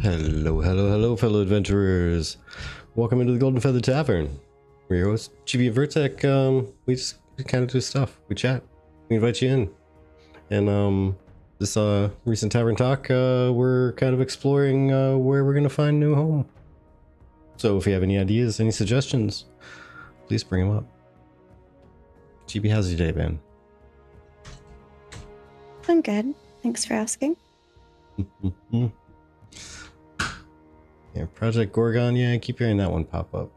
Hello, hello, hello, fellow adventurers. Welcome into the Golden Feather Tavern. We're your host, Chibi and Vertec. We just kind of do stuff. We chat. We invite you in. And this recent tavern talk, we're kind of exploring where we're going to find a new home. So if you have any ideas, any suggestions, please bring them up. Chibi, how's your day been? I'm good. Thanks for asking. Yeah, Project Gorgon, yeah, I keep hearing that one pop up.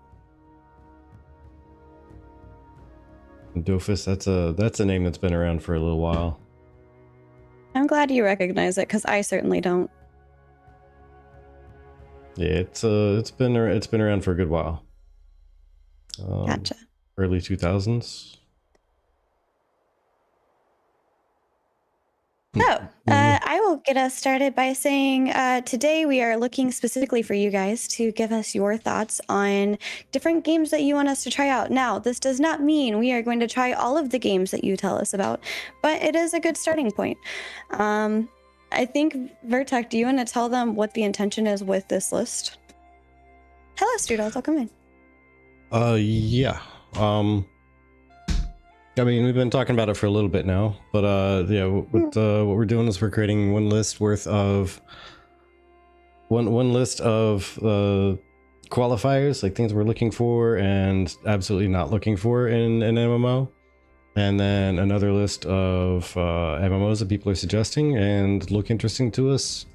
And Dofus, that's a name that's been around for a little while. I'm glad you recognize it because I certainly don't. Yeah, it's been around for a good while. Gotcha. Early 2000s. So, I will get us started by saying today we are looking specifically for you guys to give us your thoughts on different games that you want us to try out. Now, this does not mean we are going to try all of the games that you tell us about, but it is a good starting point. I think, Vertec, do you want to tell them what the intention is with this list? Hello, Strudels, welcome in. Yeah. I mean, we've been talking about it for a little bit now, but yeah, what we're doing is we're creating one list worth of one list of qualifiers, like things we're looking for and absolutely not looking for in an MMO, and then another list of MMOs that people are suggesting and look interesting to us,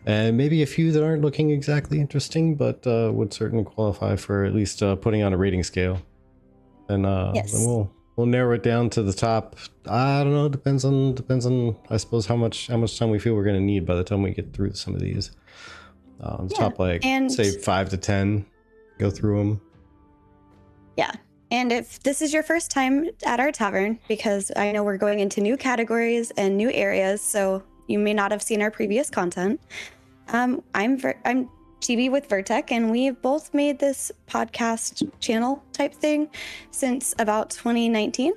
and maybe a few that aren't looking exactly interesting, but would certainly qualify for at least putting on a rating scale, and Yes. then we'll narrow it down to the top. I don't know. Depends on I suppose how much time we feel we're going to need by the time we get through some of these. Top say 5 to 10. Go through them. Yeah. And if this is your first time at our tavern, because I know we're going into new categories and new areas, so you may not have seen our previous content. I'm Chibi with Vertec, and we've both made this podcast channel type thing since about 2019.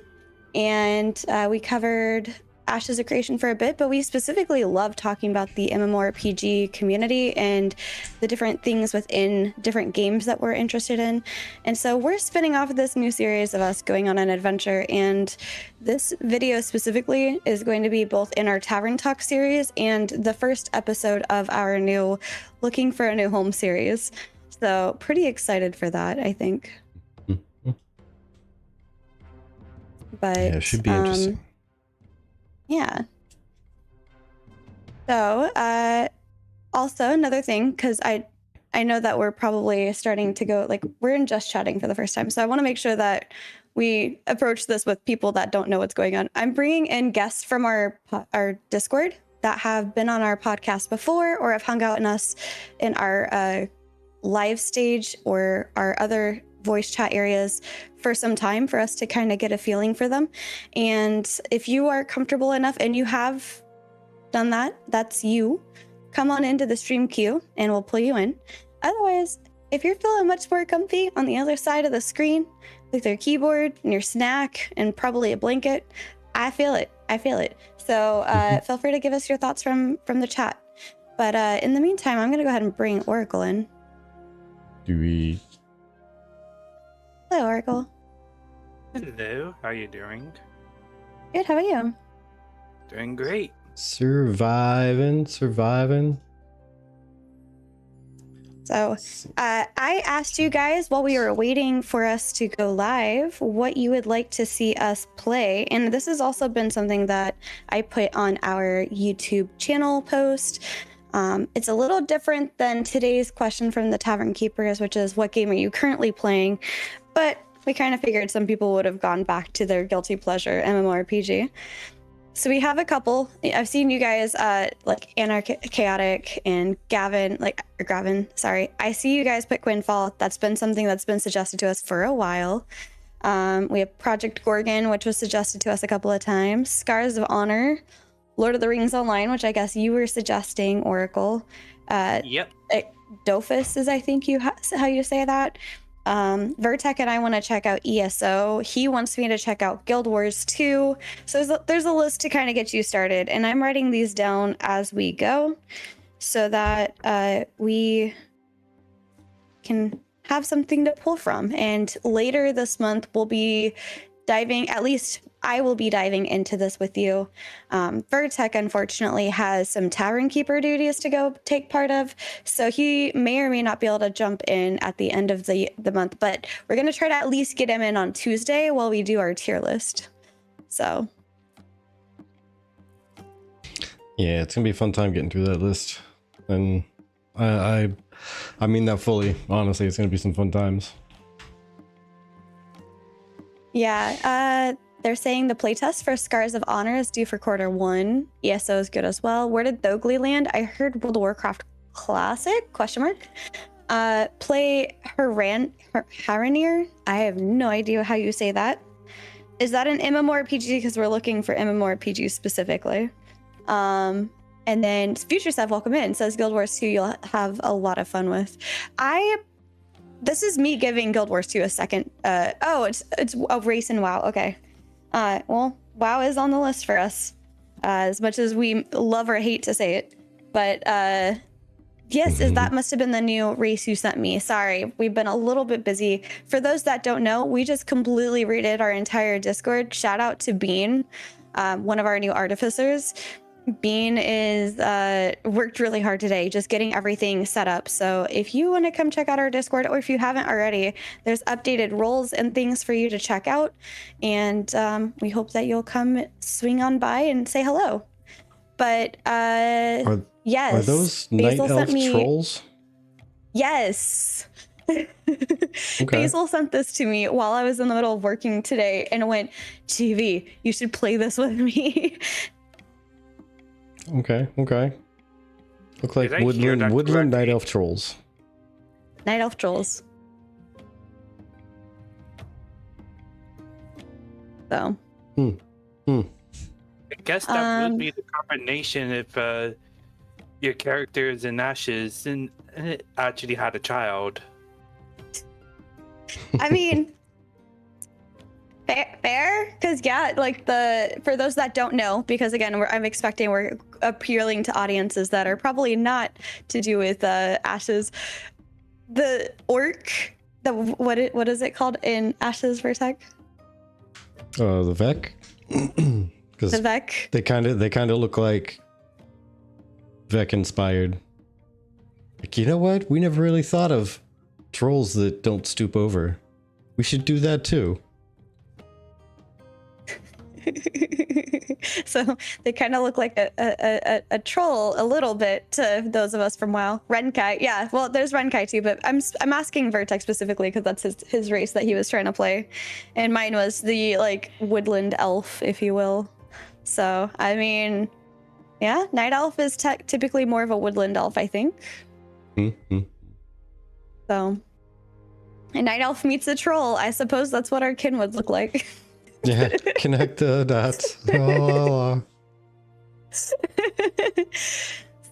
And we covered Ashes of Creation for a bit, but we specifically love talking about the MMORPG community and the different things within different games that we're interested in. And so we're spinning off of this new series of us going on an adventure, and this video specifically is going to be both in our Tavern Talk series and the first episode of our new Looking for a New Home series. So pretty excited for that, I think. But yeah, it should be interesting. Yeah. So, also another thing, because I know that we're probably starting to go, like, we're in just chatting for the first time. So I want to make sure that we approach this with people that don't know what's going on. I'm bringing in guests from our Discord that have been on our podcast before or have hung out in our live stage or our other voice chat areas for some time for us to kind of get a feeling for them. And if you are comfortable enough and you have done that, that's you. Come on into the stream queue and we'll pull you in. Otherwise, if you're feeling much more comfy on the other side of the screen with your keyboard and your snack and probably a blanket, I feel it. So feel free to give us your thoughts from the chat. But in the meantime, I'm going to go ahead and bring Oracle in. Hello, Oracle. Hello, how are you doing? Good, how are you? Doing great. Surviving. So I asked you guys while we were waiting for us to go live what you would like to see us play. And this has also been something that I put on our YouTube channel post. It's a little different than today's question from the Tavern Keepers, which is what game are you currently playing? But we kind of figured some people would have gone back to their guilty pleasure MMORPG. So we have a couple. I've seen you guys like Chaotic and Gavin. I see you guys put Quinfall. That's been something that's been suggested to us for a while. We have Project Gorgon, which was suggested to us a couple of times. Scars of Honor, Lord of the Rings Online, which I guess you were suggesting, Oracle. Yep. Dofus is, I think, how you say that. Vertec and I want to check out ESO. He wants me to check out Guild Wars 2. So there's a list to kind of get you started, and I'm writing these down as we go. so that we can have something to pull from. And later this month, we'll be diving, at least I will be diving into this with you. Vertec, unfortunately, has some Tavern Keeper duties to go take part of, so he may or may not be able to jump in at the end of the month, but we're going to try to at least get him in on Tuesday while we do our tier list. So Yeah, it's gonna be a fun time getting through that list, and I mean that fully. Honestly, it's gonna be some fun times. yeah, they're saying the playtest for Scars of Honor is due for quarter 1. ESO is good as well. Where did Thogli land? I heard World of Warcraft Classic? Question mark. Play Haranir. I have no idea how you say that. Is that an MMORPG? Because we're looking for MMORPGs specifically. And then Future Self, welcome in. Says Guild Wars 2 you'll have a lot of fun with. This is me giving Guild Wars 2 a second. It's a race in WoW. Okay. Well, WoW is on the list for us, as much as we love or hate to say it. But yes, that must have been the new race you sent me. Sorry, we've been a little bit busy. For those that don't know, we just completely redid our entire Discord. Shout out to Bean, one of our new artificers. Bean is worked really hard today just getting everything set up. So if you want to come check out our Discord, or if you haven't already, there's updated roles and things for you to check out, and we hope that you'll come swing on by and say hello. But yes, Are those Night Elf trolls? Yes. Okay. Basil sent this to me while I was in the middle of working today and went, TV, you should play this with me. Okay. Look like woodland Night Elf trolls. Night Elf trolls. So. I guess that would be the combination if your character is in Ashes and it actually had a child. I mean, fair, because yeah, like for those that don't know, because again, I'm expecting we're appealing to audiences that are probably not to do with Ashes. The orc, what is it called in Ashes Vertec? The Vec. The Vec. They kind of look like Vec inspired. Like, you know what? We never really thought of trolls that don't stoop over. We should do that too. So they kind of look like a troll a little bit to those of us from WoW. Renkai, yeah. Well, there's Renkai too, but I'm asking Vertex specifically because that's his race that he was trying to play, and mine was the like woodland elf, if you will. So I mean, yeah, night elf is typically more of a woodland elf, I think. Mm-hmm. So, a night elf meets a troll. I suppose that's what our kin would look like. Yeah, connect the dots. Oh.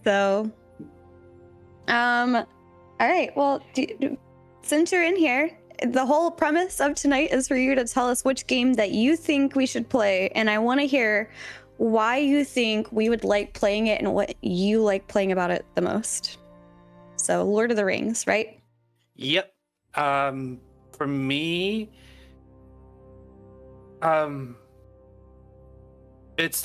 So, all right. Well, since you're in here, the whole premise of tonight is for you to tell us which game that you think we should play, and I want to hear why you think we would like playing it and what you like playing about it the most. So, Lord of the Rings, right? Yep. For me, it's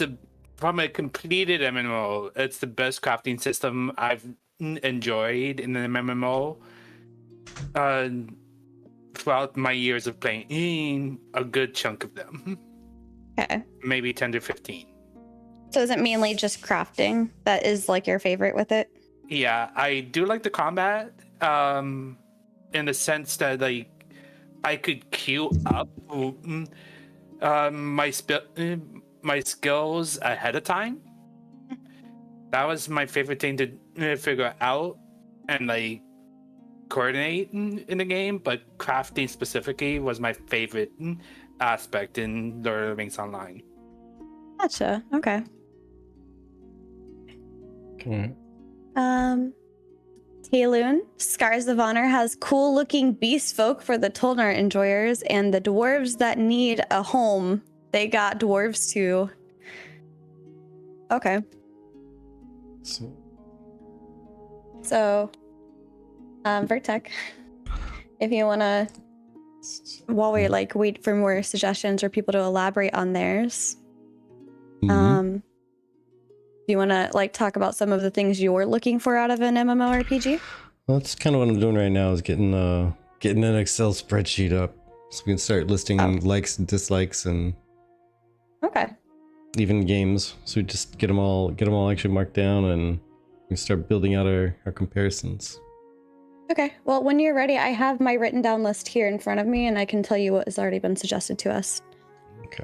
from a completed MMO, it's the best crafting system I've enjoyed in an MMO throughout my years of playing, a good chunk of them. Okay. Maybe 10 to 15. So is it mainly just crafting that is like your favorite with it? Yeah, I do like the combat, in the sense that like I could queue up my skills ahead of time. That was my favorite thing to figure out and like coordinate in the game, but crafting specifically was my favorite aspect in Lord of the Rings Online. Gotcha. Okay. Tayloon, Scars of Honor has cool looking beast folk for the Tolnar enjoyers, and the dwarves that need a home, they got dwarves too. Okay. So, So, Vertec, if you want to, while we like wait for more suggestions or people to elaborate on theirs, do you want to like talk about some of the things you're looking for out of an MMORPG? Well, that's kind of what I'm doing right now, is getting an Excel spreadsheet up so we can start listing likes and dislikes and even games. So we just get them all actually marked down, and we start building out our comparisons. Okay, well, when you're ready, I have my written down list here in front of me, and I can tell you what has already been suggested to us. Okay.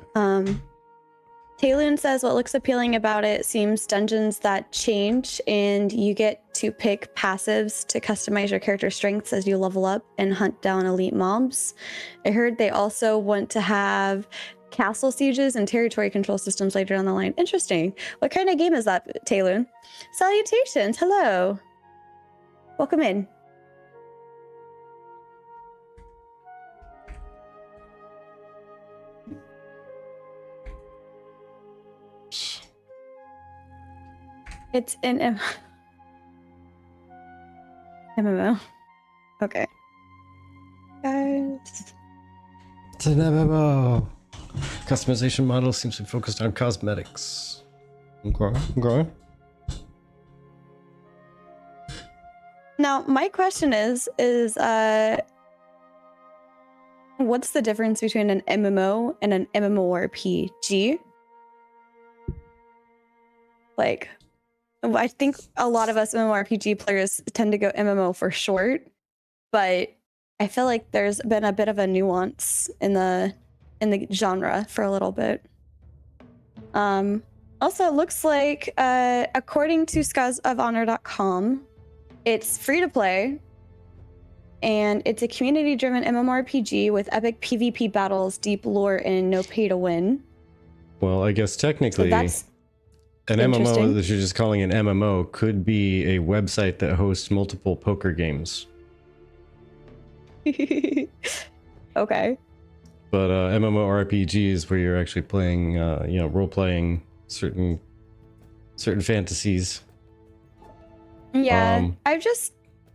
Tayloon says what looks appealing about it seems dungeons that change, and you get to pick passives to customize your character's strengths as you level up and hunt down elite mobs. I heard they also want to have castle sieges and territory control systems later down the line. Interesting. What kind of game is that, Tayloon? Salutations. Hello. Welcome in. It's an MMO. Okay. Guys. It's an MMO. Customization model seems to be focused on cosmetics. Okay. Now, my question is what's the difference between an MMO and an MMORPG? Like, I think a lot of us MMORPG players tend to go MMO for short, but I feel like there's been a bit of a nuance in the genre for a little bit. Also, it looks like according to scarsofhonor.com, it's free to play, and it's a community-driven MMORPG with epic PvP battles, deep lore, and no pay to win. Well, I guess technically, So an MMO that you're just calling an MMO could be a website that hosts multiple poker games. Okay. But MMORPGs, where you're actually playing, role-playing certain fantasies. Yeah, I've just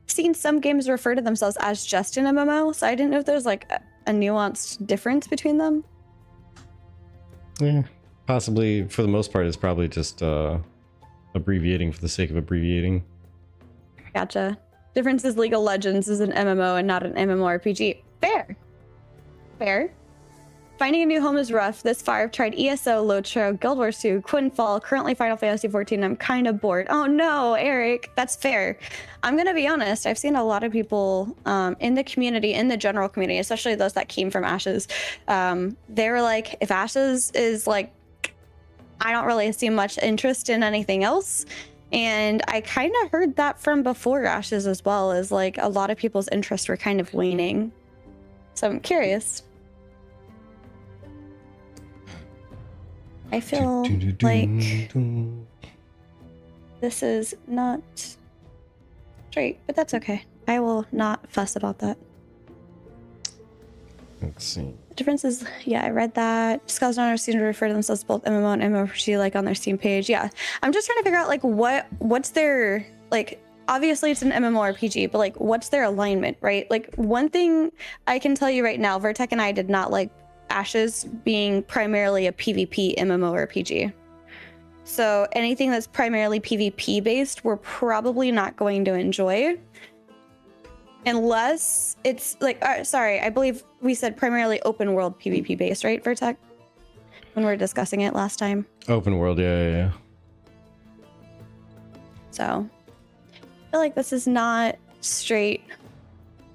seen some games refer to themselves as just an MMO, so I didn't know if there's like a nuanced difference between them. Yeah, possibly. For the most part, it's probably just abbreviating for the sake of abbreviating. Gotcha. Difference is League of Legends is an MMO and not an MMORPG. Fair. Finding a new home is rough. This far, I've tried ESO, Lotro, Guild Wars 2, Quinfall, currently Final Fantasy 14. I'm kind of bored. Oh no, Eric, that's fair. I'm gonna be honest. I've seen a lot of people in the community, in the general community, especially those that came from Ashes. They were like, if Ashes is like, I don't really see much interest in anything else. And I kind of heard that from before Ashes as well, as like a lot of people's interests were kind of waning. So I'm curious. I feel like this is not straight, but that's okay. I will not fuss about that. Let's see. The difference is, yeah, I read that. Scholars don't seem to refer to themselves as both MMO and MMORPG, like on their Steam page. Yeah, I'm just trying to figure out like what's their like. Obviously, it's an MMORPG, but like, what's their alignment, right? Like, one thing I can tell you right now, Vertec and I did not like Ashes being primarily a PvP MMORPG. So anything that's primarily PvP based, we're probably not going to enjoy. Unless it's like, sorry, I believe we said primarily open world PvP based, right, Vertec? When we were discussing it last time. Open world, yeah. So, I feel like this is not straight.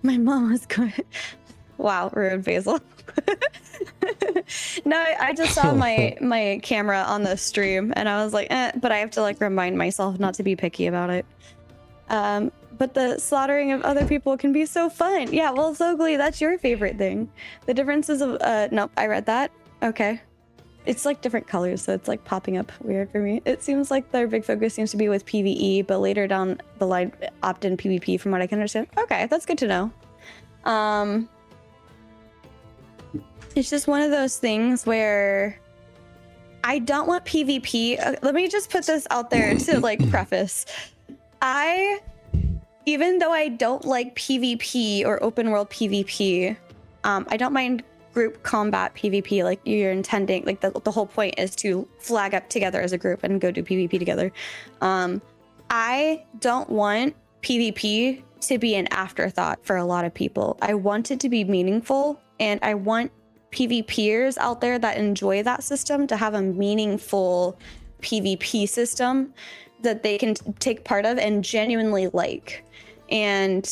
My mom was going, wow, rude, Basil. No, I just saw my camera on the stream and I was like, but I have to like remind myself not to be picky about it. But the slaughtering of other people can be so fun. Yeah, well, Sogli, that's your favorite thing. The differences of, nope, I read that. Okay. It's like different colors, so it's like popping up weird for me. It seems like their big focus seems to be with PvE, but later down the line, opt-in PvP from what I can understand. Okay, that's good to know. It's just one of those things where I don't want PvP. Let me just put this out there to like preface. I even though I don't like PvP or open world PvP, I don't mind group combat PvP. Like you're intending, like the whole point is to flag up together as a group and go do PvP together. I don't want PvP to be an afterthought for a lot of people. I want it to be meaningful, and I want PvPers out there that enjoy that system to have a meaningful PvP system that they can take part of and genuinely like. And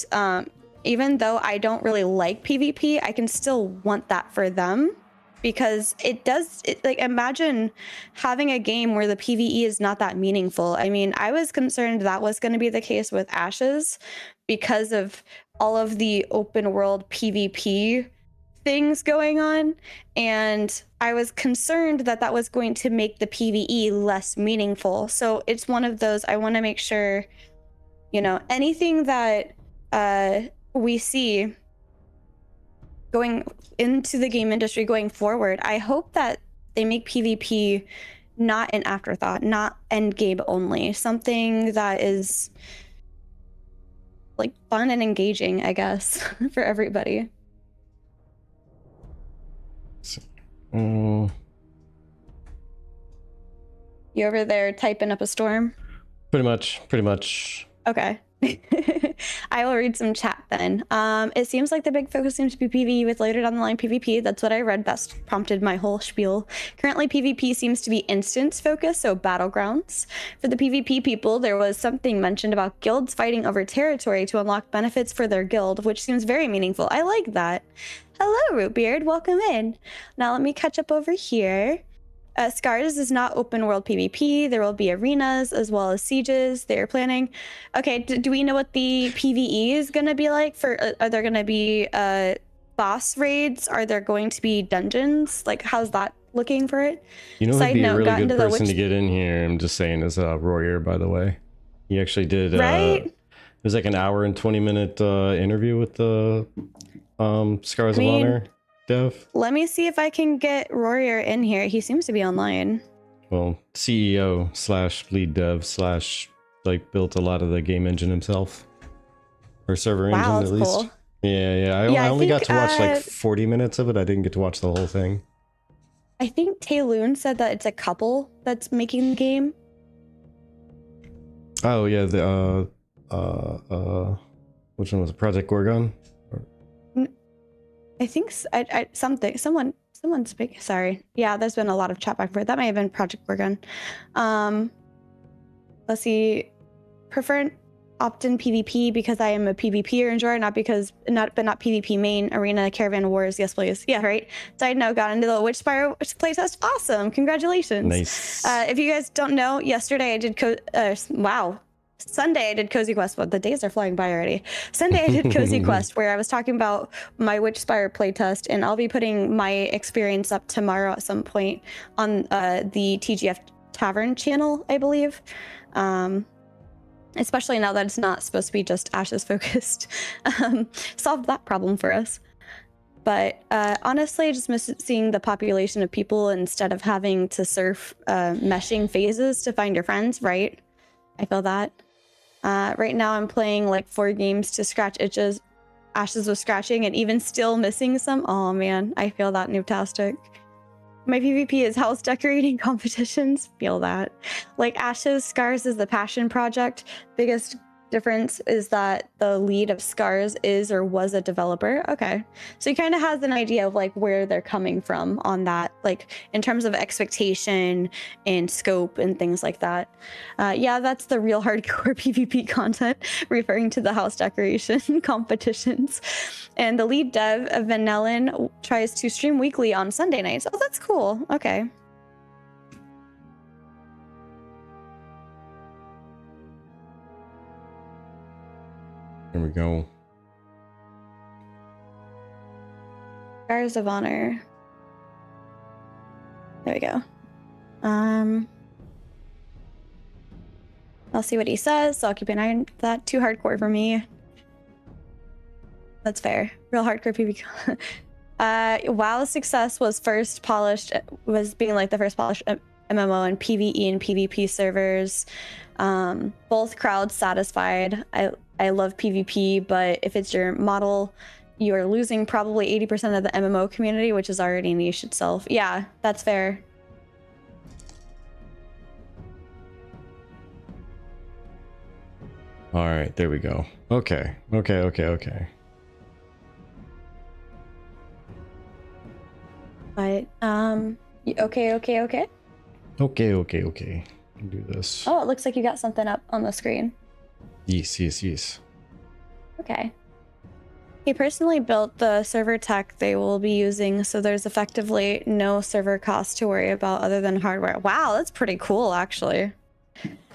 even though I don't really like PvP, I can still want that for them, because like imagine having a game where the PvE is not that meaningful. I mean, I was concerned that was going to be the case with Ashes because of all of the open world PvP things going on, and I was concerned that that was going to make the PvE less meaningful. So it's one of those, I want to make sure, you know, anything that we see going into the game industry going forward, I hope that they make PvP not an afterthought, not endgame only, something that is like fun and engaging, I guess, for everybody. You over there typing up a storm? Pretty much. Okay. I will read some chat then. It seems like the big focus seems to be PvE with later down the line PvP. That's what I read. Best prompted my whole spiel. Currently, PvP seems to be instance focused, so battlegrounds. For the PvP people, there was something mentioned about guilds fighting over territory to unlock benefits for their guild, which seems very meaningful. I like that. Hello, Rootbeard. Welcome in. Now let me catch up over here. Scars is not open world PvP. There will be arenas as well as sieges. They're planning. Okay, do we know what the PvE is going to be like? Are there going to be boss raids? Are there going to be dungeons? Like, how's that looking for it? You know who'd be a really good person to get in here, I'm just saying, is Royer, by the way. He actually did, right? It was like an hour and 20-minute interview with the Scars of Honor dev. Let me see if I can get Royer in here. He seems to be online. Well, CEO / lead dev / like built a lot of the game engine himself, or server engine at least. Cool. Yeah. I only got to watch like 40 minutes of it. I didn't get to watch the whole thing. I think Tayloon said that it's a couple that's making the game. Oh yeah, which one was it? Project Gorgon? I think someone speak. Sorry. Yeah, there's been a lot of chat back and forth. That might have been Project Gorgon. Let's see. Prefer opt-in PvP because I am a PvPer enjoyer, not PvP main. Arena, Caravan Wars. Yes, please. Yeah, right. Side note, got into the Witchspire playtest. Awesome. Congratulations. Nice. If you guys don't know, yesterday I did Sunday I did Cozy Quest. Well, the days are flying by already. Sunday I did Cozy Quest, where I was talking about my Witchspire playtest, and I'll be putting my experience up tomorrow at some point on the TGF Tavern channel, I believe. Especially now that it's not supposed to be just Ashes focused. Solved that problem for us. But honestly, I just miss seeing the population of people instead of having to surf meshing phases to find your friends, right? I feel that. Right now I'm playing like 4 games to scratch itches. Ashes was scratching and even still missing some. Oh man, I feel that, Noobtastic. My PvP is house decorating competitions. Feel that. Like Ashes, Scars is the passion project. Biggest difference is that the lead of Scars is or was a developer. Okay, so he kind of has an idea of like where they're coming from on that, like in terms of expectation and scope and things like that. Yeah, that's the real hardcore PvP content, referring to the house decoration competitions. And the lead dev, Vanellin, tries to stream weekly on Sunday nights. Oh, that's cool. Okay. Here we go. Scars of Honor. There we go. I'll see what he says, so I'll keep an eye on that. Too hardcore for me. That's fair. Real hardcore PvP. WoW's success was being like the first polished MMO and PvE and PvP servers. Both crowds satisfied. I love PvP, but if it's your model, you are losing probably 80% of the MMO community, which is already niche itself. Yeah, that's fair. All right, there we go. Okay. But okay. Okay. Do this. Oh, it looks like you got something up on the screen. Yes. Okay. He personally built the server tech they will be using, so there's effectively no server cost to worry about other than hardware. Wow, that's pretty cool, actually.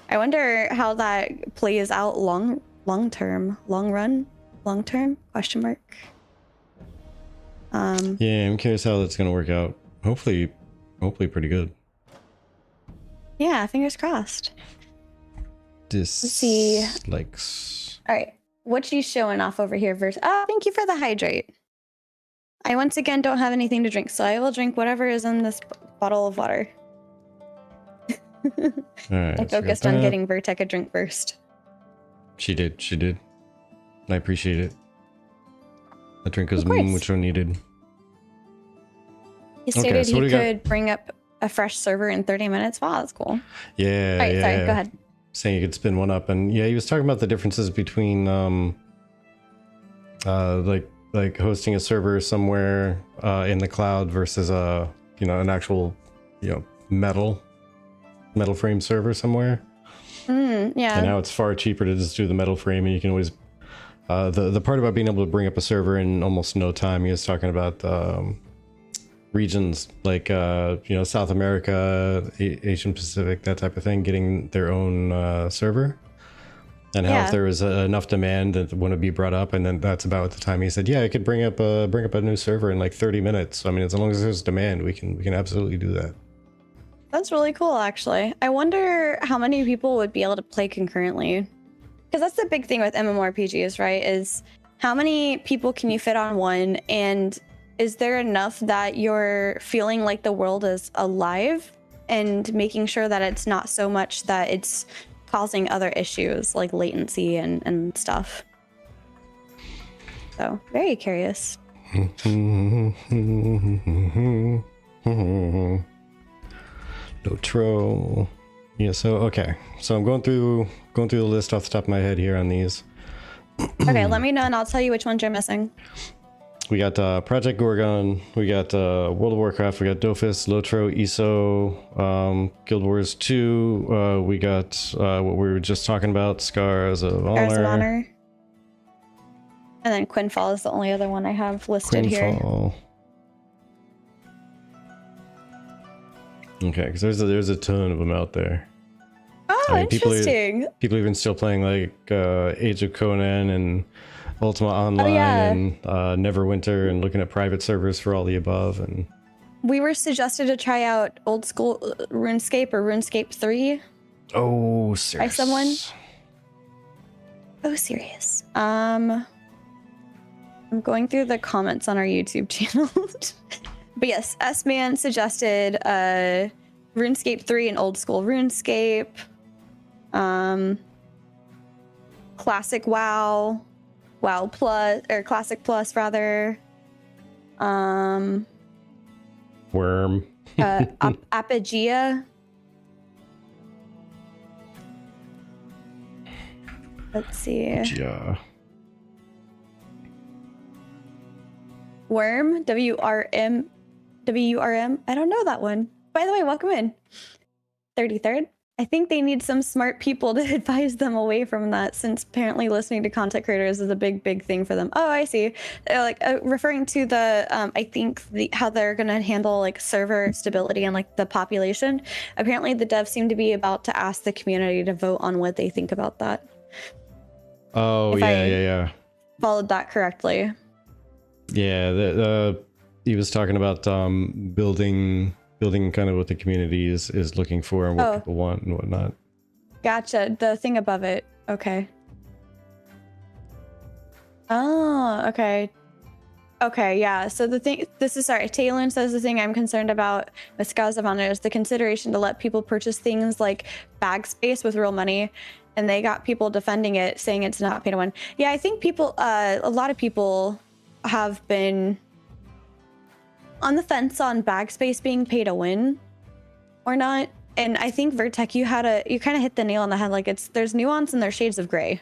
I wonder how that plays out long term, question mark. Yeah, I'm curious how that's gonna work out. Hopefully pretty good. Yeah, fingers crossed. Let's see. Likes. All right, what you showing off over here? Oh, thank you for the hydrate. I once again don't have anything to drink, so I will drink whatever is in this bottle of water. All right, I focused on getting Vertek a drink first. She did. I appreciate it. That drink was much needed. He stated he could bring up a fresh server in 30 minutes. Wow, that's cool. Yeah. All right, sorry, go ahead. Saying you could spin one up, and yeah, he was talking about the differences between like hosting a server somewhere in the cloud versus an actual metal frame server somewhere. Yeah. And how it's far cheaper to just do the metal frame, and you can always the part about being able to bring up a server in almost no time. He was talking about regions like South America, Asian Pacific, that type of thing, getting their own server, and how if there was enough demand that want to be brought up, and then that's about the time he said, yeah, I could bring up a new server in like 30 minutes. So, I mean, as long as there's demand, we can absolutely do that. That's really cool, actually. I wonder how many people would be able to play concurrently. Because that's the big thing with MMORPGs, right? Is how many people can you fit on one? And is there enough that you're feeling like the world is alive and making sure that it's not so much that it's causing other issues like latency and stuff? So, very curious. Lotro. Yeah, so okay. So I'm going through the list off the top of my head here on these. Okay, let me know and I'll tell you which ones you're missing. We got Project Gorgon, we got World of Warcraft, we got Dofus, Lotro, ESO, Guild Wars 2, we got what we were just talking about, Scars of Honor. And then Quinfall is the only other one I have listed here. Okay, because there's a ton of them out there. Oh, I mean, interesting. People even still playing like Age of Conan and Ultima Online and Neverwinter, and looking at private servers for all the above. And we were suggested to try out old school RuneScape or RuneScape 3. Oh, serious. By someone. Oh, serious. I'm going through the comments on our YouTube channel. But yes, S-Man suggested RuneScape 3 and old school RuneScape. Classic WoW. WoW Plus, or Classic Plus rather. Worm. Apogea. Let's see. Yeah. Worm, WRM. I don't know that one. By the way, welcome in. 33rd. I think they need some smart people to advise them away from that, since apparently listening to content creators is a big thing for them. Oh, I see. They're like referring to the I think how they're gonna handle like server stability and like the population. Apparently the devs seem to be about to ask the community to vote on what they think about that. Oh, yeah. Followed that correctly. Yeah, he was talking about building kind of what the community is looking for and what people want and whatnot. Gotcha. The thing above it. Okay. Oh, okay. Okay, yeah. So Taylor says the thing I'm concerned about with Scars of Honor is the consideration to let people purchase things like bag space with real money, and they got people defending it, saying it's not pay to win. Yeah, I think a lot of people have been on the fence on bag space being pay to win or not. And I think Vertec, you kind of hit the nail on the head. Like there's nuance and there's shades of gray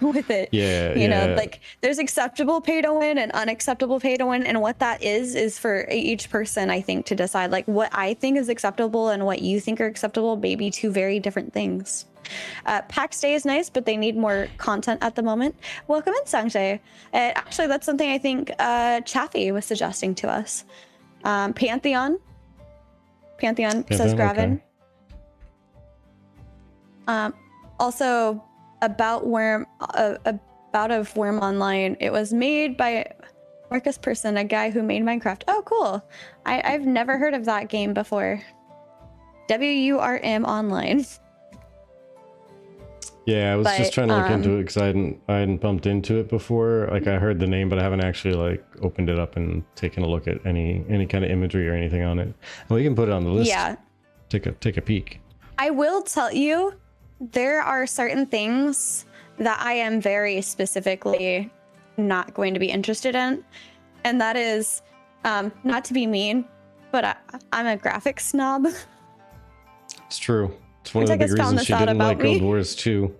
with it. Yeah. You know, like there's acceptable pay to win and unacceptable pay to win. And what that is for each person, I think, to decide. Like what I think is acceptable and what you think are acceptable may be two very different things. Pack Stay is nice, but they need more content at the moment. Welcome in, Sanjay. Actually, that's something I think Chaffee was suggesting to us. Pantheon says Gravin. Okay. Also, about Worm Online. It was made by Marcus Person, a guy who made Minecraft. Oh, cool. I've never heard of that game before. WURM Online. Yeah, I was just trying to look into it because I hadn't bumped into it before. Like I heard the name, but I haven't actually like opened it up and taken a look at any kind of imagery or anything on it. And we can put it on the list. Yeah. Take a peek. I will tell you, there are certain things that I am very specifically not going to be interested in, and that is not to be mean, but I'm a graphics snob. It's true. It's one of the big reasons she didn't like Guild Wars 2.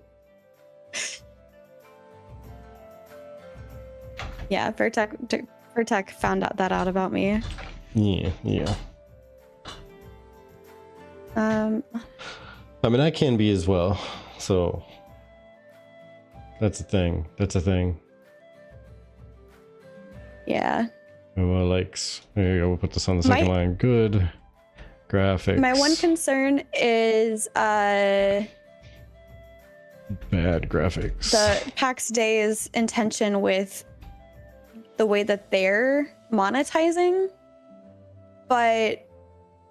Yeah, Vertec found out that about me. Yeah. I mean, I can be as well, so that's a thing. Yeah. Oh, likes. There you go. We'll put this on the second line. Good graphics. My one concern is bad graphics. the PAX Day's intention with the way that they're monetizing, but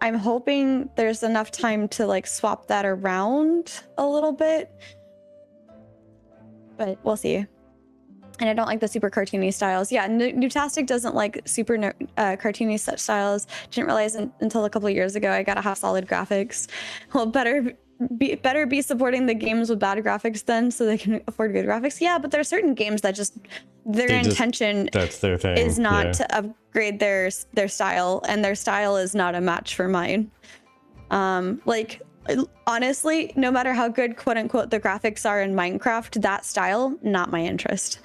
I'm hoping there's enough time to like swap that around a little bit, but we'll see. And I don't like the super cartoony styles. Yeah, Nutastic doesn't like super cartoony such styles. Didn't realize until a couple of years ago I gotta have solid graphics. Well, better be supporting the games with bad graphics then, so they can afford good graphics. Yeah, but there are certain games that just intention that's their thing is not to upgrade their style, and their style is not a match for mine. Like honestly, no matter how good quote unquote the graphics are in Minecraft, that style not my interest.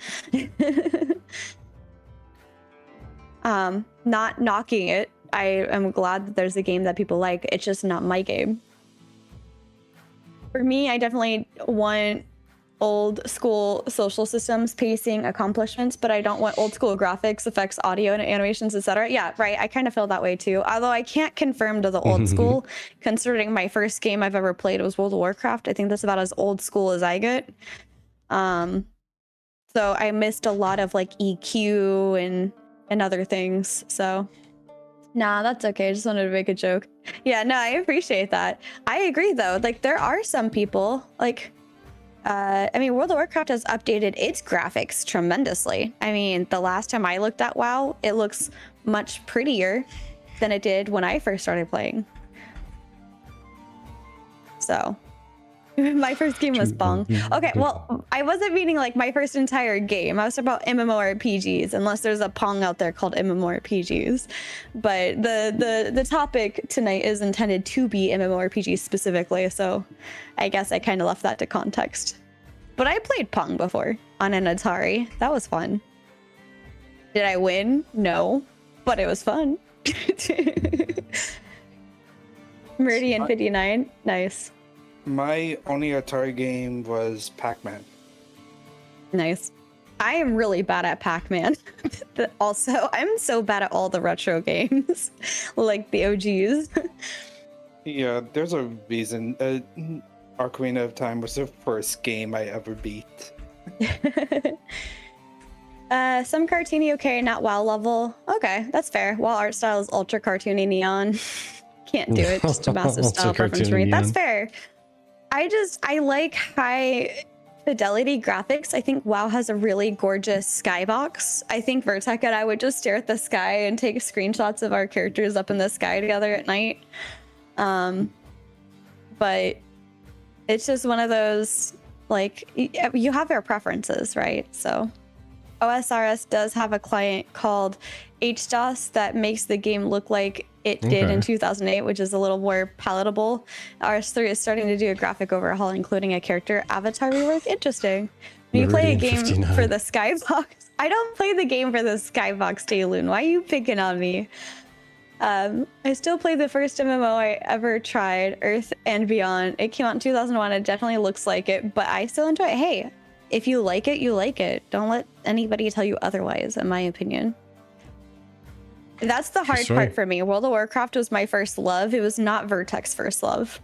Not knocking it. I am glad that there's a game that people like. It's just not my game. For me, I definitely want old school social systems, pacing, accomplishments, but I don't want old school graphics, effects, audio, and animations, etc. Yeah, right. I kind of feel that way too. Although I can't confirm to the old school, considering my first game I've ever played was World of Warcraft. I think that's about as old school as I get. So I missed a lot of like EQ and other things. So nah, that's okay. I just wanted to make a joke. Yeah, no, I appreciate that. I agree though. Like there are some people like I mean, World of Warcraft has updated its graphics tremendously. I mean, the last time I looked at WoW, it looks much prettier than it did when I first started playing. So, my first game was Pong. Okay, well, I wasn't meaning like my first entire game. I was talking about MMORPGs, unless there's a Pong out there called MMORPGs. But the topic tonight is intended to be MMORPGs specifically, so I guess I kind of left that to context. But I played Pong before on an Atari. That was fun. Did I win? No, but it was fun. Meridian 59, nice. My only Atari game was Pac-Man. Nice. I am really bad at Pac-Man. Also, I'm so bad at all the retro games, like the OGs. Yeah, there's a reason. Ocarina of Time was the first game I ever beat. Some cartoony, okay, not WoW level. Okay, that's fair. WoW art style is ultra cartoony neon. Can't do it. Just a massive style preference for me. That's fair. I like high fidelity graphics, I think WoW has a really gorgeous skybox. I think Vertec and I would just stare at the sky and take screenshots of our characters up in the sky together at night. But it's just one of those, like, you have your preferences, right? So OSRS does have a client called HDOS that makes the game look like it did in 2008, which is a little more palatable. RS3 is starting to do a graphic overhaul, including a character avatar rework. Interesting. When you play a game 59. for the Skybox, I don't play the game for the Skybox, Daylun. Why are you picking on me? I still play the first MMO I ever tried, Earth and Beyond. It came out in 2001. It definitely looks like it, but I still enjoy it. Hey, if you like it, you like it. Don't let anybody tell you otherwise, in my opinion. That's the hard part for me. World of Warcraft was my first love. It was not Vertex's first love.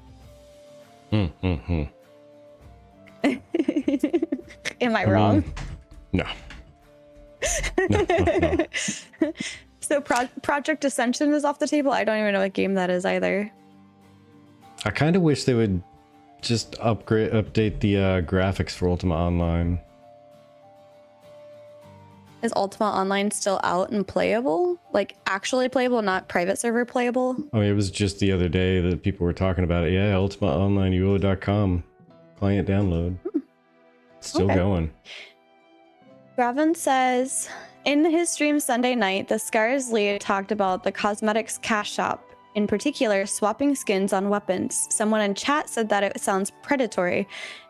Am I wrong? No. No. So Project Ascension is off the table. I don't even know what game that is either. I kind of wish they would just update the graphics for Ultima Online. Is Ultima Online still out and playable? Like actually playable, not private server playable? Oh, it was just the other day that people were talking about it. Yeah, Ultima Online UO.com client download. It's still going. Gravin says, in his stream Sunday night, the Scars lead talked about the cosmetics cash shop, in particular swapping skins on weapons. Someone in chat said that it sounds predatory,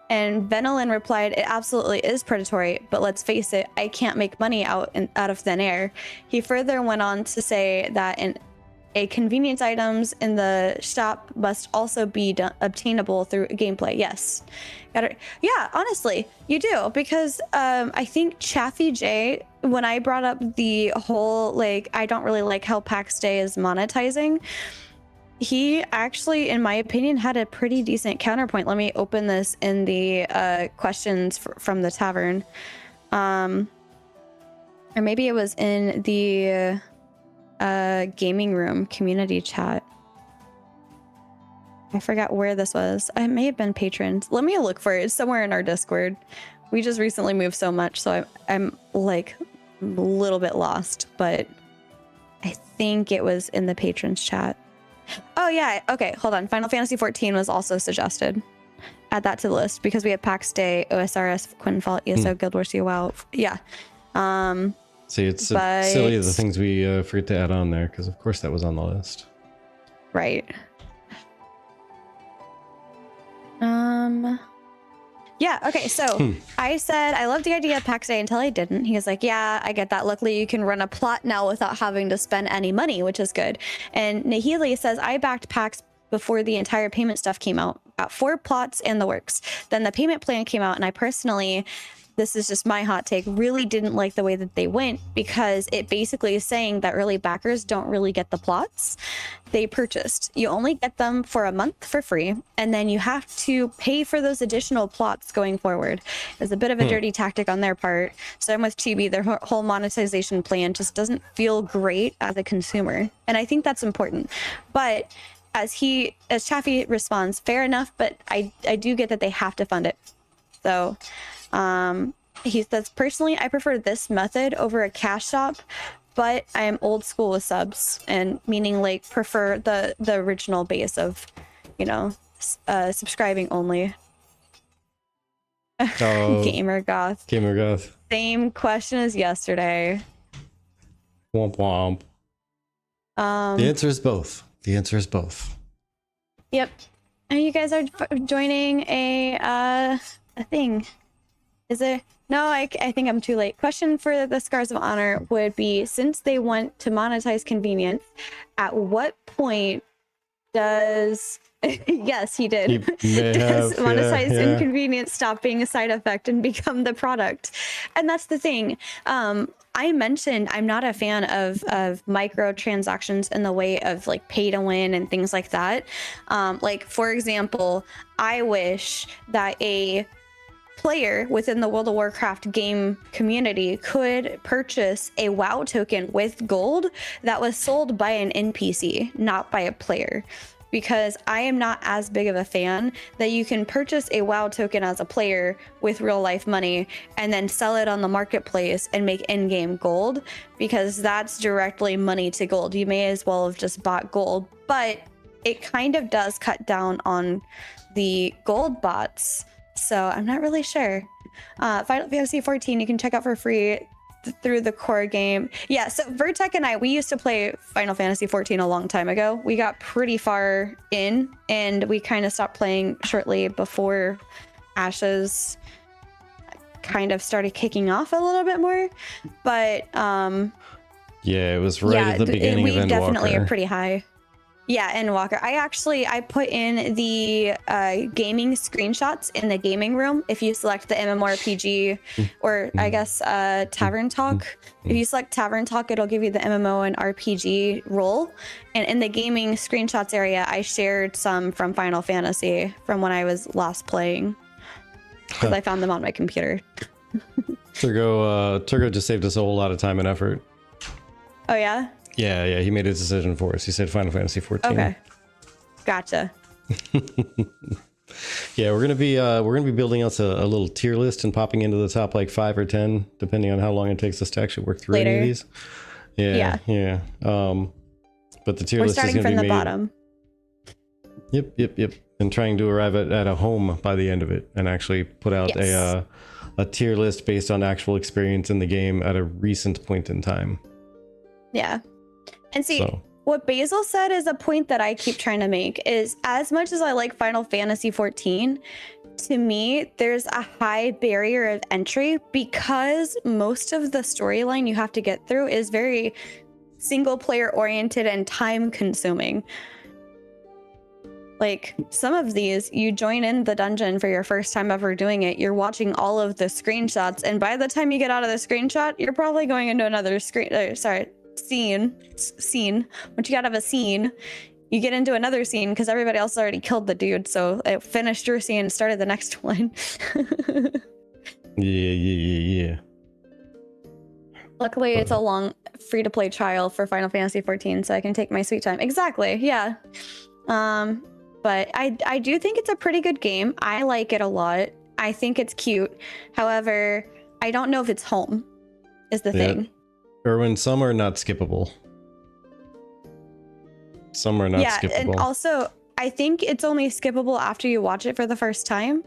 and Venelin replied, it absolutely is predatory, but let's face it, I can't make money out of thin air. He further went on to say that convenience items in the shop must also be obtainable through gameplay. Yes. Yeah, honestly, you do, because I think Chaffee J, when I brought up the whole, like, I don't really like how PAX Day is monetizing, he actually, in my opinion, had a pretty decent counterpoint. Let me open this in the questions from the Tavern. Or maybe it was in the gaming room community chat. I forgot where this was. It may have been patrons. Let me look for it. It's somewhere in our Discord. We just recently moved so much, so I'm like a little bit lost, but I think it was in the patrons chat. Oh yeah, okay, hold on. Final Fantasy 14 was also suggested. Add that to the list because we have PAX Day, OSRS, Quinfall, ESO, Guild Wars, WoW. Yeah. See, it's silly the things we forget to add on there, because of course that was on the list. Right. Yeah, okay, so I said I love the idea of PAX Day until I didn't. He was like, yeah, I get that. Luckily, you can run a plot now without having to spend any money, which is good. And Nahili says, I backed PAX before the entire payment stuff came out. Got 4 plots in the works. Then the payment plan came out, and I personally, this is just my hot take, really didn't like the way that they went, because it basically is saying that early backers don't really get the plots they purchased. You only get them for a month for free, and then you have to pay for those additional plots going forward. It's a bit of a dirty tactic on their part. So I'm with Chibi, their whole monetization plan just doesn't feel great as a consumer. And I think that's important. But as Chaffee responds, fair enough, but I do get that they have to fund it. So he says, personally, I prefer this method over a cash shop, but I am old school with subs, and meaning like prefer the original base of, you know, subscribing only. Oh, Gamer Goth. Same question as yesterday. Womp womp. The answer is both. Yep. And you guys are joining a thing. Is there? No, I think I'm too late. Question for the Scars of Honor would be, since they want to monetize convenience, at what point does yes, he did. Does monetize inconvenience stop being a side effect and become the product? And that's the thing. I mentioned I'm not a fan of microtransactions in the way of like pay to win and things like that. Like, for example, I wish that a player within the World of Warcraft game community could purchase a WoW token with gold that was sold by an NPC, not by a player. because I am not as big of a fan that you can purchase a WoW token as a player with real life money and then sell it on the marketplace and make in-game gold, because that's directly money to gold. You may as well have just bought gold, but it kind of does cut down on the gold bots. So I'm not really sure. Final Fantasy 14 you can check out for free through the core game. Yeah, so Vertec and I, we used to play Final Fantasy 14 a long time ago. We got pretty far in and we kind of stopped playing shortly before Ashes kind of started kicking off a little bit more. But yeah, it was right at the beginning of Endwalker. We definitely are pretty high. Yeah, Endwalker. I put in the gaming screenshots in the gaming room. If you select the MMORPG or I guess Tavern Talk, if you select Tavern Talk, it'll give you the MMO and RPG role. And in the gaming screenshots area, I shared some from Final Fantasy from when I was last playing, because I found them on my computer. Turgo just saved us a whole lot of time and effort. Oh yeah? Yeah, he made a decision for us. He said Final Fantasy 14. Okay, gotcha. Yeah, we're gonna be building us a little tier list and popping into the top like 5 or 10, depending on how long it takes us to actually work through any of these. Yeah. But the tier list is gonna be made. We're starting from the bottom. Yep. And trying to arrive at a home by the end of it, and actually put out a tier list based on actual experience in the game at a recent point in time. Yeah. And see, what Basil said is a point that I keep trying to make is, as much as I like Final Fantasy 14, to me, there's a high barrier of entry because most of the storyline you have to get through is very single player oriented and time consuming. Like some of these, you join in the dungeon for your first time ever doing it. You're watching all of the screenshots. And by the time you get out of the screenshot, you're probably going into another scene. Once you get out of a scene, you get into another scene because everybody else already killed the dude. So it finished your scene and started the next one. Yeah. Luckily, it's a long free-to-play trial for Final Fantasy 14, so I can take my sweet time. Exactly, yeah. But I do think it's a pretty good game. I like it a lot. I think it's cute. However, I don't know if it's home, is the thing. Erwin, some are not skippable. Some are not skippable. Yeah, and also, I think it's only skippable after you watch it for the first time.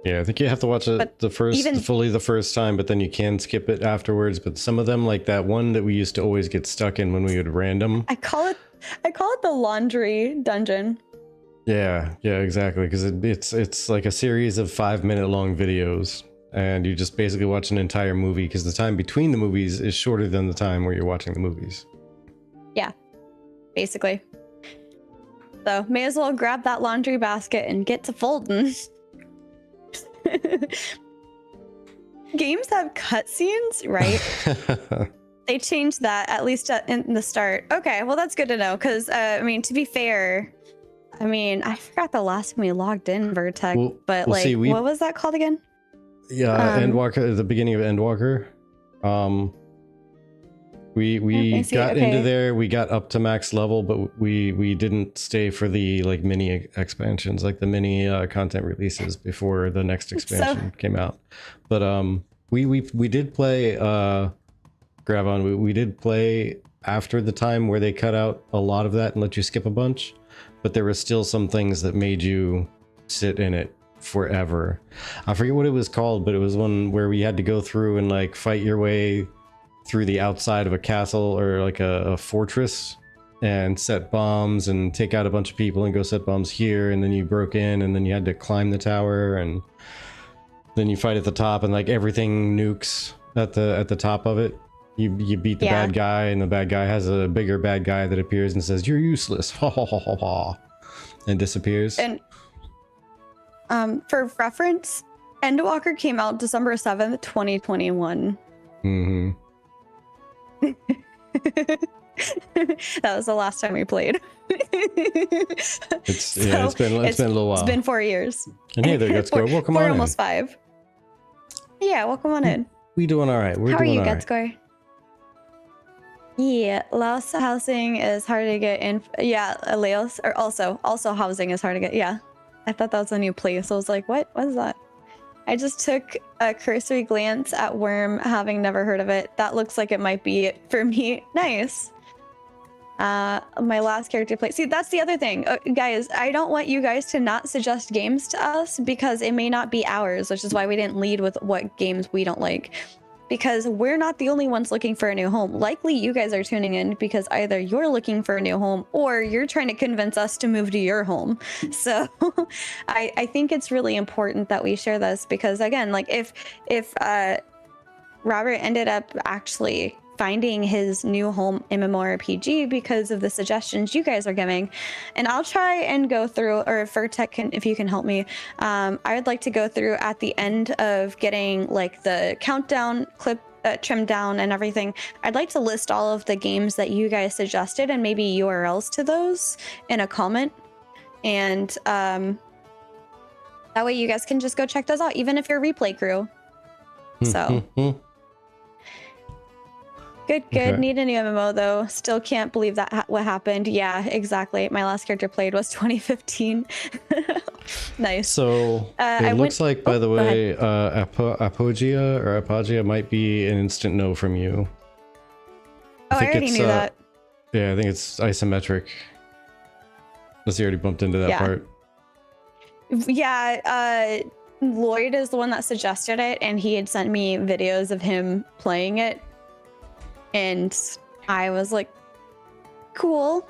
Yeah, I think you have to watch it the first time, but then you can skip it afterwards. But some of them, like that one that we used to always get stuck in when we would random. I call it the laundry dungeon. Yeah, exactly. Because it's like a series of 5-minute long videos, and you just basically watch an entire movie because the time between the movies is shorter than the time where you're watching the movies. Yeah, basically. So may as well grab that laundry basket and get to folding. Games have cutscenes, right? They changed that, at least in the start. Okay, well that's good to know, because I mean, to be fair, I mean, I forgot the last time we logged in Vertec, but what was that called again? Yeah, Endwalker, at the beginning of Endwalker. We got into there, we got up to max level, but we didn't stay for the like mini expansions, like the mini content releases before the next expansion came out. But we did play Gravon, we did play after the time where they cut out a lot of that and let you skip a bunch, but there were still some things that made you sit in it forever. I forget what it was called, but it was one where we had to go through and like fight your way through the outside of a castle or like a fortress and set bombs and take out a bunch of people and go set bombs here, and then you broke in and then you had to climb the tower and then you fight at the top and like everything nukes at the top of it. You beat the bad guy, and the bad guy has a bigger bad guy that appears and says, "You're useless," ha ha ha ha ha, and disappears. And for reference, Endwalker came out December 7th, 2021. Mm-hmm. That was the last time we played. It's been a little while. It's been 4 years. And hey there, Gutscore. Welcome on in. We're almost 5. Yeah, welcome on in. We doing all right. How are you, Gutscore? Yeah, Laos housing is hard to get in. Yeah, Laos, or also housing is hard to get. Yeah, I thought that was a new place. I was like, what is that? I just took a cursory glance at Worm, having never heard of it. That looks like it might be it for me. Nice. My last character play. See, that's the other thing, guys. I don't want you guys to not suggest games to us because it may not be ours, which is why we didn't lead with what games we don't like. Because we're not the only ones looking for a new home. Likely you guys are tuning in because either you're looking for a new home or you're trying to convince us to move to your home. So I think it's really important that we share this because, again, like if Robert ended up actually finding his new home MMORPG because of the suggestions you guys are giving, and I'll try and go through, or if Vertec can, if you can help me, I would like to go through at the end of getting like the countdown clip trimmed down and everything. I'd like to list all of the games that you guys suggested and maybe URLs to those in a comment, and that way you guys can just go check those out, even if you're a replay crew. So good. Okay. Need a new MMO though. Still can't believe that what happened. Yeah, exactly. My last character played was 2015. Nice. So it looks like, by the way, Apogea might be an instant no from you. I already knew that. Yeah, I think it's isometric. Unless you already bumped into that part. Yeah, Lloyd is the one that suggested it, and he had sent me videos of him playing it. And I was like, cool,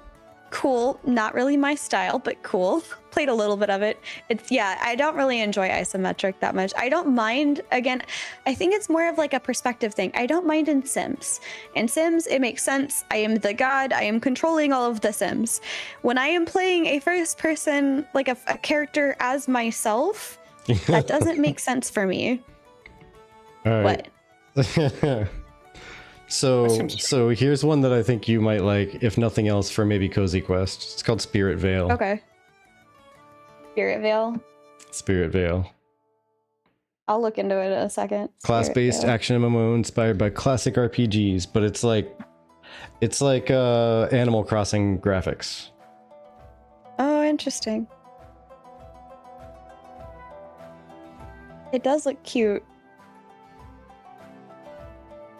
not really my style, but cool. Played a little bit of it. I don't really enjoy isometric that much. I don't mind, again, I think it's more of like a perspective thing. I don't mind in Sims. In Sims, it makes sense. I am the god. I am controlling all of the Sims. When I am playing a first person, like a character as myself, that doesn't make sense for me. All right. What? So here's one that I think you might like, if nothing else, for maybe Cozy Quest. It's called Spirit Vale. Okay. Spirit Vale. I'll look into it in a second. Class-based action MMO inspired by classic RPGs, but it's like Animal Crossing graphics. Oh, interesting. It does look cute.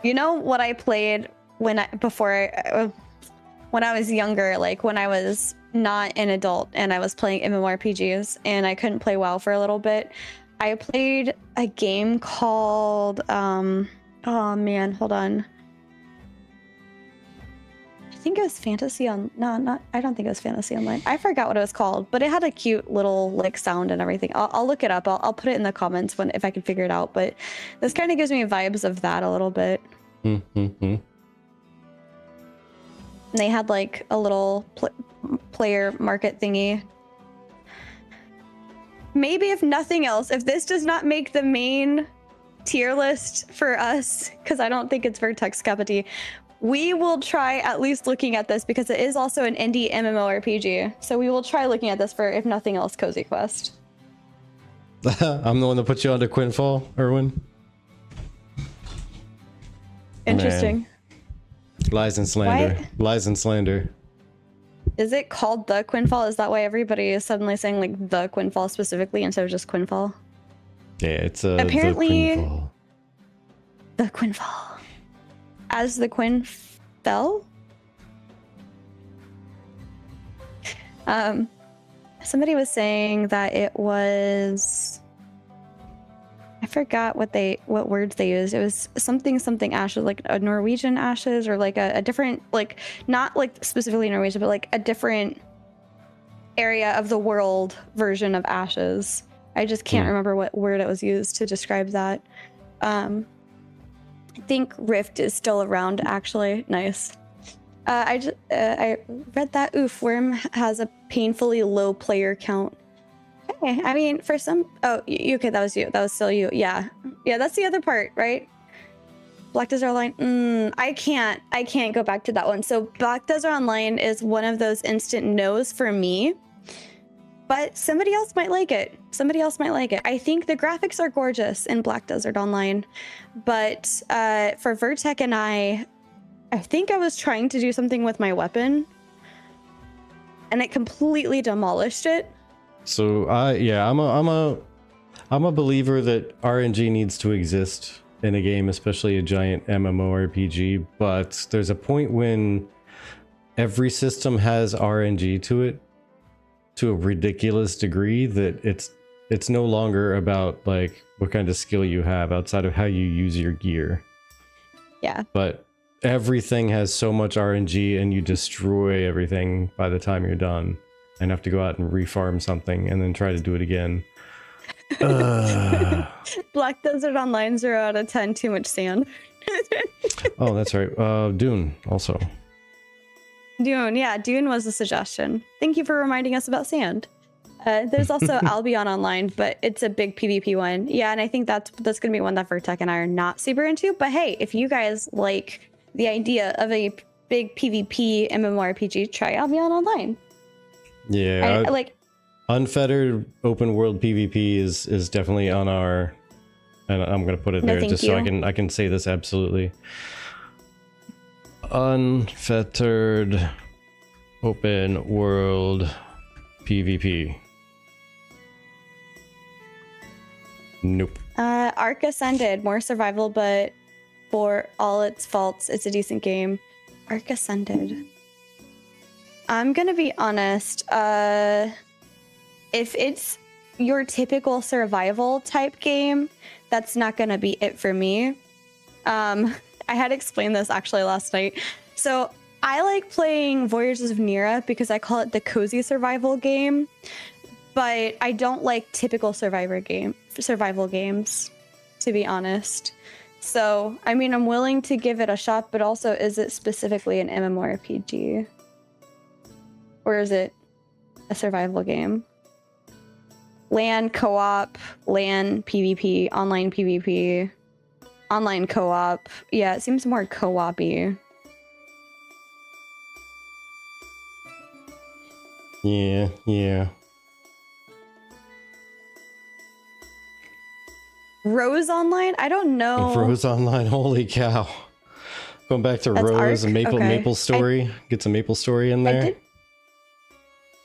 You know what I played when I was younger, like when I was not an adult and I was playing MMORPGs and I couldn't play WoW for a little bit. I played a game called oh man, hold on. I think it was Fantasy on I don't think it was Fantasy Online. I forgot what it was called, but it had a cute little like sound and everything. I'll look it up. I'll put it in the comments if I can figure it out, but this kind of gives me vibes of that a little bit. Mm-hmm. They had like a little player market thingy. Maybe if nothing else, if this does not make the main tier list for us, because I don't think it's Vertex cup of tea, we will try at least looking at this because it is also an indie MMORPG. So we will try looking at this for, if nothing else, Cozy Quest. I'm the one that put you onto Quinfall, Erwin. Interesting. Man. Lies and slander. What? Lies and slander. Is it called the Quinfall? Is that why everybody is suddenly saying like the Quinfall specifically instead of just Quinfall? Yeah, it's apparently the Quinfall. As the Quinfell? Somebody was saying that it was, I forgot what words they used. It was something ashes, like a Norwegian ashes, or like a different, like not like specifically Norwegian, but like a different area of the world version of ashes. I just can't remember what word it was used to describe that. I think Rift is still around, actually. Nice. I read that. Oof, Worm has a painfully low player count. Okay, I mean, for some... Oh, okay, that was you. That was still you. Yeah. Yeah, that's the other part, right? Black Desert Online. I can't go back to that one. So Black Desert Online is one of those instant no's for me. But somebody else might like it. I think the graphics are gorgeous in Black Desert Online. But for Vertec and I, I think I was trying to do something with my weapon, and it completely demolished it. So I'm a believer that RNG needs to exist in a game, especially a giant MMORPG, but there's a point when every system has RNG to it to a ridiculous degree that it's no longer about like what kind of skill you have outside of how you use your gear. Yeah. But everything has so much RNG and you destroy everything by the time you're done and have to go out and refarm something and then try to do it again. Black Desert Online 0 out of 10, too much sand. Oh, that's right. Dune also. Dune, yeah, Dune was a suggestion. Thank you for reminding us about sand. There's also Albion Online, but it's a big PvP one. Yeah, and I think that's going to be one that Vertec and I are not super into. But hey, if you guys like the idea of a big PvP MMORPG, try Albion Online. Yeah, I like unfettered open world PvP is definitely on our, and I'm gonna put it there just so I can say this absolutely. Unfettered open world PvP. Nope. Arc Ascended, more survival, but for all its faults, it's a decent game. Arc Ascended. I'm gonna be honest. If it's your typical survival type game, that's not gonna be it for me. I had explained this actually last night. So I like playing Voyages of Nira because I call it the cozy survival game, but I don't like typical survival games, to be honest. So, I mean, I'm willing to give it a shot, but also, is it specifically an MMORPG? Or is it a survival game? LAN co-op, LAN PvP, online PvP, online co-op. Yeah, it seems more co-op-y. Yeah. Rose Online? I don't know. Rose Online, holy cow. Going back to That's Rose Arc? and Okay. Maple Story. Get some Maple Story in there.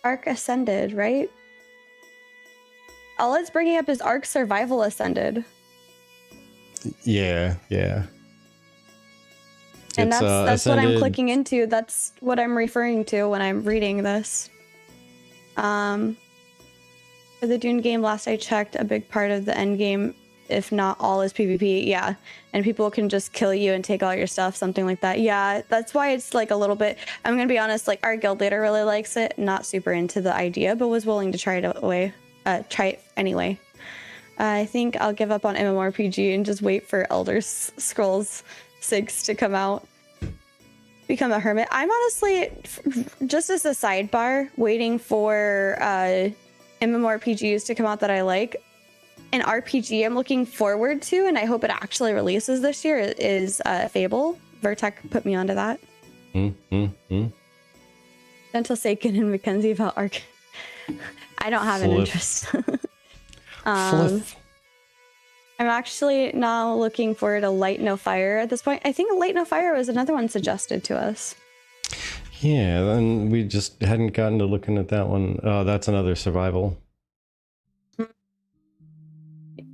Arc Ascended, right? All it's bringing up is Arc Survival Ascended. Yeah. And It's, that's what I'm Ascended. clicking into. That's what I'm referring to when I'm reading this. For the Dune game, last I checked, a big part of the end game, if not all, is PvP. Yeah, and people can just kill you and take all your stuff, something like that. Yeah, that's why it's like a little bit. I'm gonna be honest. Like our guild leader really likes it, not super into the idea, but was willing to try it anyway. I think I'll give up on MMORPG and just wait for Elder Scrolls 6 to come out. Become a hermit. I'm honestly, just as a sidebar, waiting for MMORPGs to come out that I like. An RPG I'm looking forward to, and I hope it actually releases this year, is Fable. Vertec put me onto that. Gentle Saken and Mackenzie about Arc. I don't have an interest. I'm actually now looking forward to Light No Fire at this point. I think Light No Fire was another one suggested to us. Yeah, then we just hadn't gotten to looking at that one. That's another survival.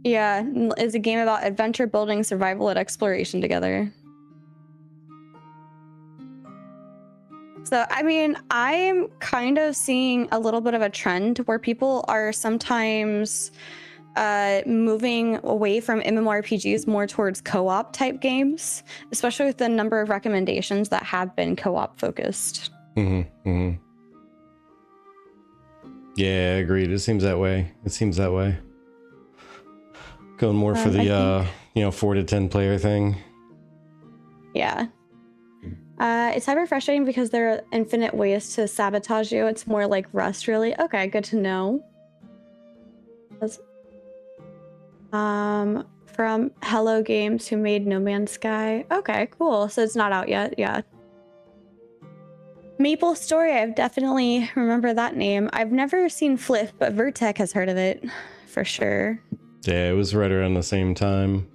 Yeah, it's a game about adventure, building, survival, and exploration together. So, I mean, I'm kind of seeing a little bit of a trend where people are sometimes moving away from MMORPGs more towards co-op type games, especially with the number of recommendations that have been co-op focused. Yeah, agreed. It seems that way. Going more for the 4 to 10 player thing. Yeah. It's hyper frustrating because there are infinite ways to sabotage you. It's more like Rust, really. Okay, good to know. From Hello Games, who made No Man's Sky. Okay, cool. So it's not out yet. Yeah. Maple Story, I've definitely remember that name. I've never seen Flip, but Vertec has heard of it for sure. Yeah, it was right around the same time.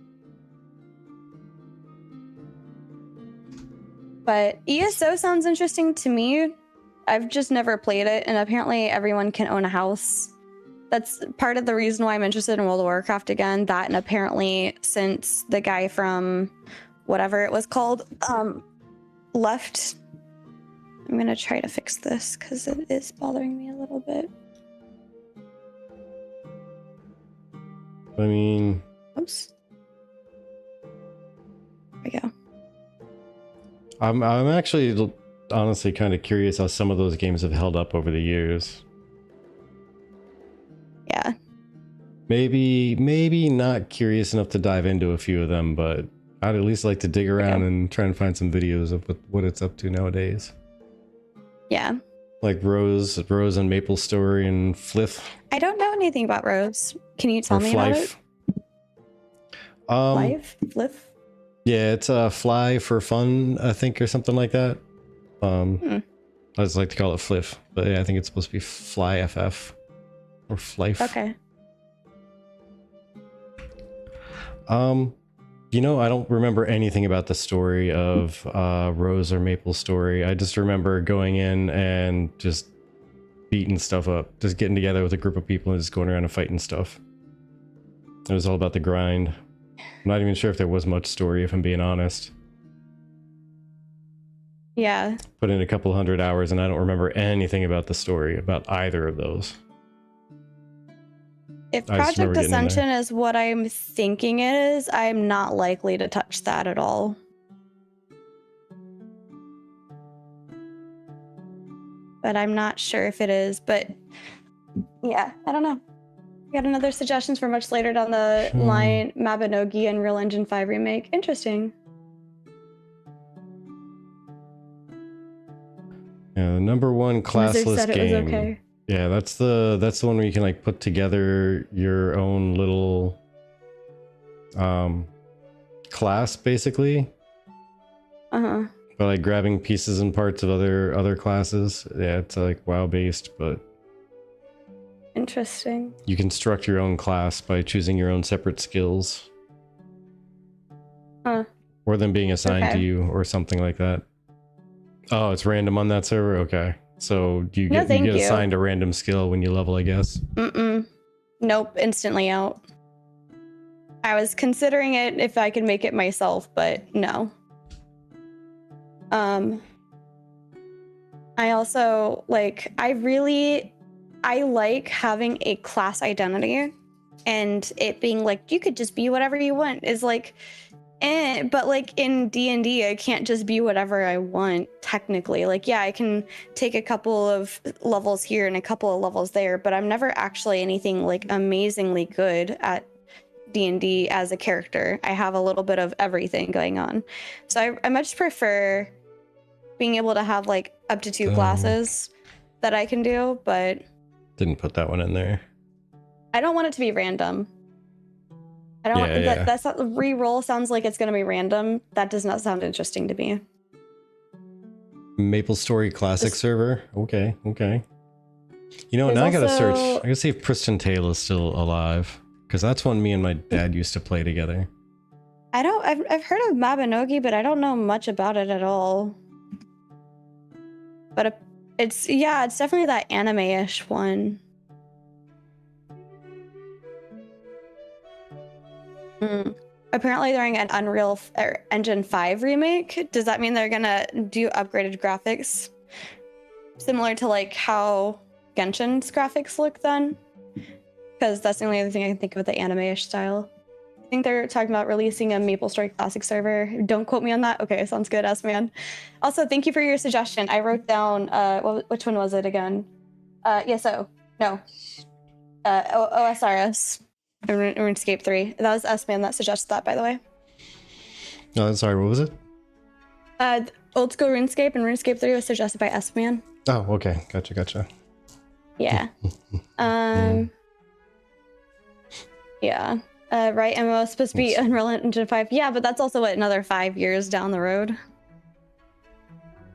But ESO sounds interesting to me. I've just never played it, and apparently everyone can own a house. That's part of the reason why I'm interested in World of Warcraft again. That, and apparently since the guy from whatever it was called left, I'm gonna try to fix this because it is bothering me a little bit. I mean, Oops. There we go. I'm actually honestly kind of curious how some of those games have held up over the years. Yeah. Maybe not curious enough to dive into a few of them, but I'd at least like to dig around and try and find some videos of what it's up to nowadays. Yeah. Like Rose and Maple Story and Fliff. I don't know anything about Rose. Can you tell me about it? Fliff? Yeah, it's a Fly for Fun, I think, or something like that. I just like to call it Fliff, but yeah, I think it's supposed to be Fly FF or Flife. Okay. You know, I don't remember anything about the story of Rose or Maple Story. I just remember going in and just beating stuff up, just getting together with a group of people and just going around and fighting stuff. It was all about the grind. I'm not even sure if there was much story, if I'm being honest. Yeah. Put in a couple 100 hours and I don't remember anything about the story about either of those. If Project Ascension is what I'm thinking it is, I'm not likely to touch that at all. But I'm not sure if it is, but yeah, I don't know. Got another suggestions for much later down the line. Mabinogi and Real Engine 5 remake. Interesting. Yeah, the #1 classless said game. It was okay. Yeah, that's the one where you can like put together your own little class basically. Uh-huh. By like grabbing pieces and parts of other classes. Yeah, it's like WoW based, but interesting. You construct your own class by choosing your own separate skills. Huh. Or them being assigned to you or something like that. Oh, it's random on that server? Okay. So you get assigned a random skill when you level, I guess. Nope, instantly out. I was considering it if I could make it myself, but no. I also I like having a class identity, and it being like you could just be whatever you want is like but like in D&D I can't just be whatever I want technically. Like yeah, I can take a couple of levels here and a couple of levels there, but I'm never actually anything like amazingly good at D&D as a character. I have a little bit of everything going on. So I much prefer being able to have like up to 2 classes that I can do, but didn't put that one in there. I don't want it to be random. I don't that's not re-roll sounds like it's gonna be random. That does not sound interesting to me. Maple Story Classic server. Okay. You know, now I gotta search. I gotta see if Priston Tale is still alive. Because that's one me and my dad used to play together. I've heard of Mabinogi, but I don't know much about it at all. But it's definitely that anime-ish one. Apparently they're doing an Unreal Engine 5 remake. Does that mean they're gonna do upgraded graphics? Similar to like how Genshin's graphics look then? Because that's the only other thing I can think of with the anime-ish style. I think they're talking about releasing a Maple Story Classic server. Don't quote me on that. Okay, sounds good, S-Man. Also, thank you for your suggestion. I wrote down, which one was it again? OSRS. RuneScape 3. That was S-Man that suggested that, by the way. Oh, sorry, what was it? Old School RuneScape and RuneScape 3 was suggested by S-Man. Oh, okay. Gotcha. Yeah. Yeah. Right, MMO is supposed to be Unreal Engine 5. Yeah, but that's also, another 5 years down the road?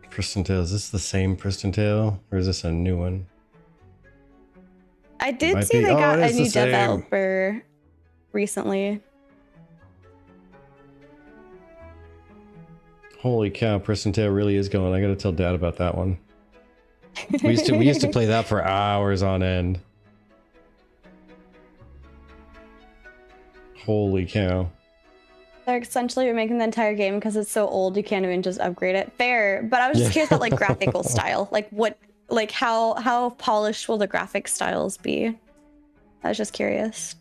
Priston Tale. Is this the same Priston Tale? Or is this a new one? I did see they got a new developer recently. Holy cow, Percentile really is going. I gotta tell Dad about that one. We used to play that for hours on end. Holy cow. They're essentially making the entire game because it's so old you can't even just upgrade it. Fair, but I was just curious about like graphical style. Like how polished will the graphic styles be? I was just curious.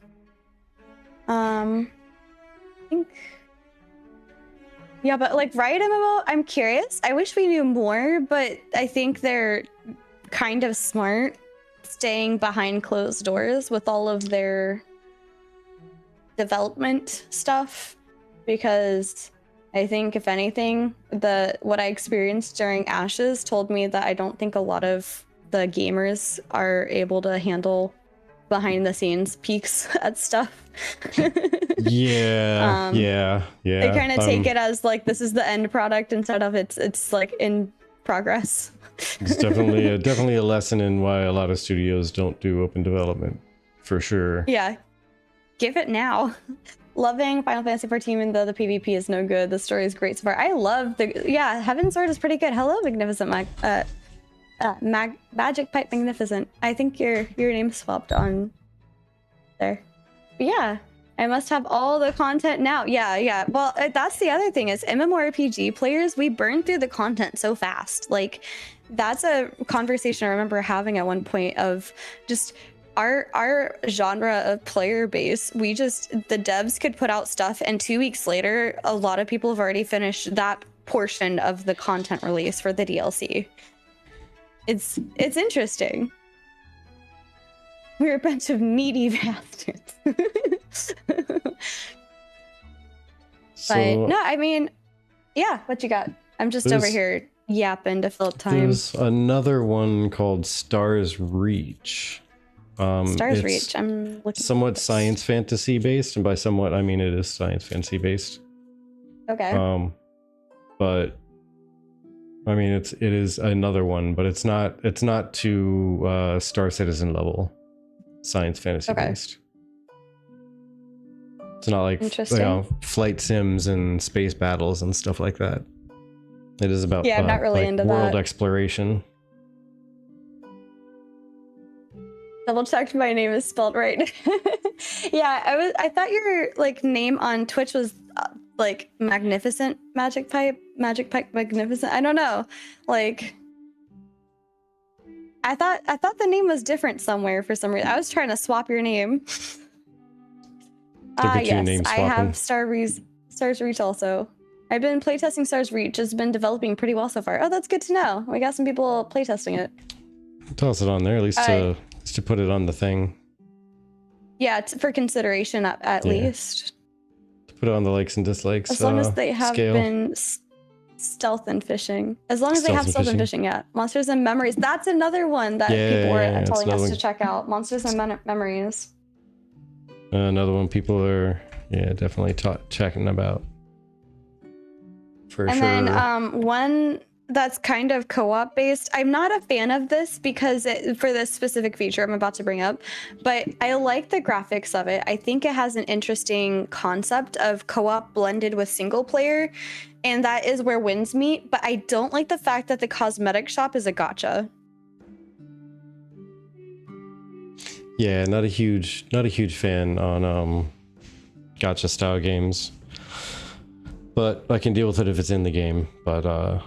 I think yeah, but like Riot MMO, I'm curious. I wish we knew more, but I think they're kind of smart staying behind closed doors with all of their development stuff, because I think if anything, what I experienced during Ashes told me that I don't think a lot of the gamers are able to handle behind the scenes peeks at stuff. Yeah. They kind of take it as like this is the end product instead of it's like in progress. It's definitely a lesson in why a lot of studios don't do open development, for sure. Yeah, give it now. Loving Final Fantasy 14, even though the PvP is no good. The story is great so far. I love Heaven's Sword is pretty good. Hello, Magnificent Magic Pipe Magnificent. I think your name swapped on there. But yeah, I must have all the content now. Yeah. Well, that's the other thing is MMORPG players, we burn through the content so fast. Like, that's a conversation I remember having at one point of just our genre of player base. The devs could put out stuff and 2 weeks later, a lot of people have already finished that portion of the content release for the DLC. It's interesting. We're a bunch of needy bastards. But no, I mean, yeah, what you got? I'm just over here yapping to fill up time. There's another one called Stars Reach. Stars Reach, I'm looking somewhat science fantasy based, and by somewhat I mean it is science fantasy based. Okay. But I mean it is another one, but it's not to Star Citizen level science fantasy based. It's not like flight sims and space battles and stuff like that. It is about I'm not really into world that. exploration. Double checked my name is spelled right. Yeah, I thought your like name on Twitch was like Magnificent Magic Pipe Magnificent. I don't know. Like I thought the name was different somewhere for some reason. I was trying to swap your name. Yes, I have Stars Reach also. I've been playtesting Stars Reach. It's been developing pretty well so far. Oh, that's good to know. We got some people playtesting it. Toss it on there, at least to put it on the thing. Yeah, for consideration at least. To put it on the likes and dislikes. As long as they have been stealth and fishing. As long as they have stealth and fishing, yeah. Monsters and Memories. That's another one that people were telling us to check out. Monsters and Memories. Another one people are definitely checking about. For sure. And then one that's kind of co-op based. I'm not a fan of this because for this specific feature I'm about to bring up, but I like the graphics of it. I think it has an interesting concept of co-op blended with single player, and that is where wins meet. But I don't like the fact that the cosmetic shop is a gacha. Yeah, not a huge fan on gacha style games. But I can deal with it if it's in the game. But I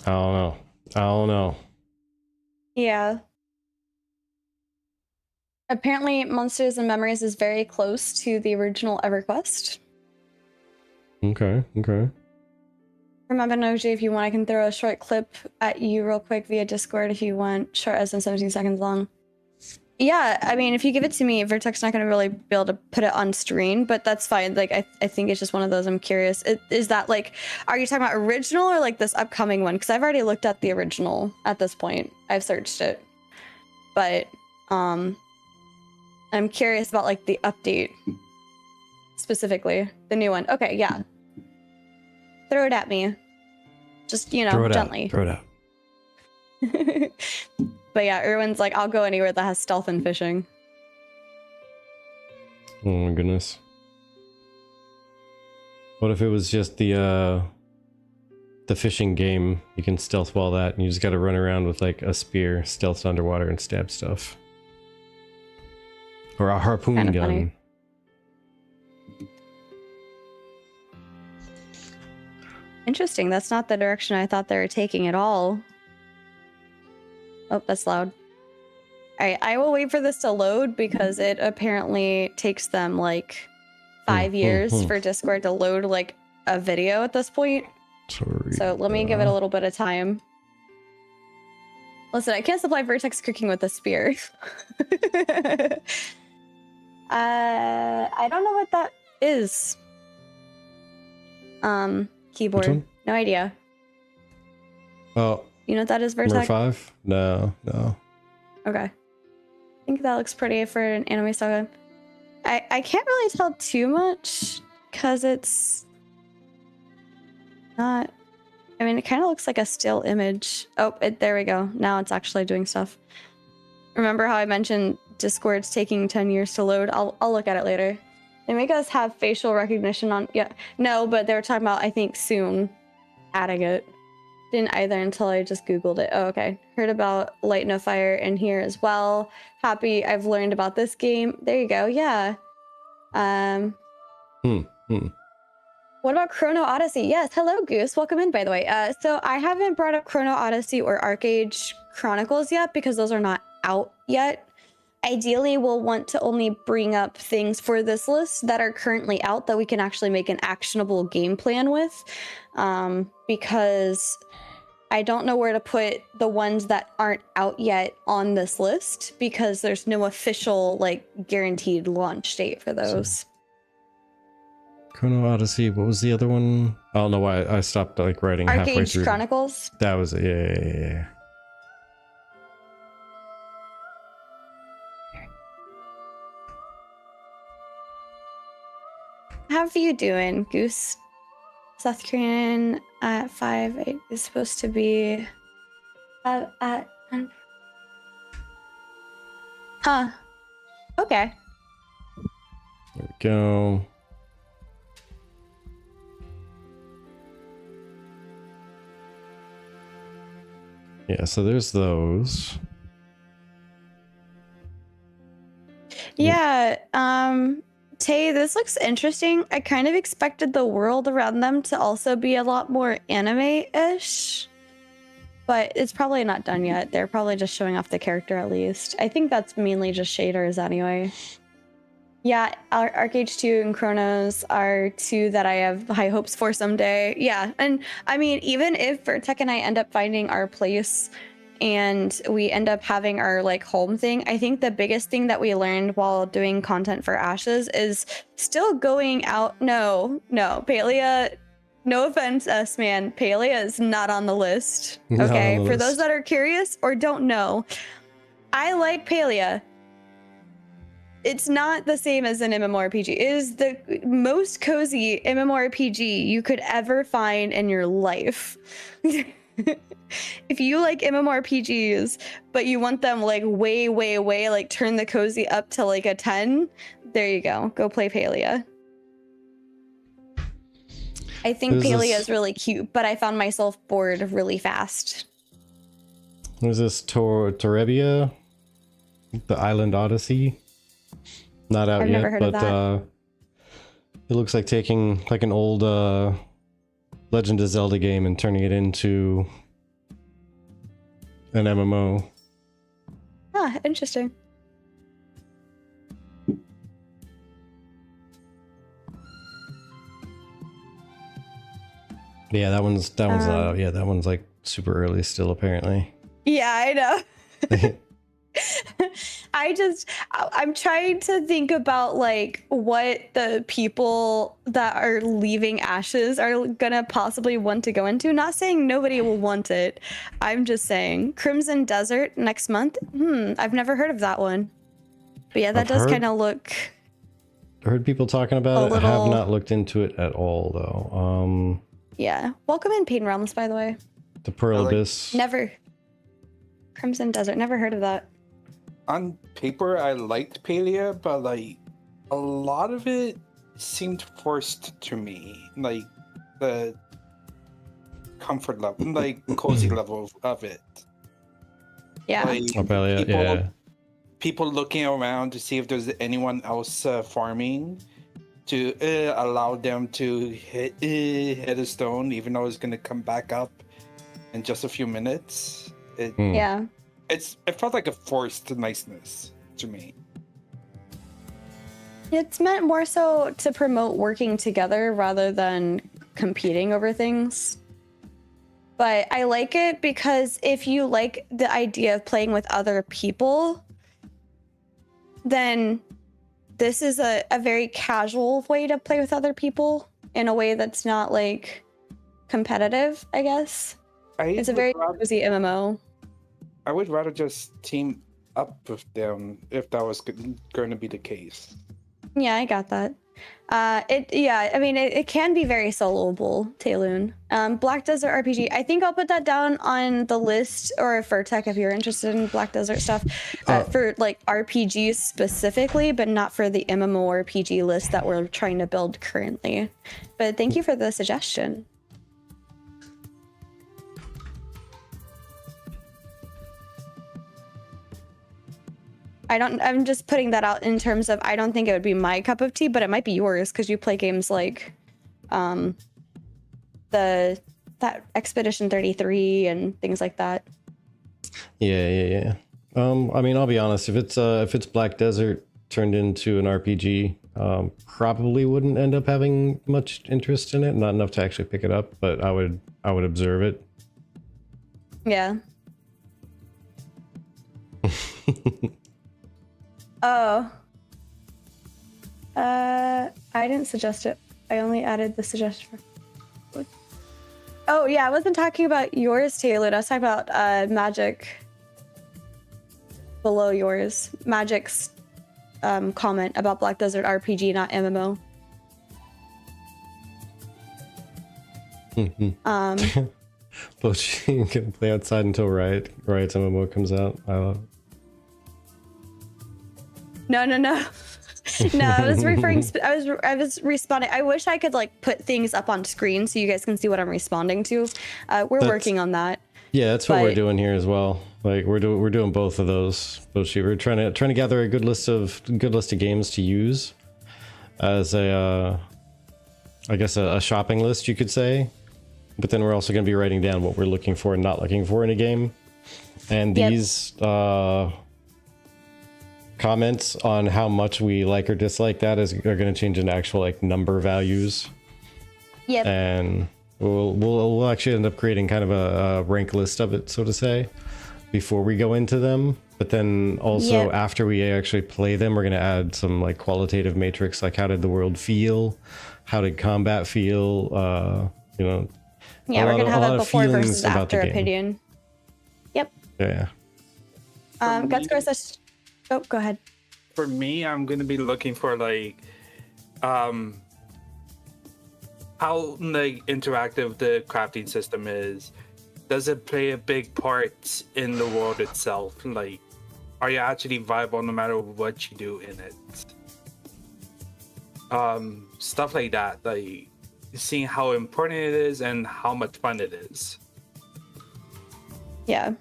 don't know. Yeah. Apparently, Monsters and Memories is very close to the original EverQuest. Okay. Remember, Noji, if you want, I can throw a short clip at you real quick via Discord if you want. Short as in 17 seconds long. Yeah, I mean, if you give it to me, Vertex not going to really be able to put it on screen, but that's fine. Like, I think it's just one of those. I'm curious. Is that like, are you talking about original or like this upcoming one? Because I've already looked at the original at this point. I've searched it, but I'm curious about like the update specifically, the new one. Okay, yeah. Throw it at me. Just, gently. Throw it out. But yeah, Erwin's like, I'll go anywhere that has stealth and fishing. Oh my goodness. What if it was just the fishing game? You can stealth while that, and you just got to run around with like a spear, stealth underwater, and stab stuff. Or a harpoon Kinda gun. funny. Interesting. That's not the direction I thought they were taking at all. Oh, that's loud. Alright, I will wait for this to load because it apparently takes them like 5 years for Discord to load like a video at this point. Sorry. So let me give it a little bit of time. Listen, I can't supply vertex cooking with a spear. I don't know what that is. Keyboard. No idea. Oh. You know what that is, Number vertex? 5? No. Okay. I think that looks pretty for an anime saga. I can't really tell too much because it's not. I mean, it kind of looks like a still image. Oh, there we go. Now it's actually doing stuff. Remember how I mentioned Discord's taking 10 years to load? I'll look at it later. They make us have facial recognition on. Yeah, no, but they were talking about, I think, soon adding it. Didn't either until I just Googled it. Oh, okay. Heard about Light No Fire in here as well. Happy I've learned about this game. There you go. Yeah. What about Chrono Odyssey? Yes. Hello, Goose. Welcome in, by the way. So I haven't brought up Chrono Odyssey or Arcade Chronicles yet because those are not out yet. Ideally, we'll want to only bring up things for this list that are currently out that we can actually make an actionable game plan with. Because I don't know where to put the ones that aren't out yet on this list because there's no official, like, guaranteed launch date for those. Chrono Odyssey. What was the other one? I don't know why I stopped like writing halfway Arcade through. Chronicles? That was it. Yeah. How are you doing, Goose? South Korean at 5 is supposed to be at huh. Okay. There we go. Yeah, so there's those. Yeah, Tay, this looks interesting. I kind of expected the world around them to also be a lot more anime-ish, but it's probably not done yet. They're probably just showing off the character at least. I think that's mainly just shaders anyway. Yeah, Arcade 2 and Chronos are two that I have high hopes for someday. Yeah, and I mean, even if Vertec and I end up finding our place and we end up having our like home thing, I think the biggest thing that we learned while doing content for Ashes is still going out. No, Palia, no offense, man, Palia is not on the list. Okay, for those that are curious or don't know, I like Palia. It's not the same as an MMORPG. It is the most cozy MMORPG you could ever find in your life. If you like MMORPGs, but you want them like way, like turn the cozy up to like a 10, there you go. Go play Palia. I think Palia is really cute, but I found myself bored really fast. There's this Torrebia, the Island Odyssey. Not out I've yet, never heard but of that. It looks like taking like an old Legend of Zelda game and turning it into an MMO. Ah, interesting. Yeah, that one's not out yet. That one's like super early still, apparently. Yeah, I know. I'm trying to think about like what the people that are leaving Ashes are gonna possibly want to go into. Not saying nobody will want it. I'm just saying Crimson Desert next month. I've never heard of that one. But yeah, that does kind of look. I heard people talking about it. I have not looked into it at all though. Yeah. Welcome in Pain Realms, by the way. The Pearl Abyss. Never. Crimson Desert. Never heard of that. On paper, I liked Palia, but like a lot of it seemed forced to me, like the comfort level, like cozy level of it. Yeah. Like yeah. people looking around to see if there's anyone else farming to allow them to hit a stone, even though it's gonna come back up in just a few minutes. Yeah. It felt like a forced niceness to me. It's meant more so to promote working together rather than competing over things. But I like it because if you like the idea of playing with other people, then this is a very casual way to play with other people in a way that's not like competitive, I guess. It's a very cozy MMO. I would rather just team up with them if that was going to be the case. Yeah, I got that. It can be very soloable, Tayloon. Black Desert RPG. I think I'll put that down on the list, or for tech if you're interested in Black Desert stuff, for like RPGs specifically, but not for the MMORPG list that we're trying to build currently. But thank you for the suggestion. I'm just putting that out in terms of I don't think it would be my cup of tea, but it might be yours because you play games like that Expedition 33 and things like that. Yeah. I mean, I'll be honest, if it's Black Desert turned into an RPG, probably wouldn't end up having much interest in it, not enough to actually pick it up, but I would observe it. Yeah. Oh. I didn't suggest it. I only added the suggestion. Oh yeah, I wasn't talking about yours, Taylor. I was talking about Magic below yours. Magic's comment about Black Desert RPG, not MMO. But she can play outside until Riot's MMO comes out. No. No, I was referring. I was responding. I wish I could like put things up on screen so you guys can see what I'm responding to. We're working on that. Yeah, that's what we're doing here as well. Like we're doing both of those. We're trying to gather a good list of games to use as I guess a shopping list, you could say. But then we're also going to be writing down what we're looking for and not looking for in a game. And these comments on how much we like or dislike that are going to change into actual like number values. Yep. And we'll actually end up creating kind of a rank list of it, so to say, before we go into them. But then also after we actually play them, we're going to add some like qualitative matrix, like how did the world feel, how did combat feel, we're going to have a before versus after opinion. Yep. Yeah. Gutscore says, oh, go ahead. For me, I'm going to be looking for like how like interactive the crafting system is. Does it play a big part in the world itself? Like, are you actually viable no matter what you do in it? Stuff like that, like seeing how important it is and how much fun it is. Yeah.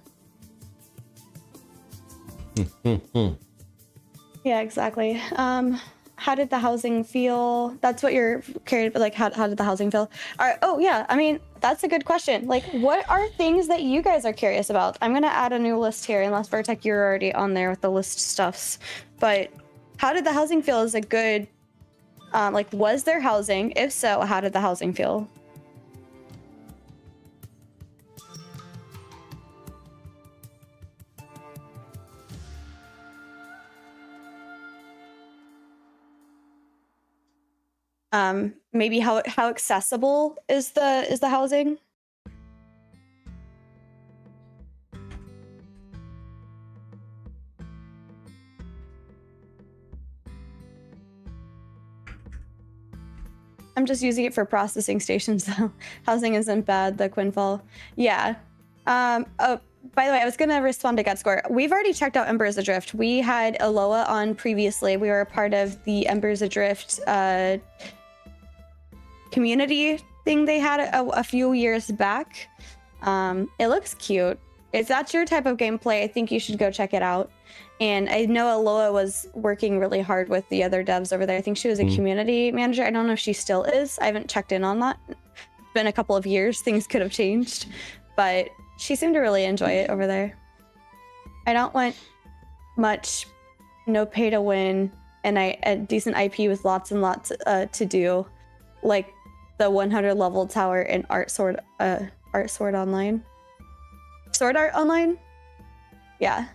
Yeah, exactly. How did the housing feel? That's what you're curious about, like how did the housing feel? All right. Oh yeah, I mean, that's a good question. Like, what are things that you guys are curious about? I'm gonna add a new list here, unless Vertec, you're already on there with the list stuffs. But how did the housing feel is a good, like, was there housing? If so, how did the housing feel? Maybe how accessible is the housing? I'm just using it for processing stations though. Housing isn't bad, the Quinfall. Yeah. by the way, I was gonna respond to Gutscore. We've already checked out Embers Adrift. We had Aloha on previously. We were a part of the Embers Adrift community thing they had a few years back. It looks cute. If that's your type of gameplay, I think you should go check it out. And I know Aloha was working really hard with the other devs over there. I think she was a community manager. I don't know if she still is. I haven't checked in on that. It's been a couple of years. Things could have changed. But she seemed to really enjoy it over there. I don't want much no pay to win and a decent IP with lots and lots to do. Like the 100 level tower in Art Sword Online. Sword Art Online? Yeah.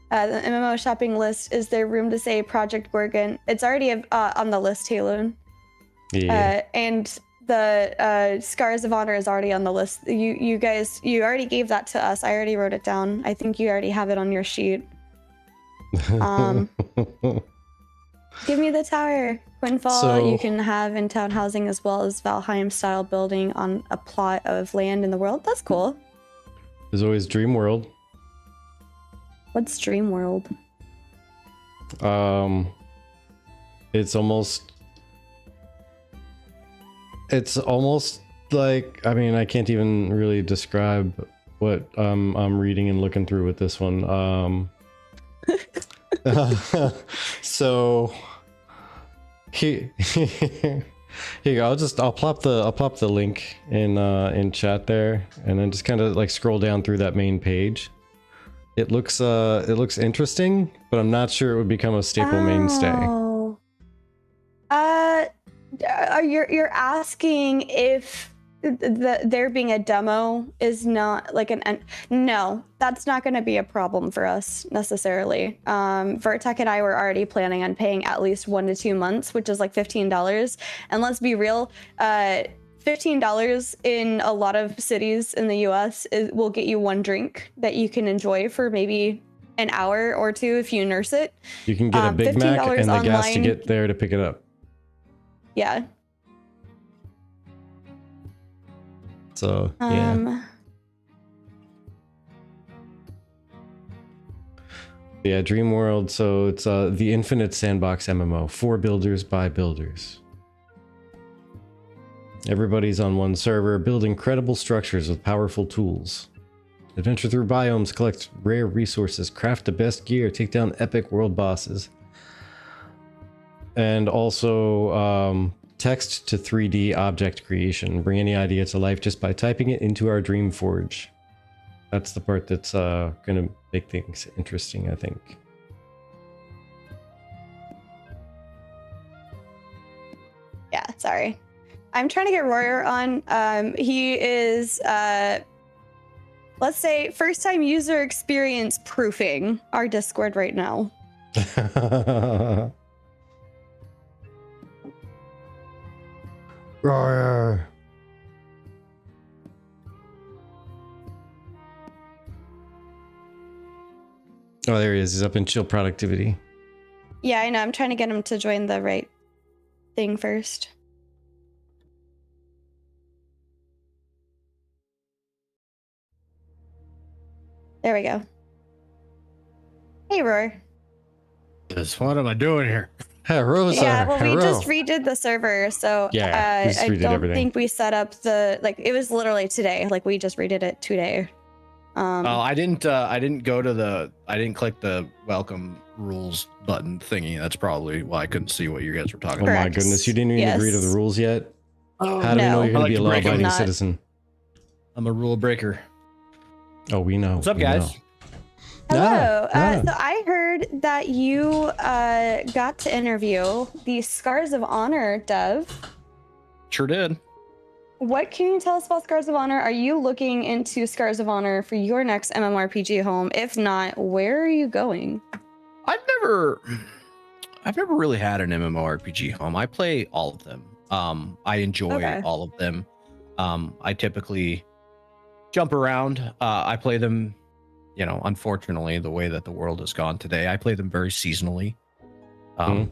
The MMO shopping list. Is there room to say Project Gorgon? It's already on the list, Haloon. Yeah. And the Scars of Honor is already on the list. You guys, you already gave that to us. I already wrote it down. I think you already have it on your sheet. Give me the tower. Quinfall you can have in town housing as well as Valheim style building on a plot of land in the world. That's cool. There's always Dream World. What's Dream World? It's almost like, I mean, I can't even really describe what I'm reading and looking through with this one. So here you go. I'll plop the link in chat there, and then just kind of like scroll down through that main page. It looks interesting, but I'm not sure it would become a staple mainstay. You're asking if there being a demo is not like no, that's not going to be a problem for us necessarily. Vertec and I were already planning on paying at least 1 to 2 months, which is like $15. And let's be real, $15 in a lot of cities in the US will get you one drink that you can enjoy for maybe an hour or two if you nurse it. You can get a Big Mac and the gas to get there to pick it up. Yeah. So, yeah. Yeah, Dream World. So it's the Infinite Sandbox MMO. 4 builders by builders. Everybody's on one server, build incredible structures with powerful tools. Adventure through biomes, collect rare resources, craft the best gear, take down epic world bosses. And also text to 3D object creation. Bring any idea to life just by typing it into our Dream Forge. That's the part that's gonna make things interesting, I think. Yeah, sorry. I'm trying to get Royer on. He is, let's say, first time user experience proofing our Discord right now. Royer. Oh, there he is. He's up in chill productivity. Yeah, I know. I'm trying to get him to join the right thing first. There we go. Hey, Roar. What am I doing here? Hello, sir. Yeah, well, we Hello. just redid the server, so Yeah, we just I redid don't everything. think we set up the it was literally today. Like we just redid it today. I didn't go to I didn't click the welcome rules button thingy. That's probably why I couldn't see what you guys were talking Oh about. my Correct. goodness, you didn't even agree to the Yes. rules yet? Oh, How do we know No. you're going I to like be a to break 'em. law-abiding Not. citizen? I'm a rule breaker. Oh, we know. What's up, we guys? know. Hello. Yeah. So I heard that you got to interview the Scars of Honor dev. Sure did. What can you tell us about Scars of Honor? Are you looking into Scars of Honor for your next MMORPG home? If not, where are you going? I've never really had an MMORPG home. I play all of them. I enjoy Okay. all of them. I typically jump around. I play them, unfortunately, the way that the world has gone today, I play them very seasonally.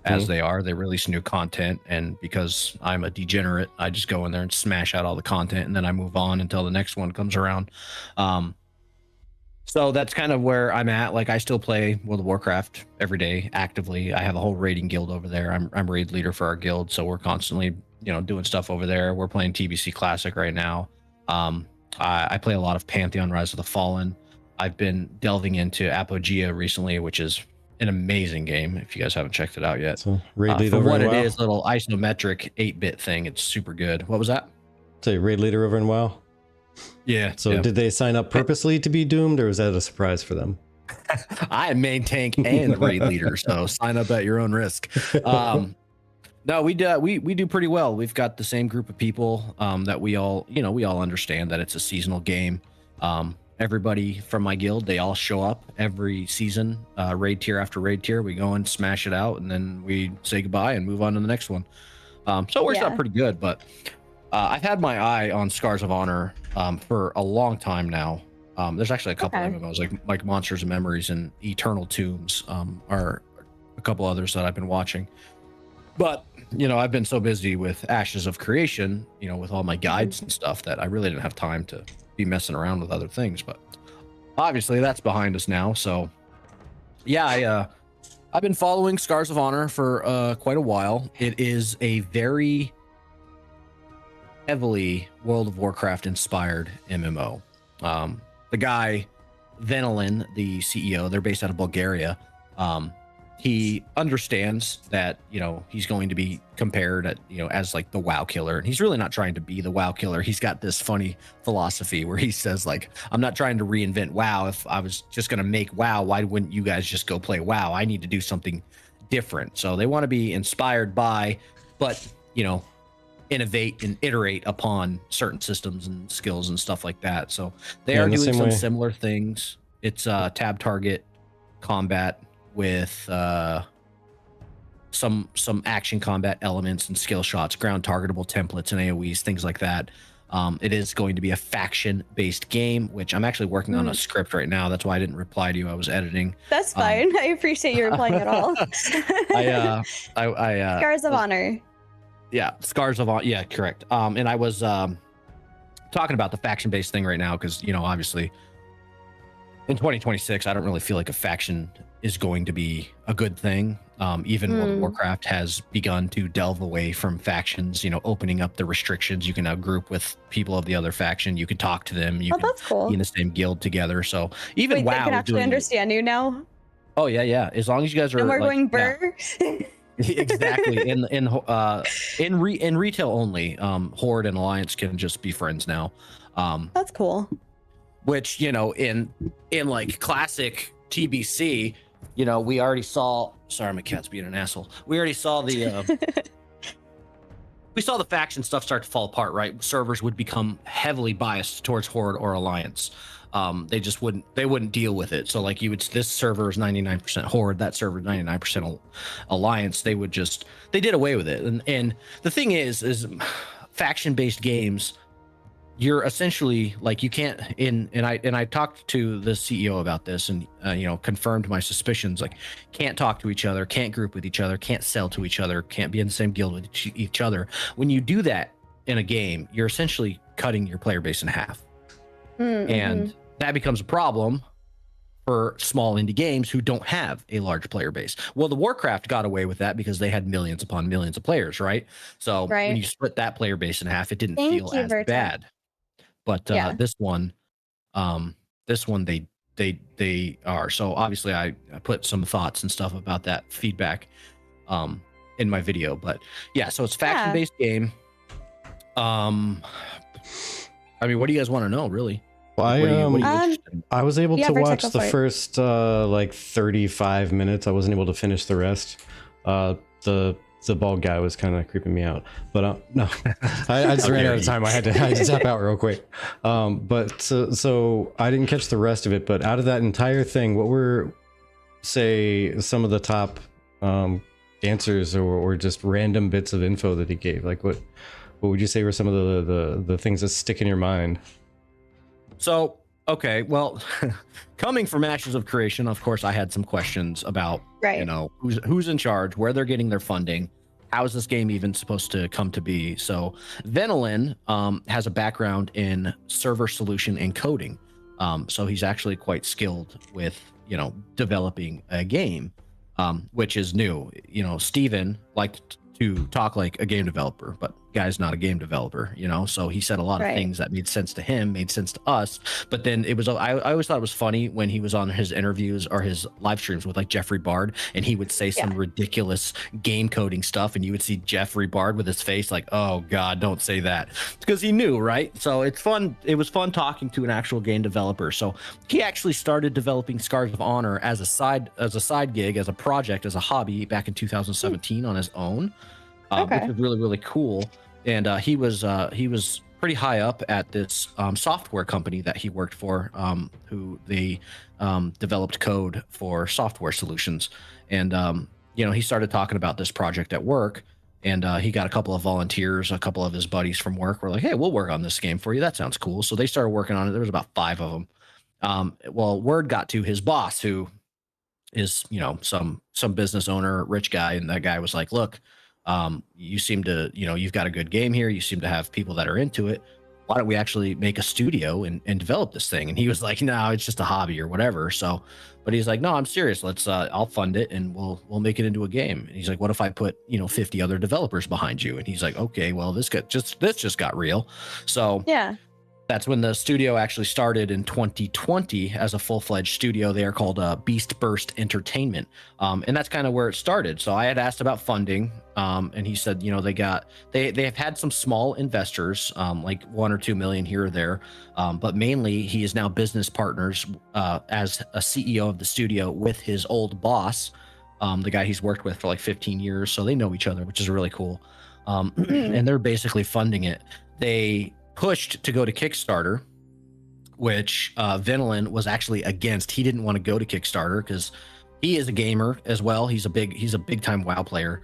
As they are, they release new content, and because I'm a degenerate, I just go in there and smash out all the content, and then I move on until the next one comes around. So that's kind of where I'm at. Like, I still play World of Warcraft every day actively. I have a whole raiding guild over there. I'm raid leader for our guild, so we're constantly, doing stuff over there. We're playing TBC Classic right now. I play a lot of Pantheon: Rise of the Fallen. I've been delving into Apogea recently, which is an amazing game. If you guys haven't checked it out yet, So raid leader for over what in it WoW. is, little isometric 8-bit thing. It's super good. What was that? Say raid leader over in WoW. Yeah. So did they sign up purposely to be doomed, or was that a surprise for them? I am main tank and raid leader, so sign up at your own risk. No, we do pretty well. We've got the same group of people that we all understand that it's a seasonal game. Everybody from my guild, they all show up every season, raid tier after raid tier. We go and smash it out, and then we say goodbye and move on to the next one. So it works out pretty good, but I've had my eye on Scars of Honor for a long time now. There's actually a couple of MMOs like Monsters and Memories and Eternal Tombs are a couple others that I've been watching. But, I've been so busy with Ashes of Creation, with all my guides and stuff, that I really didn't have time to be messing around with other things. But obviously that's behind us now. So yeah, I've been following Scars of Honor for quite a while. It is a very heavily World of Warcraft inspired MMO. The guy, Venelin, the CEO, they're based out of Bulgaria. He understands that, he's going to be compared as like the WoW killer. And he's really not trying to be the WoW killer. He's got this funny philosophy where he says, like, I'm not trying to reinvent WoW. If I was just going to make WoW, why wouldn't you guys just go play WoW? I need to do something different. So they want to be inspired by, but, innovate and iterate upon certain systems and skills and stuff like that. So they are doing some similar things. It's tab target combat with some action combat elements and skill shots, ground targetable templates and AoEs, things like that. It is going to be a faction-based game, which I'm actually working on a script right now. That's why I didn't reply to you. I was editing. That's fine. I appreciate you replying at all. Scars of Honor. Yeah, Scars of Honor. Yeah, correct. And I was talking about the faction-based thing right now because, obviously in 2026, I don't really feel like a faction is going to be a good thing. Even World of Warcraft has begun to delve away from factions, opening up the restrictions. You can now group with people of the other faction. You can talk to them. You can that's cool. be in the same guild together. So even WoW they can actually understand you now. Oh yeah. As long as you guys are. And we're going burr. Yeah. Exactly. In retail only, Horde and Alliance can just be friends now. That's cool. Which, in like classic TBC, we already saw. Sorry, my cat's being an asshole. We already saw the we saw the faction stuff start to fall apart, right? Servers would become heavily biased towards Horde or Alliance. They just wouldn't deal with it. So like this server is 99% Horde, that server is 99% Alliance. They did away with it. And the thing is faction-based games, you're essentially like, you can't and I talked to the CEO about this and confirmed my suspicions, like can't talk to each other, can't group with each other, can't sell to each other, can't be in the same guild with each other. When you do that in a game, you're essentially cutting your player base in half. And that becomes a problem for small indie games who don't have a large player base. Well, the Warcraft got away with that because they had millions upon millions of players, right? So when you split that player base in half, it didn't feel as bad. But this one they are. So obviously I put some thoughts and stuff about that feedback in my video. But yeah, so it's faction-based game. I mean, what do you guys want to know, really? Well, I was able to watch the first like 35 minutes. I wasn't able to finish the rest. The bald guy was kind of creeping me out, but no, I just ran out of time. I had to tap out real quick. But so I didn't catch the rest of it. But out of that entire thing, what were, say, some of the top answers or just random bits of info that he gave? Like what would you say were some of the things that stick in your mind? So, okay, well, coming from Ashes of Creation, of course, I had some questions about, who's in charge, where they're getting their funding, how is this game even supposed to come to be? So, Venelin has a background in server solution and coding. So he's actually quite skilled with, developing a game, which is new. Steven liked to talk like a game developer, but guy's not a game developer, so he said a lot of Right. things that made sense to him, made sense to us. But then I always thought it was funny when he was on his interviews or his live streams with like Jeffrey Bard, and he would say some ridiculous game coding stuff, and you would see Jeffrey Bard with his face like, oh God, don't say that, because he knew, right? So it's fun. It was fun talking to an actual game developer. So he actually started developing Scars of Honor as a side gig, as a project, as a hobby back in 2017 on his own, which is really, really cool. And he was pretty high up at this software company that he worked for, who they developed code for software solutions. And he started talking about this project at work, and he got a couple of volunteers, a couple of his buddies from work were like, hey, we'll work on this game for you. That sounds cool. So they started working on it. There was about 5 of them. Well, word got to his boss, who is some business owner, rich guy, and that guy was like, look, you seem to, you've got a good game here. You seem to have people that are into it. Why don't we actually make a studio and develop this thing? And he was like, no, it's just a hobby or whatever. So, but he's like, no, I'm serious. Let's, I'll fund it and we'll make it into a game. And he's like, what if I put, 50 other developers behind you? And he's like, okay, well, this just got real. So Yeah. that's when the studio actually started in 2020 as a full-fledged studio. They are called Beast Burst Entertainment, and that's kind of where it started. So I had asked about funding, and he said, they have had some small investors, like 1 or 2 million here or there, but mainly he is now business partners as a CEO of the studio with his old boss, the guy he's worked with for like 15 years. So they know each other, which is really cool, and they're basically funding it. They pushed to go to Kickstarter, which Vinilin was actually against. He didn't want to go to Kickstarter because he is a gamer as well. He's a big time WoW player.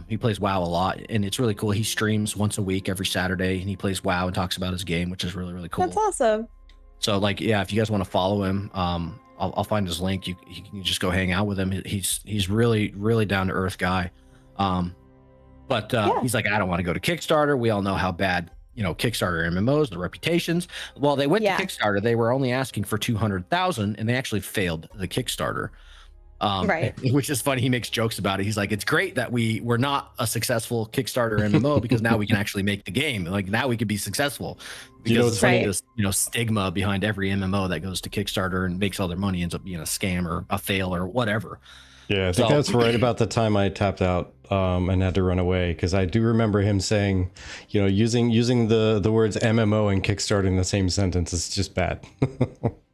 He plays WoW a lot, and it's really cool. He streams once a week every Saturday, and he plays WoW and talks about his game, which is really, really cool. That's awesome. So if you guys want to follow him, I'll find his link. You can just go hang out with him. He's really, really down to earth guy. But he's like, I don't want to go to Kickstarter. We all know how bad Kickstarter MMOs, the reputations. Well, they went to Kickstarter. They were only asking for 200,000, and they actually failed the Kickstarter. Right. Which is funny. He makes jokes about it. He's like, it's great that we were not a successful Kickstarter MMO because now we can actually make the game. Like now we could be successful. Because it's funny, this stigma behind every MMO that goes to Kickstarter and makes all their money ends up being a scam or a fail or whatever. Yeah, I think that's right about the time I tapped out and had to run away, because I do remember him saying, using the words MMO and Kickstarter in the same sentence is just bad.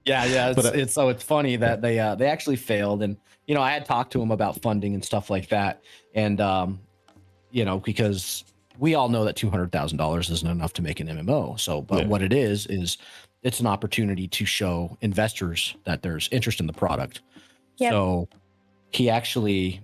Yeah. It's funny that they actually failed, and I had talked to him about funding and stuff like that, and because we all know that $200,000 isn't enough to make an MMO. So, but what it is it's an opportunity to show investors that there's interest in the product. Yep. So he actually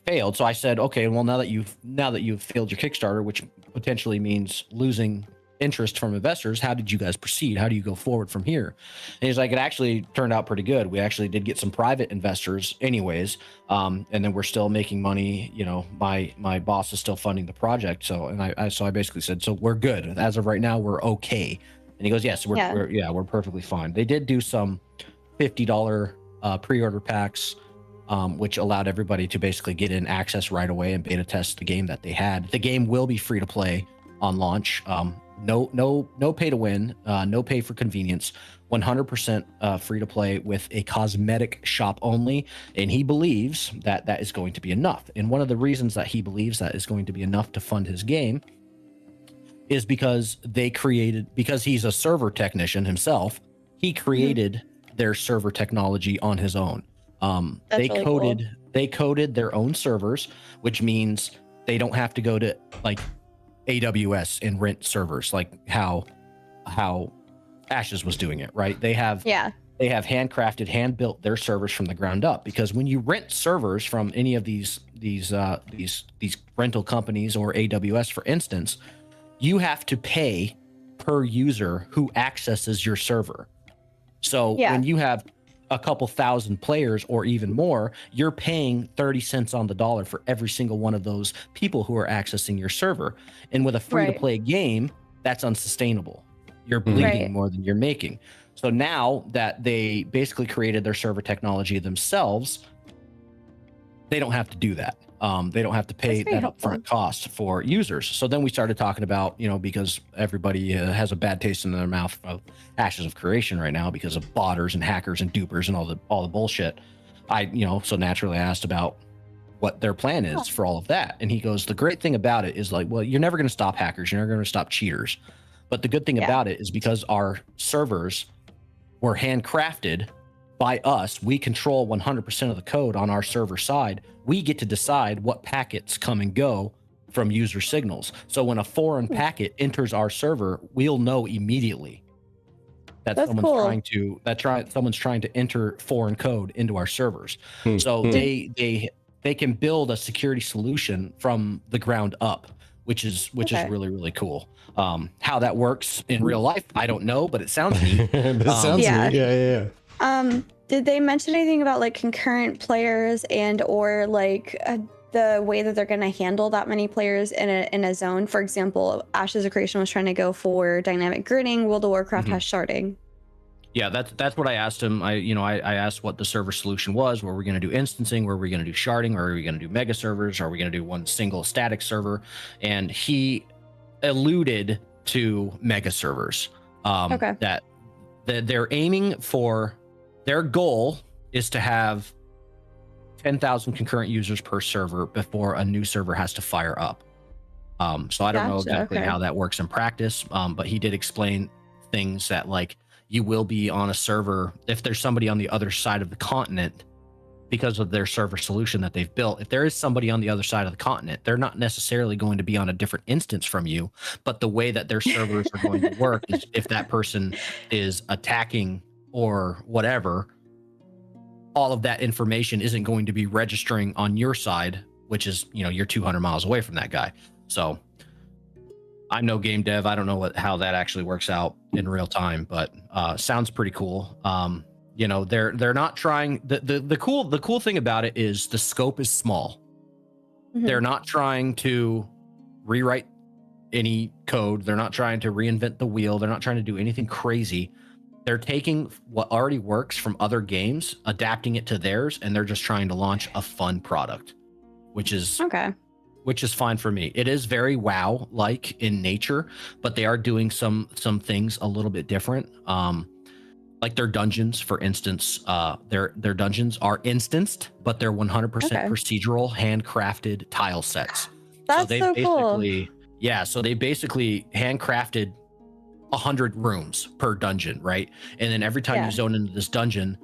failed. So I said, okay, well, now that you've failed your Kickstarter, which potentially means losing interest from investors, how did you guys proceed? How do you go forward from here? And he's like, it actually turned out pretty good. We actually did get some private investors anyways. And then we're still making money. My boss is still funding the project. So, and I basically said, so we're good. As of right now, we're okay. And he goes, yes, we're perfectly fine. They did do some $50 pre-order packs, which allowed everybody to basically get in access right away and beta test the game that they had. The game will be free to play on launch. No pay to win, no pay for convenience, 100% free to play with a cosmetic shop only. And he believes that that is going to be enough. And one of the reasons that he believes that is going to be enough to fund his game is because because he's a server technician himself, he created their server technology on his own. They coded their own servers, which means they don't have to go to like AWS and rent servers like how Ashes was doing it, right? They have handcrafted, hand-built their servers from the ground up, because when you rent servers from any of these rental companies or AWS, for instance, you have to pay per user who accesses your server. So when you have a couple thousand players or even more, you're paying 30 cents on the dollar for every single one of those people who are accessing your server. And with a free to play game, that's unsustainable. You're bleeding Right. more than you're making. So now that they basically created their server technology themselves, they don't have to do that. They don't have to pay That's very that upfront cost for users. So then we started talking about, you know, because everybody has a bad taste in their mouth of Ashes of Creation right now because of botters and hackers and dupers and all the bullshit. So naturally I asked about what their plan is for all of that. And he goes, the great thing about it is like, well, you're never going to stop hackers. You're never going to stop cheaters. But the good thing about it is because our servers were handcrafted by us, we control 100% of the code on our server side. We get to decide what packets come and go from user signals. So when a foreign packet enters our server, we'll know immediately that someone's trying to enter foreign code into our servers. So they can build a security solution from the ground up, which is really, really cool. How that works in real life, I don't know, but it sounds neat. That sounds neat. Yeah. Did they mention anything about like concurrent players and or like the way that they're going to handle that many players in a zone? For example, Ashes of Creation was trying to go for dynamic gridding. World of Warcraft has sharding. Yeah, that's what I asked him. I asked what the server solution was. Were we going to do instancing? Were we going to do sharding? Or are we going to do mega servers? Are we going to do one single static server? And he alluded to mega servers. That they're aiming for. Their goal is to have 10,000 concurrent users per server before a new server has to fire up. So I don't know exactly how that works in practice, but he did explain things that like you will be on a server if there's somebody on the other side of the continent because of their server solution that they've built. If there is somebody on the other side of the continent, they're not necessarily going to be on a different instance from you, but the way that their servers are going to work is if that person is attacking or whatever, all of that information isn't going to be registering on your side, which is, you're 200 miles away from that guy. So I'm no game dev. I don't know how that actually works out in real time, but sounds pretty cool. They're not trying. The cool thing about it is the scope is small. They're not trying to rewrite any code. They're not trying to reinvent the wheel. They're not trying to do anything crazy. They're taking what already works from other games, adapting it to theirs, and they're just trying to launch a fun product, which is fine for me. It is very WoW-like in nature, but they are doing some things a little bit different. Like their dungeons, for instance, their dungeons are instanced, but they're 100% procedural, handcrafted tile sets. That's so cool. Yeah, so they basically handcrafted 100 rooms per dungeon, right? And then every time you zone into this dungeon,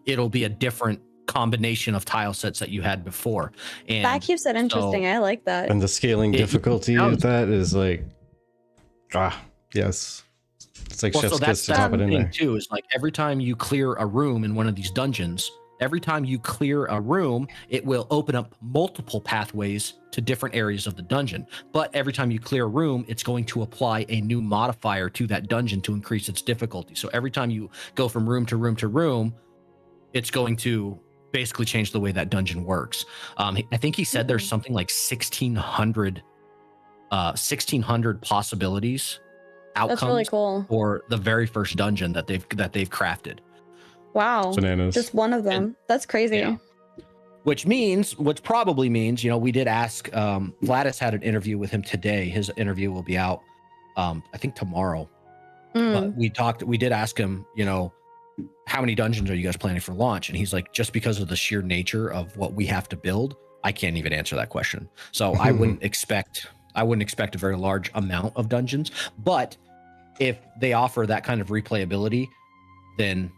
it'll be a different combination of tile sets that you had before. And that keeps it interesting. I like that. And the scaling difficulty of that is like, yes. It's like chef's kiss to top it in there. Too, is like every time you clear a room in one of these dungeons, it will open up multiple pathways to different areas of the dungeon. But every time you clear a room, it's going to apply a new modifier to that dungeon to increase its difficulty. So every time you go from room to room to room, it's going to basically change the way that dungeon works. I think he said there's something like 1,600 possibilities, outcomes. That's really cool. For the very first dungeon that they've crafted. Wow. Bananas. Just one of them. That's crazy. Yeah. Which probably means, we did ask, Vladis had an interview with him today. His interview will be out, I think tomorrow. But we did ask him, how many dungeons are you guys planning for launch? And he's like, just because of the sheer nature of what we have to build, I can't even answer that question. So I wouldn't expect a very large amount of dungeons, but if they offer that kind of replayability, then,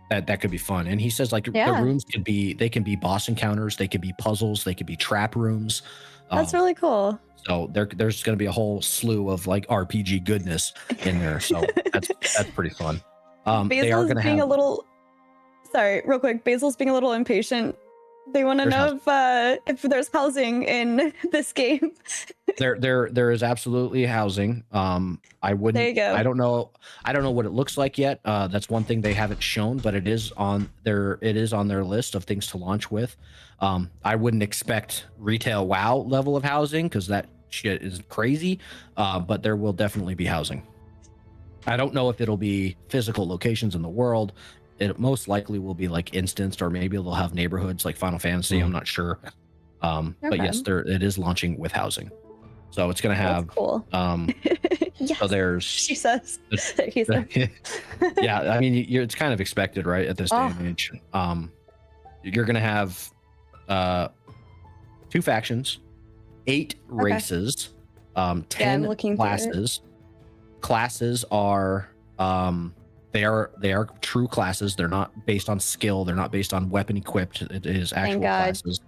that could be fun. And he says the rooms can be boss encounters, they could be puzzles, they could be trap rooms. That's really cool. So there's going to be a whole slew of like RPG goodness in there. So that's pretty fun. Basil's being a little. Sorry, real quick. Basil's being a little impatient. They want to know if there's housing in this game. There is absolutely housing. I wouldn't. There you go. I don't know what it looks like yet. That's one thing they haven't shown, but it is on their list of things to launch with. I wouldn't expect retail WoW level of housing because that shit is crazy. But there will definitely be housing. I don't know if it'll be physical locations in the world. It most likely will be like instanced, or maybe they'll have neighborhoods like Final Fantasy. I'm not sure. But yes, it is launching with housing. So it's going to have. That's cool. Yes, so there's. She says. He says. Yeah, I mean, it's kind of expected, right? At this day and age, you're going to have 2 factions, 8 races, 10 classes. Classes are they are true classes. They're not based on skill. They're not based on weapon equipped. It is actual classes.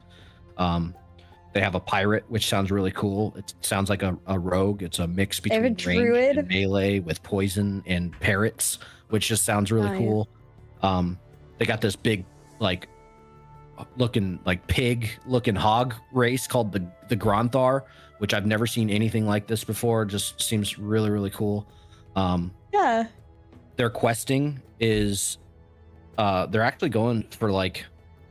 They have a pirate, which sounds really cool. It sounds like a rogue. It's a mix between range and melee with poison and parrots, which just sounds really cool. They got this big, like, looking like pig looking hog race called the Gronthar, which I've never seen anything like this before. Just seems really, really cool. Yeah. Their questing is they're actually going for like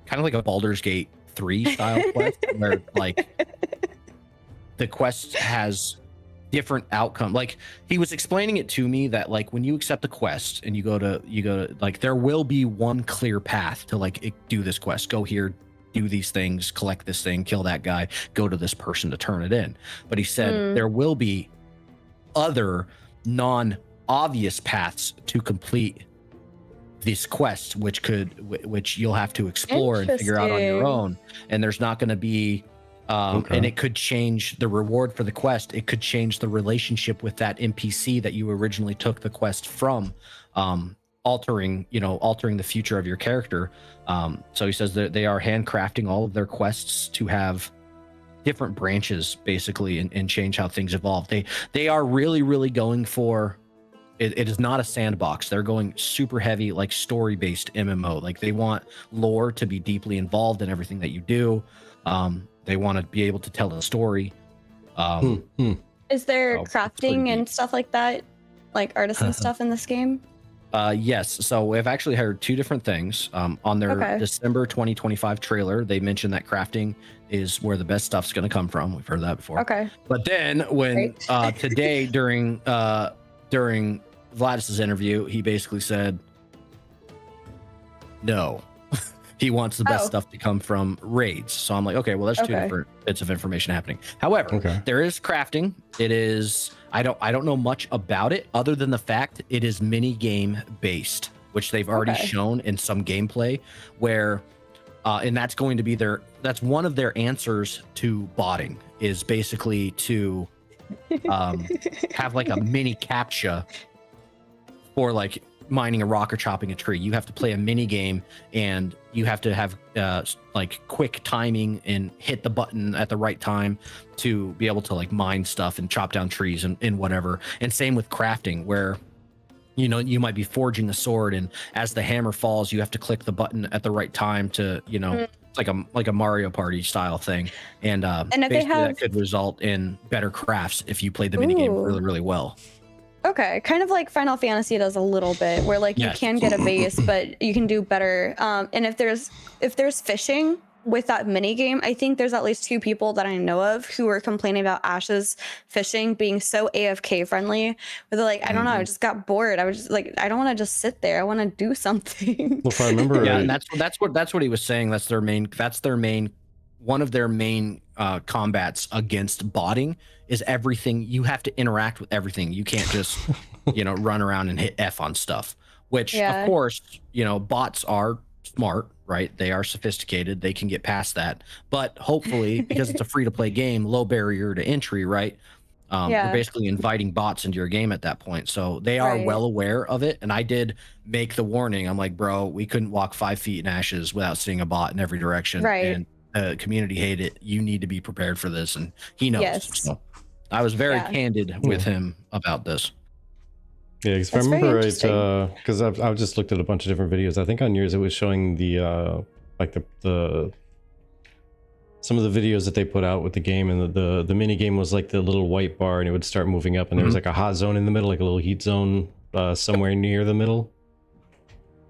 kind of like a Baldur's Gate 3 style quest where like the quest has different outcome. Like he was explaining it to me that like when you accept the quest and you go to like there will be one clear path to like do this quest. Go here, do these things, collect this thing, kill that guy, go to this person to turn it in. But he said there will be other non-obvious paths to complete this quest, which you'll have to explore and figure out on your own. And there's not going to be and it could change the reward for the quest. It could change the relationship with that NPC that you originally took the quest from, altering the future of your character. So he says that they are handcrafting all of their quests to have different branches basically and change how things evolve. They are really, really going for it is not a sandbox. They're going super heavy, like story-based MMO. Like they want lore to be deeply involved in everything that you do. They want to be able to tell a story. Is there crafting and stuff like that, like artisan stuff in this game? Yes. So we've actually heard 2 different things. On their December 2025 trailer, they mentioned that crafting is where the best stuff's going to come from. We've heard that before. Okay. But then when today during Vladis's interview, he basically said no. He wants the best stuff to come from raids. So I'm like, okay, well, there's 2 different bits of information happening. However, there is crafting. It is, I don't know much about it other than the fact it is mini game based, which they've already shown in some gameplay where, and that's going to be that's one of their answers to botting is basically to have like a mini captcha for like mining a rock or chopping a tree. You have to play a mini game and you have to have like quick timing and hit the button at the right time to be able to like mine stuff and chop down trees and whatever. And same with crafting where you might be forging a sword and as the hammer falls you have to click the button at the right time to it's like a Mario Party style thing. And basically that could result in better crafts if you played the mini game really, really well. Okay, kind of like Final Fantasy does a little bit, where like you can get a base, but you can do better. And if there's fishing with that mini game, I think there's at least 2 people that I know of who are complaining about Ash's fishing being so AFK friendly. Where they're like, I don't know, I just got bored. I was just like, I don't want to just sit there. I want to do something. Well, if I remember, and that's what he was saying. That's their main. One of their main combats against botting is everything. You have to interact with everything. You can't just, run around and hit F on stuff, which of course, bots are smart, right? They are sophisticated. They can get past that, but hopefully because it's a free to play game, low barrier to entry, right? You're basically inviting bots into your game at that point. So they are well aware of it. And I did make the warning. I'm like, bro, we couldn't walk 5 feet in ashes without seeing a bot in every direction. And community hate it. You need to be prepared for this, and he knows. So I was very candid with him about this. Yeah, because if I remember right, because I've just looked at a bunch of different videos. I think on yours it was showing the like the some of the videos that they put out with the game, and the mini game was like the little white bar, and it would start moving up, and there was like a hot zone in the middle, like a little heat zone somewhere near the middle.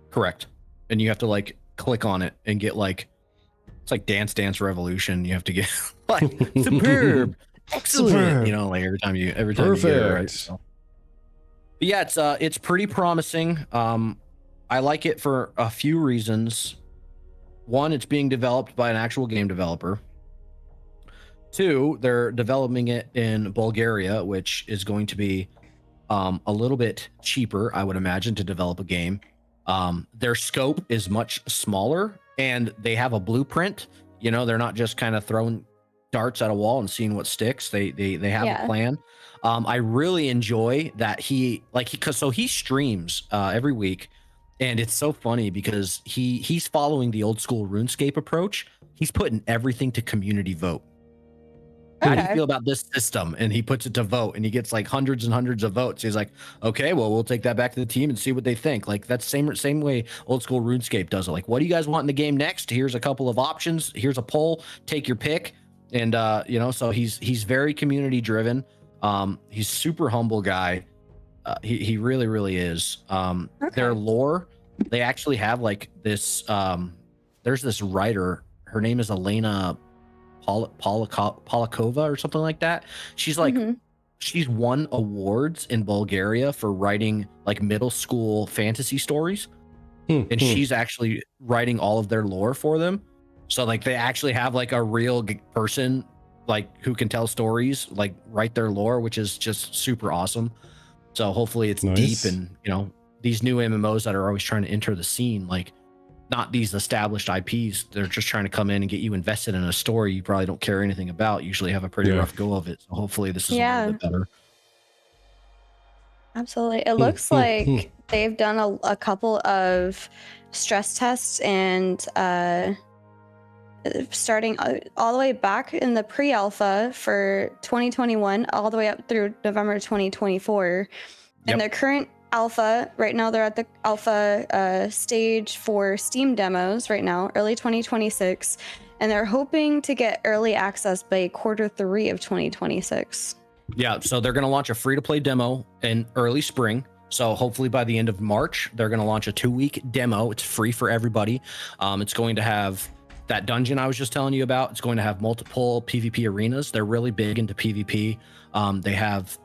Correct, and you have to like click on it and get like. It's like Dance Revolution. You have to get like superb, excellent. Superb. Like every time you get it right. So. But yeah, it's pretty promising. I like it for a few reasons. One, it's being developed by an actual game developer. Two, they're developing it in Bulgaria, which is going to be a little bit cheaper, I would imagine, to develop a game. Their scope is much smaller, and they have a blueprint. You know, they're not just kind of throwing darts at a wall and seeing what sticks. They have a plan. I really enjoy that he streams every week, and it's so funny because he's following the old school RuneScape approach. He's putting everything to community vote. How do you feel about this system? And he puts it to vote, and he gets like hundreds and hundreds of votes. He's like, okay, well, we'll take that back to the team and see what they think. Like that's same way old school RuneScape does it. Like, what do you guys want in the game next? Here's a couple of options. Here's a poll. Take your pick. And you know, so he's very community driven. He's super humble guy. He really is. Their lore, they actually have like this. There's this writer. Her name is Elena Polakova or something like that. She's like she's won awards in Bulgaria for writing like middle school fantasy stories. And she's actually writing all of their lore for them. So like they actually have like a real person like who can tell stories, like write their lore, which is just super awesome. So hopefully it's deep, and you know, these new MMOs that are always trying to enter the scene, like not these established IPs, they're just trying to come in and get you invested in a story you probably don't care anything about, usually have a pretty rough go of it. So hopefully this is a little bit better. Absolutely. It looks like they've done a couple of stress tests, and starting all the way back in the pre-alpha for 2021 all the way up through November 2024. And their current alpha right now, they're at the alpha stage for Steam demos right now, early 2026, and they're hoping to get early access by Q3 of 2026. Yeah, so they're going to launch a free-to-play demo in early spring. So hopefully by the end of March, they're going to launch a 2-week demo. It's free for everybody. It's going to have that dungeon I was just telling you about. It's going to have multiple PvP arenas. They're really big into PvP. They have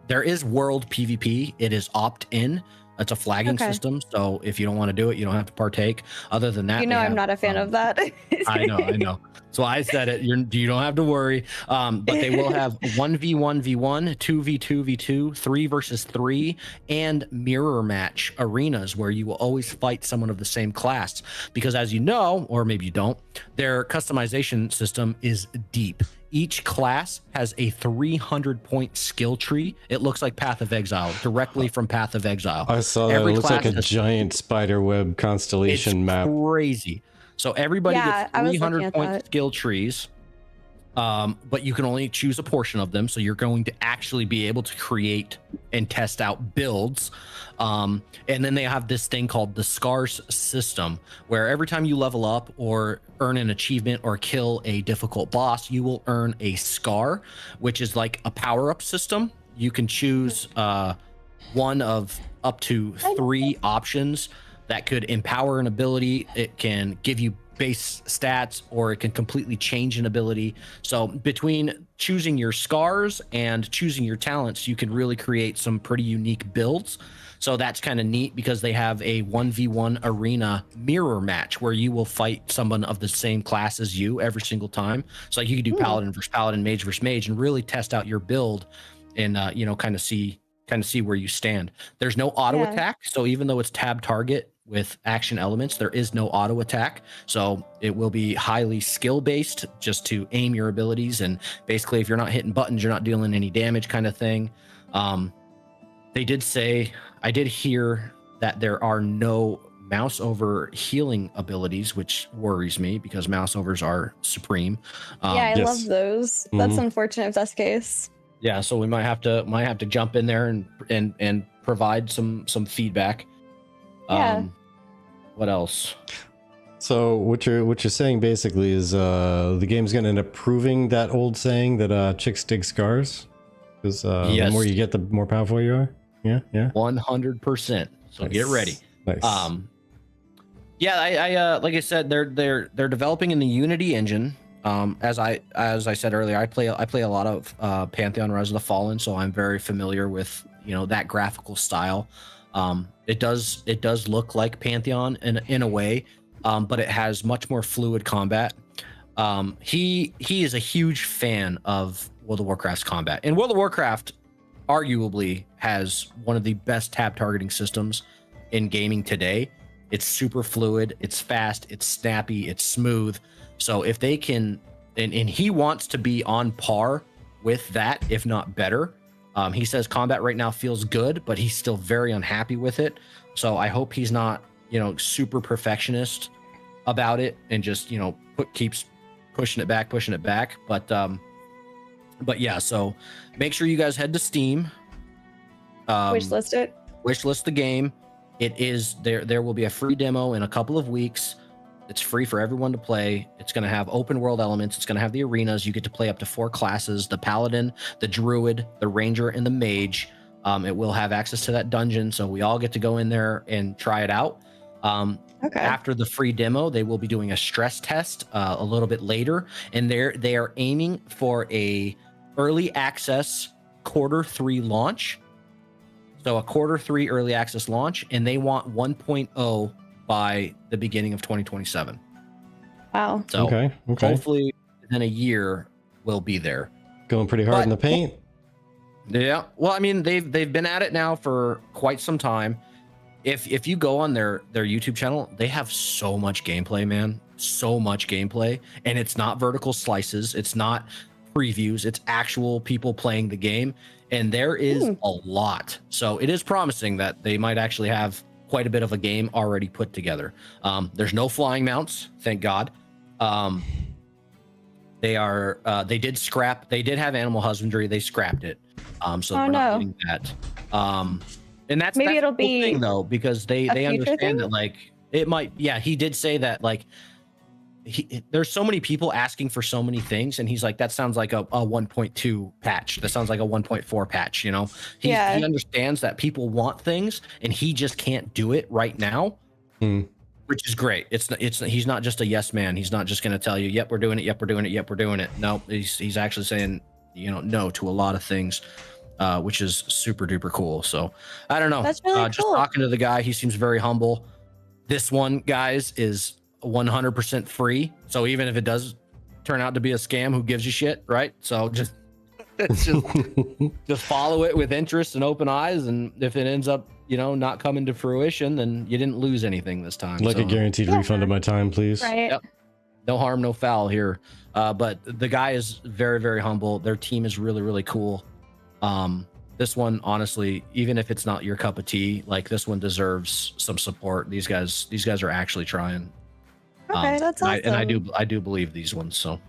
there is world PvP. It is opt-in. It's a flagging system. So if you don't want to do it, you don't have to partake. Other than that, you know, I'm not a fan of that. I know. So I said it. You don't have to worry. But they will have 1v1v1, 2v2v2, 3 versus 3, and mirror match arenas where you will always fight someone of the same class. Because as you know, or maybe you don't, their customization system is deep. Each class has a 300-point skill tree. It looks like Path of Exile, directly from Path of Exile. I saw that. It looks like a giant spider web constellation map. Crazy. So everybody gets 300-point skill trees, but you can only choose a portion of them. So you're going to actually be able to create and test out builds. And then they have this thing called the Scars system, where every time you level up or earn an achievement or kill a difficult boss, you will earn a Scar, which is like a power-up system. You can choose one of up to 3 options that could empower an ability. It can give you base stats, or it can completely change an ability. So between choosing your scars and choosing your talents, you can really create some pretty unique builds. So that's kind of neat, because they have a 1v1 arena mirror match where you will fight someone of the same class as you every single time. So like you could do paladin versus paladin, mage versus mage, and really test out your build and you know, kind of see where you stand. There's no auto attack, so even though it's tab target with action elements, there is no auto attack. So it will be highly skill based, just to aim your abilities, and basically if you're not hitting buttons, you're not dealing any damage, kind of thing. They did say, I did hear that there are no mouse over healing abilities, which worries me because mouse overs are supreme. I love those. That's unfortunate if that's the case. Yeah, so we might have to jump in there and provide some feedback. What else? So what you're saying basically is the game's gonna end up proving that old saying that chicks dig scars, because the more you get, the more powerful you are. Yeah. 100%. So get ready. Nice. I like I said, they're developing in the Unity engine. As I said earlier, I play a lot of Pantheon Rise of the Fallen, so I'm very familiar with that graphical style. It does look like Pantheon in a way, but it has much more fluid combat. He is a huge fan of World of Warcraft's combat, and World of Warcraft arguably has one of the best tab targeting systems in gaming today. It's super fluid, it's fast, it's snappy, it's smooth. So if they can, and he wants to be on par with that, if not better. He says combat right now feels good, but he's still very unhappy with it. So I hope he's not, super perfectionist about it and just, keeps pushing it back. But yeah, so make sure you guys head to Steam. Wishlist it. Wishlist the game. It is there. There will be a free demo in a couple of weeks. It's free for everyone to play. It's going to have open world elements. It's going to have the arenas. You get to play up to 4 classes: the Paladin, the Druid, the Ranger, and the Mage. It will have access to that dungeon, so we all get to go in there and try it out. Okay. After the free demo, they will be doing a stress test a little bit later, and they are aiming for a early access Q3 launch. So a Q3 early access launch, and they want 1.0 by the beginning of 2027. Wow. So Okay. hopefully within a year we'll be there. Going pretty hard in the paint. Yeah. Well, I mean, they've been at it now for quite some time. If you go on their YouTube channel, they have so much gameplay, man. So much gameplay. And it's not vertical slices. It's not previews. It's actual people playing the game. And there is a lot. So it is promising that they might actually have quite a bit of a game already put together. There's no flying mounts, thank God. They did have animal husbandry. They scrapped it. So we're not getting that. And that's Maybe it'll the be thing though, because they understand thing? that like it might. Yeah, he did say that like there's so many people asking for so many things, and he's like, that sounds like a 1.2 patch. That sounds like a 1.4 patch. He understands that people want things, and he just can't do it right now, which is great. He's not just a yes man. He's not just going to tell you, yep, we're doing it. Yep, we're doing it. Yep, we're doing it. No, he's actually saying, no to a lot of things, which is super duper cool. So I don't know. That's really cool. Just talking to the guy, he seems very humble. This one, guys, is 100% free. So even if it does turn out to be a scam, who gives you shit, right? So just follow it with interest and open eyes, and if it ends up not coming to fruition, then you didn't lose anything this time. Like a guaranteed refund of my time, please. Right. Yep. No harm, no foul here. But the guy is very, very humble. Their team is really, really cool. This one, honestly, even if it's not your cup of tea, like this one deserves some support. These guys are actually trying. Okay, that's awesome. I do believe these ones. So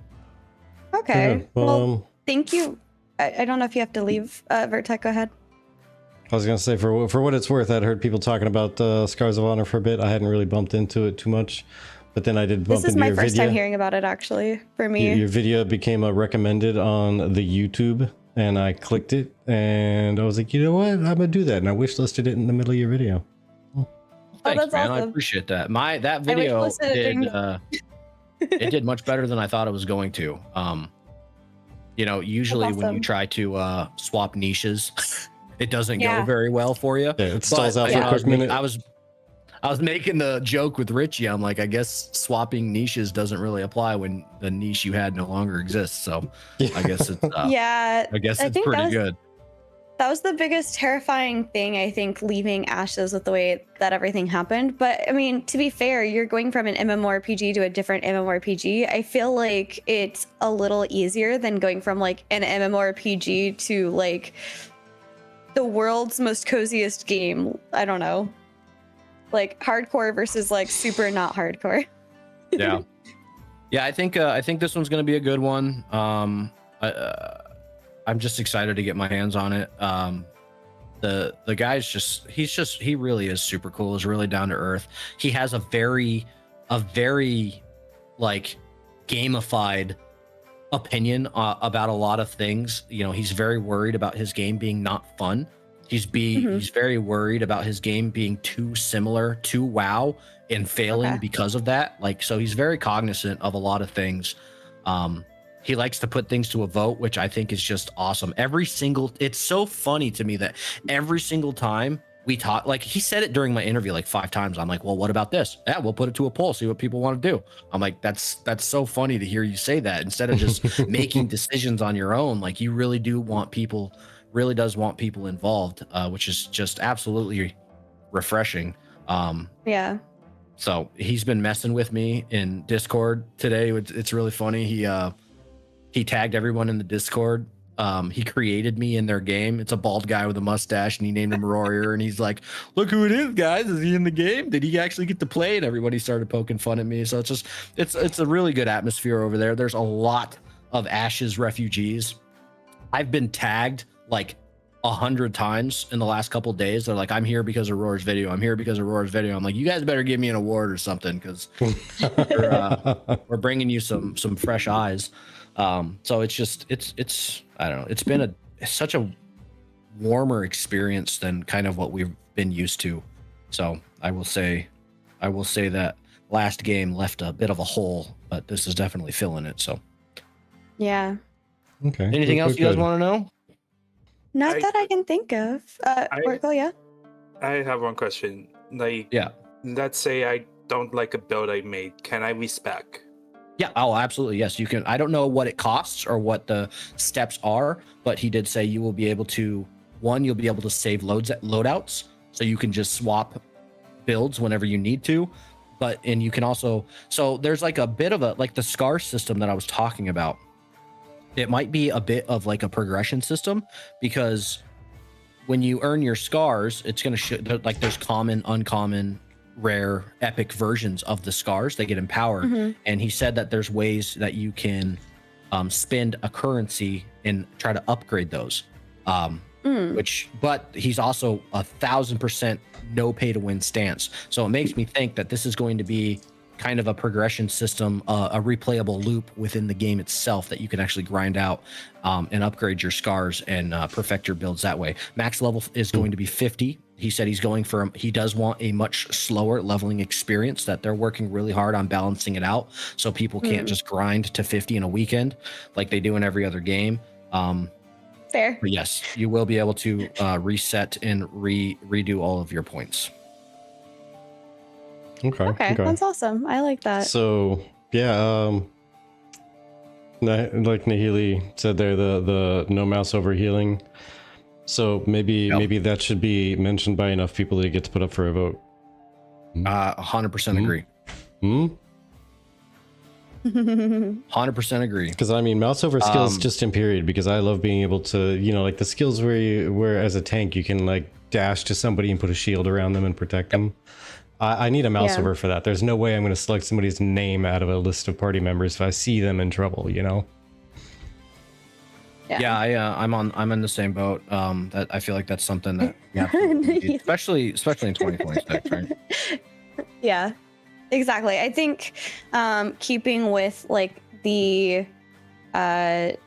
okay. Yeah, Well, thank you. I don't know if you have to leave. Vertec, go ahead. I was gonna say, for what it's worth, I'd heard people talking about Scars of Honor for a bit. I hadn't really bumped into it too much, but then I did bump This is into my your first video. time hearing about it, actually, for me. Your video became recommended on the YouTube, and I clicked it, and I was like, you know what, I'm gonna do that, and I wishlisted it in the middle of your video. thanks, that's man. I awesome. appreciate that. That video did it did much better than I thought it was going to. Usually That's when you awesome. try to swap niches, it doesn't go Yeah. very well for you. Yeah, it stalls out But, for a quick minute. I was making the joke with Richie. I'm like, I guess swapping niches doesn't really apply when the niche you had no longer exists. So I guess it's Yeah. I guess I it's think pretty good. That was the biggest terrifying thing, I think, leaving Ashes with the way that everything happened. But I mean, to be fair, you're going from an MMORPG to a different MMORPG. I feel like it's a little easier than going from like an MMORPG to like the world's most coziest game. I don't know. Like hardcore versus like super not hardcore. Yeah. I think this one's gonna be a good one. I'm just excited to get my hands on it. The guy's he really is super cool. He's really down to earth. He has a very like gamified opinion about a lot of things. He's very worried about his game being not fun. He's very worried about his game being too similar to WoW and failing because of that. Like, so he's very cognizant of a lot of things. He likes to put things to a vote, which I think is just awesome. It's so funny to me that every single time we talk, like he said it during my interview like 5 times. I'm like, well, what about this? Yeah, we'll put it to a poll, see what people want to do. I'm like, that's so funny to hear you say that instead of just making decisions on your own. Like you really does want people involved, which is just absolutely refreshing. Yeah. So he's been messing with me in Discord today. It's really funny. He tagged everyone in the Discord. He created me in their game. It's a bald guy with a mustache, and he named him Warrior. And he's like, "Look who it is, guys! Is he in the game? Did he actually get to play?" And everybody started poking fun at me. So it's a really good atmosphere over there. There's a lot of Ashes refugees. I've been tagged like 100 times in the last couple of days. They're like, "I'm here because of Roar's video. I'm here because of Roar's video." I'm like, "You guys better give me an award or something, because we're bringing you some fresh eyes." So it's I don't know. It's been such a warmer experience than kind of what we've been used to. So I will say that last game left a bit of a hole, but this is definitely filling it. So Yeah. Okay. anything else you guys want to know? Not that I can think of. Oracle, yeah. I have one question. Like, Yeah. let's say I don't like a build I made. Can I respec? Yeah. Oh, absolutely. Yes, you can. I don't know what it costs or what the steps are, but he did say you'll be able to save loadouts, so you can just swap builds whenever you need to. And you can also, so there's like a bit of like the scar system that I was talking about. It might be a bit of like a progression system, because when you earn your scars, it's going to show like there's common, uncommon, rare, epic versions of the scars. They get empowered. Mm-hmm. And he said that there's ways that you can spend a currency and try to upgrade those. But he's also 1,000% no pay to win stance. So it makes me think that this is going to be kind of a progression system, a replayable loop within the game itself that you can actually grind out and upgrade your scars and perfect your builds that way. Max level is going to be 50. He said he does want a much slower leveling experience, that they're working really hard on balancing it out so people can't just grind to 50 in a weekend like they do in every other game. Fair. But yes, you will be able to reset and redo all of your points. Okay, that's awesome. I like that. So yeah, like Nahili said there, the no mouse over healing. So maybe that should be mentioned by enough people that it gets put up for a vote. 100% agree. 100% agree. Because I mean, mouse over skills just in period. Because I love being able to, like the skills where as a tank you can like dash to somebody and put a shield around them and protect them. I need a mouse over for that. There's no way I'm going to select somebody's name out of a list of party members if I see them in trouble. Yeah, I'm in the same boat. That I feel like that's something that especially in 2026, right? Yeah, exactly. I think keeping with like the not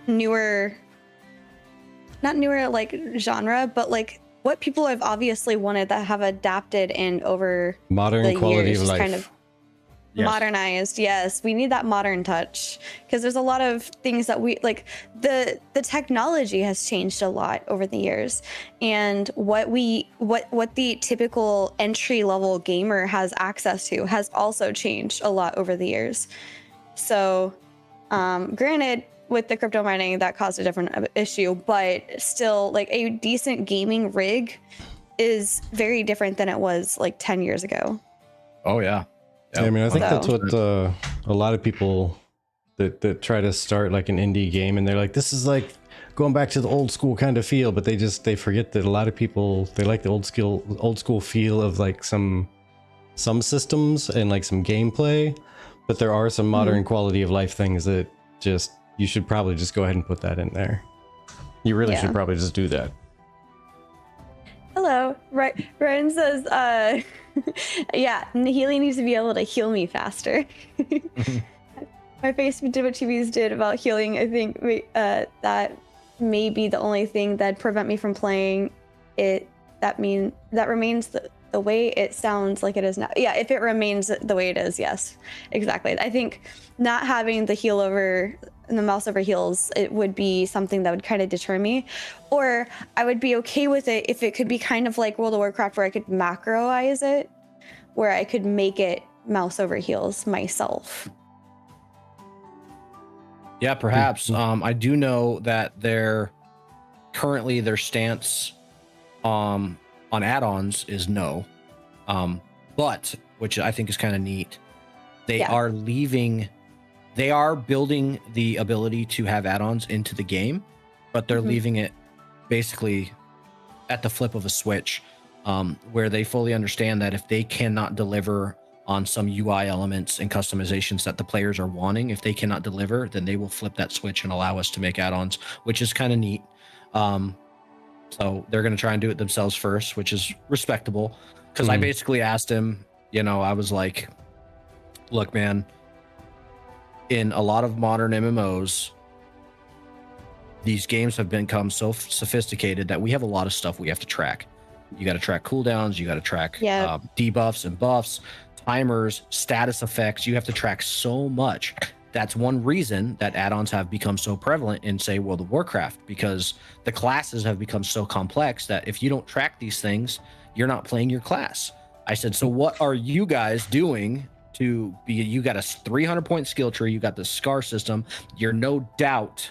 newer like genre, but like what people have obviously wanted that have adapted and over modern the quality years of life. kind of modernized. Yes, we need that modern touch, because there's a lot of things that we like. The technology has changed a lot over the years, and what the typical entry level gamer has access to has also changed a lot over the years. So granted, with the crypto mining, that caused a different issue, but still, like a decent gaming rig is very different than it was like 10 years ago. Oh yeah. Yeah, I mean, I think that's what a lot of people that try to start like an indie game, and they're like, this is like going back to the old school kind of feel, but they forget that a lot of people, they like the old school feel of like some systems and like some gameplay, but there are some modern quality of life things that just, you should probably just go ahead and put that in there. You really should probably just do that. Hello. Ryan says, yeah, Nahili needs to be able to heal me faster. My Facebook did what TVs did about healing. I think that may be the only thing that prevent me from playing it. That remains the way it sounds like it is now. Yeah, if it remains the way it is, yes, exactly. I think not having the heel over and the mouse over heels, it would be something that would kind of deter me. Or I would be okay with it if it could be kind of like World of Warcraft, where I could macroize it, where I could make it mouse over heels myself. Yeah, perhaps. I do know that currently their stance on add-ons is no. But which I think is kind of neat. They are building the ability to have add-ons into the game, but they're leaving it basically at the flip of a switch, where they fully understand that if they cannot deliver on some UI elements and customizations that the players are wanting, if they cannot deliver, then they will flip that switch and allow us to make add-ons, which is kind of neat. So they're going to try and do it themselves first, which is respectable. Because I basically asked him, I was like, look, man, in a lot of modern MMOs, these games have become so sophisticated that we have a lot of stuff we have to track. You got to track cooldowns, you got to track debuffs and buffs, timers, status effects. You have to track so much. That's one reason that add-ons have become so prevalent in, say, World of Warcraft, because the classes have become so complex that if you don't track these things, you're not playing your class. I said, so what are you guys doing to be? You got a 300-point skill tree, you got the scar system. You're no doubt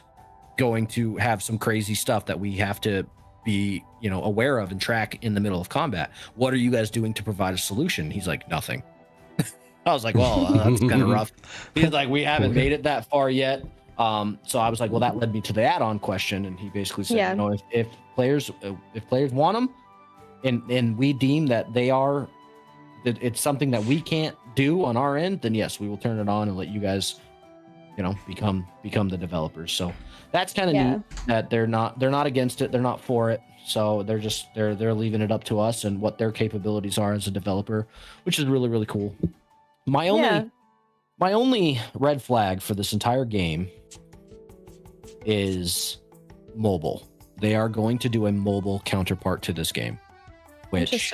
going to have some crazy stuff that we have to be, aware of and track in the middle of combat. What are you guys doing to provide a solution? He's like, nothing. I was like, well, that's kind of rough. He's like, we haven't made it that far yet. So I was like, well, that led me to the add-on question. And he basically said, if players want them and we deem that it's something that we can't do on our end, then yes, we will turn it on and let you guys, become the developers. So that's kind of neat that they're not against it. They're not for it. So they're leaving it up to us and what their capabilities are as a developer, which is really, really cool. My only red flag for this entire game is mobile. They are going to do a mobile counterpart to this game, which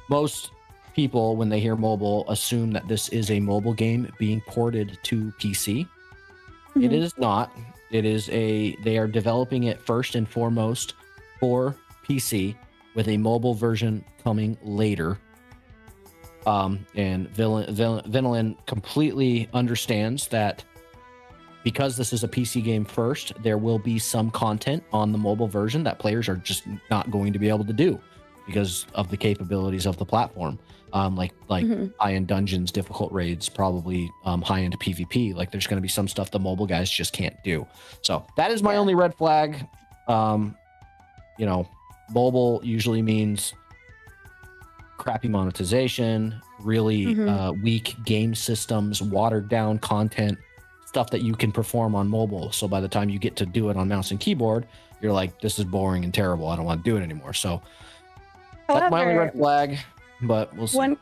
most people, when they hear mobile, assume that this is a mobile game being ported to PC. It is not. They are developing it first and foremost for PC, with a mobile version coming later. And Vinilin completely understands that because this is a PC game first, there will be some content on the mobile version that players are just not going to be able to do because of the capabilities of the platform. Like high-end dungeons, difficult raids, probably high-end PvP. Like there's going to be some stuff the mobile guys just can't do. So that is my only red flag. Mobile usually means crappy monetization, really weak game systems, watered down content, stuff that you can perform on mobile. So by the time you get to do it on mouse and keyboard, you're like, this is boring and terrible. I don't want to do it anymore. So that's my only red flag, but we'll see.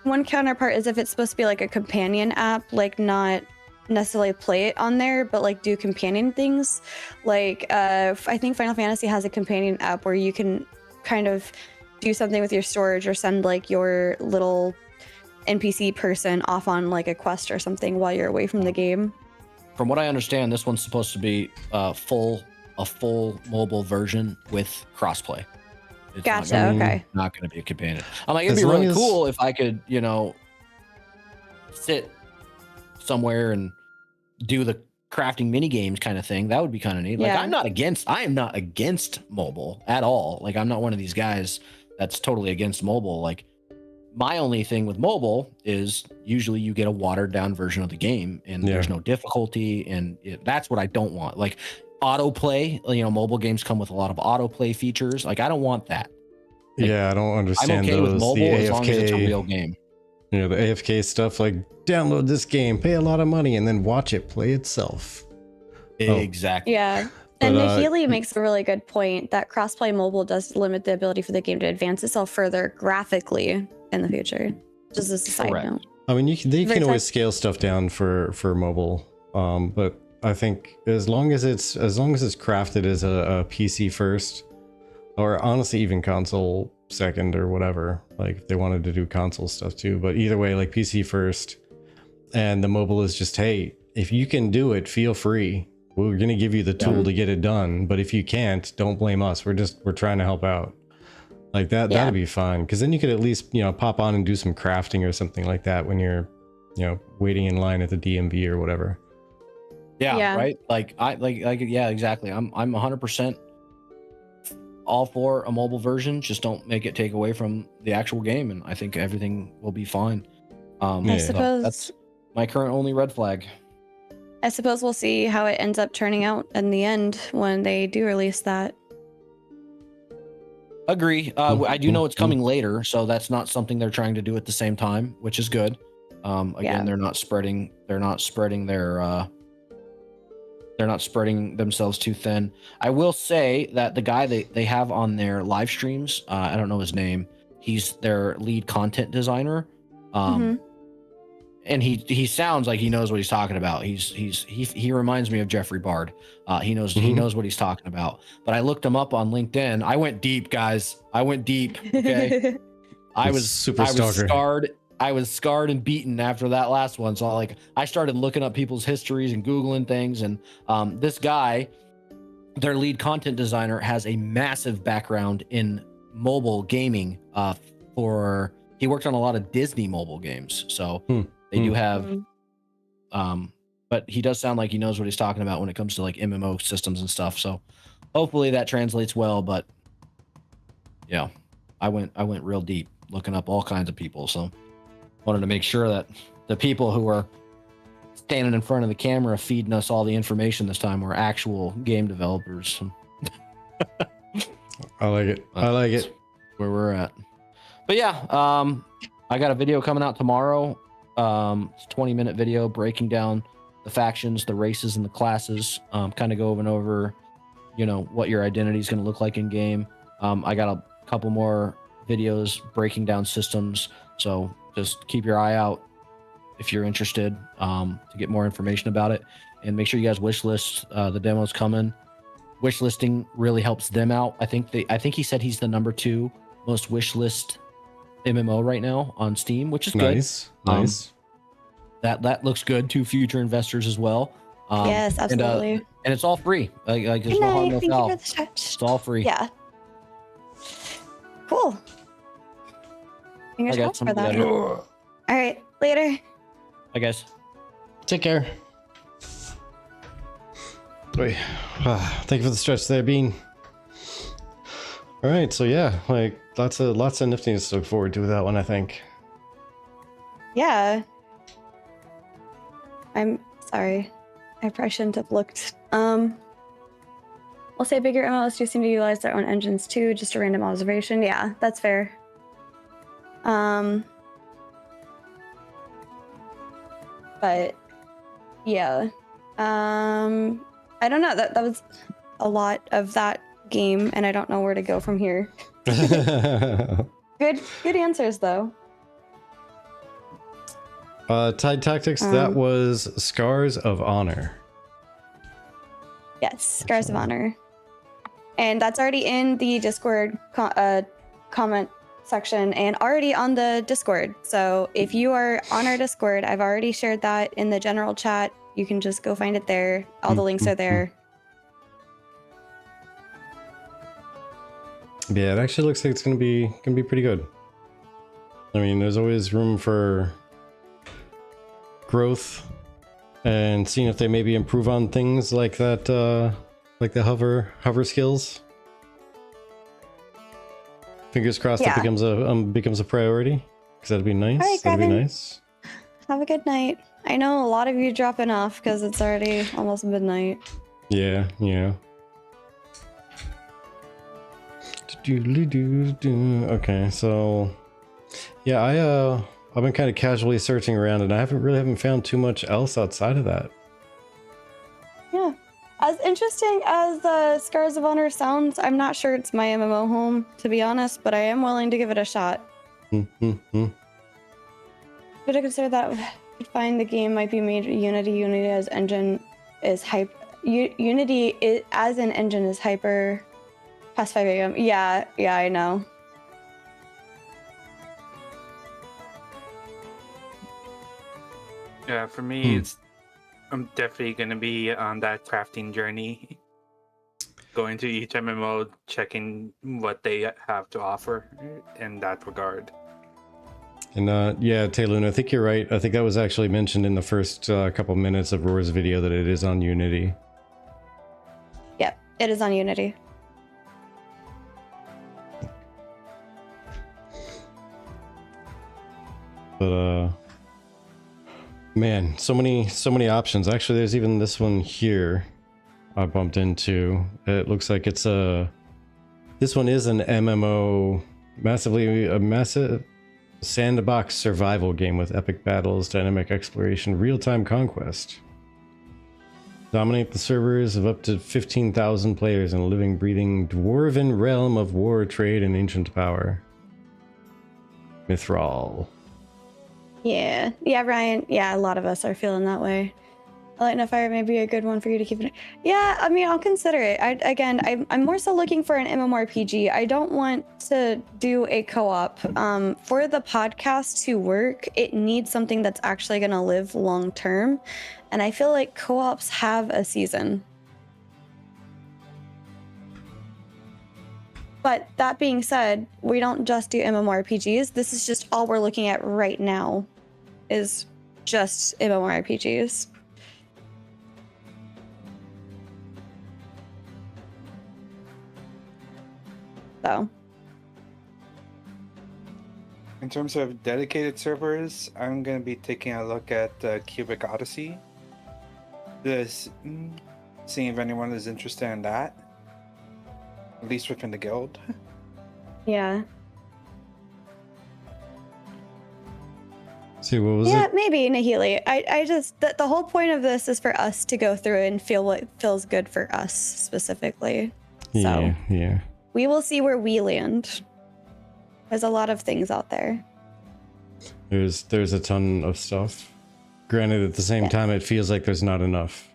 One counterpart is if it's supposed to be like a companion app, like not necessarily play it on there, but like do companion things. Like I think Final Fantasy has a companion app where you can kind of do something with your storage or send like your little NPC person off on like a quest or something while you're away from the game. From what I understand, this one's supposed to be a full mobile version with crossplay. It's Gotcha. Okay. Not going to be a companion. I'm like, it'd be really cool if I could, sit somewhere and do the crafting mini games kind of thing. That would be kind of neat. Like I am not against mobile at all. Like I'm not one of these guys that's totally against mobile. Like my only thing with mobile is usually you get a watered down version of the game and there's no difficulty. And that's what I don't want. Like autoplay, mobile games come with a lot of autoplay features. Like I don't want that. Like, I don't understand I'm okay those. With mobile the as AFK, long as it's a real game. The AFK stuff, like download this game, pay a lot of money, and then watch it play itself. Exactly. Yeah. And Nahili makes a really good point that crossplay mobile does limit the ability for the game to advance itself further graphically in the future. Just as a side note. I mean, they can always scale stuff down for mobile, but I think as long as it's crafted as a PC first, or honestly even console second or whatever, like if they wanted to do console stuff too. But either way, like PC first, and the mobile is just, hey, if you can do it, feel free. We're gonna give you the tool to get it done, but if you can't, don't blame us. We're trying to help out. Like that, that'd be fun, because then you could at least, you know, pop on and do some crafting or something like that when you're, you know, waiting in line at the DMV or whatever. Yeah. Right. Like yeah, exactly. I'm 100% all for a mobile version. Just don't make it take away from the actual game, and I think everything will be fine. I suppose that's my current only red flag. I suppose we'll see how it ends up turning out in the end when they do release that. Agree. I do know it's coming later, so that's not something they're trying to do at the same time, which is good. Again, they're not spreading themselves too thin. I will say that the guy they have on their live streams, I don't know his name. He's their lead content designer. And he sounds like he knows what he's talking about. He reminds me of Jeffrey Bard. He knows what he's talking about. But I looked him up on LinkedIn. I went deep, guys. I went deep. Okay. I was scarred. I was scarred and beaten after that last one. So I started looking up people's histories and Googling things. And this guy, their lead content designer, has a massive background in mobile gaming. He worked on a lot of Disney mobile games. So they do have, but he does sound like he knows what he's talking about when it comes to like MMO systems and stuff. So hopefully that translates well. But yeah, I went real deep looking up all kinds of people. So wanted to make sure that the people who are standing in front of the camera feeding us all the information this time were actual game developers. I like it. I like it. Where we're at. But yeah, I got a video coming out tomorrow. It's a 20-minute video breaking down the factions, the races, and the classes. Kind of going over, you know, what your identity is going to look like in game. I got a couple more videos breaking down systems, so just keep your eye out if you're interested to get more information about it, and make sure you guys wish list. The demo's coming. Wish listing really helps them out. I think he said he's the #2 most wish list MMO right now on Steam, which is good. Nice. That looks good to future investors as well. Yes, absolutely. And it's all free. Like there's no harm, no foul. It's all free. Yeah. Cool. Fingers crossed for that. All right. Later. Bye, guys. Take care. Wait. Thank you for the stretch there, Bean. All right. So yeah, like lots of niftiness to look forward to with that one, I think. Yeah. I'm sorry. I probably shouldn't have looked. I'll say bigger MMOs do seem to utilize their own engines too, just a random observation. Yeah, that's fair. But yeah. I don't know. That was a lot of that game, and I don't know where to go from here. Good answers though. Tide Tactics, that was Scars of Honor. Yes, Scars of Honor. And that's already in the Discord comment section and already on the Discord. So if you are on our Discord, I've already shared that in the general chat. You can just go find it there. All the links are there. Yeah, it actually looks like it's gonna be pretty good. I mean, there's always room for growth and seeing if they maybe improve on things like that, like the hover skills. Fingers crossed it becomes a priority, because that'd be nice. All right, that'd Gavin. be nice. Have a good night. I know a lot of you dropping off because it's already almost midnight. Yeah. Okay, so yeah, I've been kind of casually searching around, and I haven't found too much else outside of that. Yeah, as interesting as Scars of Honor sounds, I'm not sure it's my MMO home, to be honest, but I am willing to give it a shot. Would I consider that would find the game might be made Unity as engine is hype. Unity as an engine is hyper Past 5 a.m. Yeah, I know. Yeah, for me, I'm definitely gonna be on that crafting journey, going to each MMO, checking what they have to offer in that regard. And yeah, Taylor, I think you're right. I think that was actually mentioned in the first couple minutes of Roar's video that it is on Unity. Yep, it is on Unity. But man, so many options. Actually, there's even this one here I bumped into. It looks like it's this one is an MMO, a massive sandbox survival game with epic battles, dynamic exploration, real-time conquest. Dominate the servers of up to 15,000 players in a living, breathing dwarven realm of war, trade, and ancient power. Mithril. Yeah, Ryan. Yeah, a lot of us are feeling that way. Light and Fire may be a good one for you to keep it. Yeah, I mean, I'll consider it. I'm more so looking for an MMORPG. I don't want to do a co-op. For the podcast to work, it needs something that's actually going to live long term. And I feel like co-ops have a season. But that being said, we don't just do MMORPGs. This is just all we're looking at right now is just MMORPGs. So. In terms of dedicated servers, I'm going to be taking a look at Cubic Odyssey. Seeing if anyone is interested in that. At least within the guild. Yeah. See, what was it? Yeah, maybe Nahili. I just the whole point of this is for us to go through and feel what feels good for us specifically. So Yeah. we will see where we land. There's a lot of things out there. There's a ton of stuff. Granted, at the same time, it feels like there's not enough.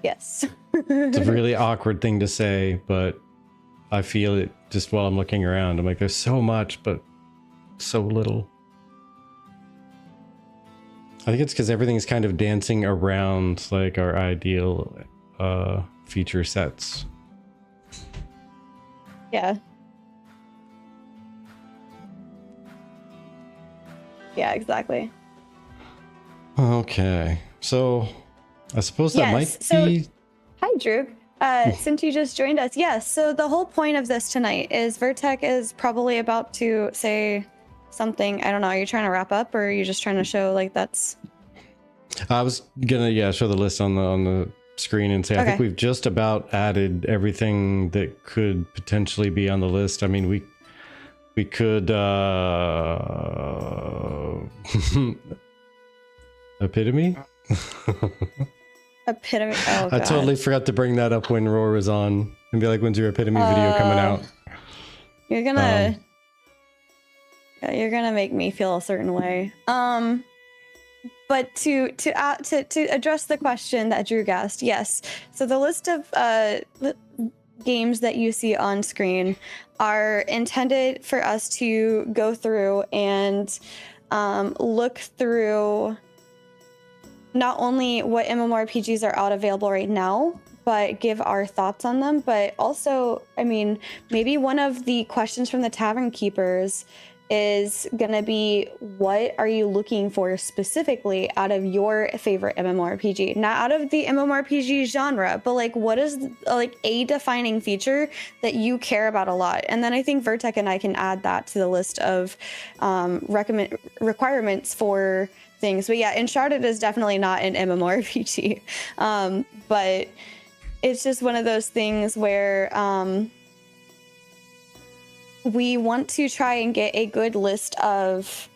Yes. It's a really awkward thing to say, but I feel it just while I'm looking around. I'm like, there's so much, but so little. I think it's because everything's kind of dancing around like our ideal feature sets. Yeah. Yeah, exactly. Okay, so I suppose that might be... Hi, Drew. Since you just joined us, yes. So the whole point of this tonight is Vertec is probably about to say something. I don't know. Are you trying to wrap up, or are you just trying to show like that's? I was gonna show the list on the screen and say I think we've just about added everything that could potentially be on the list. I mean, we could epitome. Epitome. Oh, I totally forgot to bring that up when Roar was on and be like, when's your epitome video coming out? You're gonna make me feel a certain way. But to address the question that Drew asked, yes. So the list of games that you see on screen are intended for us to go through and look through not only what MMORPGs are out available right now, but give our thoughts on them. But also, I mean, maybe one of the questions from the Tavern Keepers is gonna be, what are you looking for specifically out of your favorite MMORPG? Not out of the MMORPG genre, but like, what is like a defining feature that you care about a lot? And then I think Vertec and I can add that to the list of requirements for things. But yeah, Uncharted is definitely not an MMORPG, but it's just one of those things where we want to try and get a good list of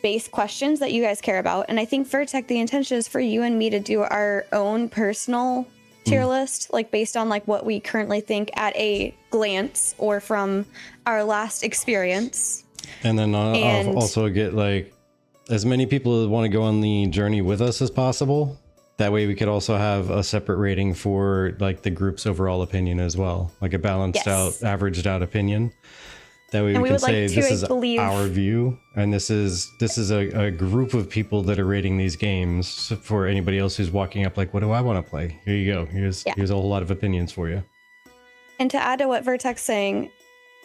base questions that you guys care about. And I think Vertec, the intention is for you and me to do our own personal tier list, like based on like what we currently think at a glance or from our last experience. And then I'll also get like as many people that want to go on the journey with us as possible. That way we could also have a separate rating for like the group's overall opinion as well, like a balanced out, averaged out opinion. That way we can say this is our view, and this is a group of people that are rating these games. So for anybody else who's walking up like, what do I want to play? Here you go. Here's a whole lot of opinions for you. And to add to what Vertex saying,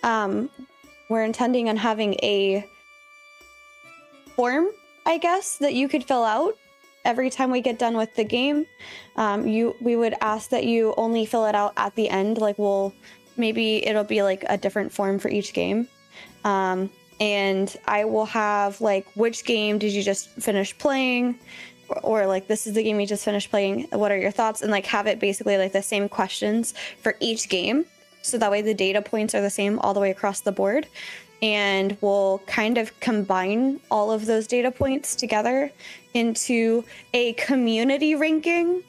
we're intending on having a form, I guess, that you could fill out every time we get done with the game. We would ask that you only fill it out at the end. Like maybe it'll be like a different form for each game. And I will have like, which game did you just finish playing? Or like, this is the game you just finished playing. What are your thoughts? And like have it basically like the same questions for each game. So that way the data points are the same all the way across the board. And we'll kind of combine all of those data points together into a community ranking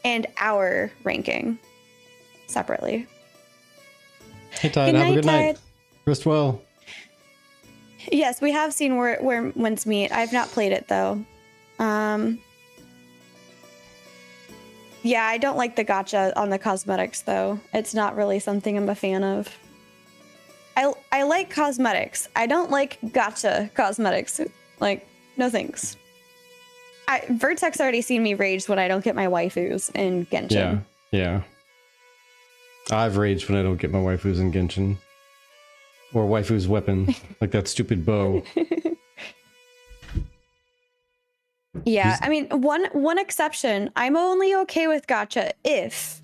and our ranking separately. Hey, Tide. Have a good night. Rest well. Yes, we have seen where ones meet. I've not played it though. Yeah, I don't like the gacha on the cosmetics though. It's not really something I'm a fan of. I like cosmetics. I don't like gacha cosmetics. Like, no thanks. Vertex already seen me rage when I don't get my waifus in Genshin. Yeah. I've raged when I don't get my waifus in Genshin. Or waifu's weapon, like that stupid bow. Yeah, I mean, one exception. I'm only okay with gacha if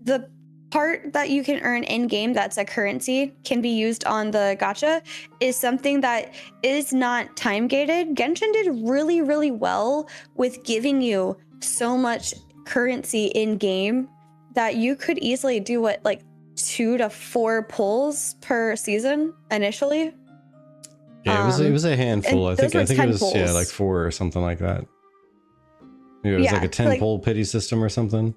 the part that you can earn in game that's a currency can be used on the gacha is something that is not time gated. Genshin did really, really well with giving you so much currency in game that you could easily do like 2 to 4 pulls per season initially. Yeah, it was a handful. I think it was pulls. Like 4 or something like that. It was like a 10 pull pity system or something.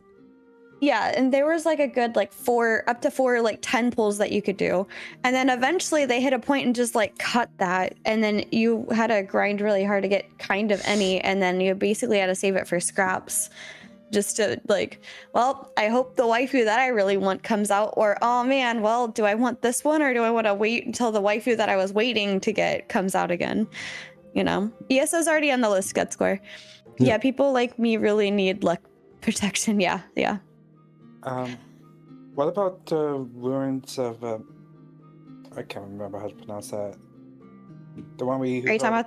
Yeah, and there was like a good like 4 up to 4 like 10 pulls that you could do. And then eventually they hit a point and just like cut that, and then you had to grind really hard to get kind of any, and then you basically had to save it for scraps. Just to like, well, I hope the waifu that I really want comes out, or oh man, well, do I want this one or do I want to wait until the waifu that I was waiting to get comes out again? You know, ESO's already on the list, Gut Score. Yeah, people like me really need luck protection. Yeah. What about Ruins of? I can't remember how to pronounce that. The one we. Are you talking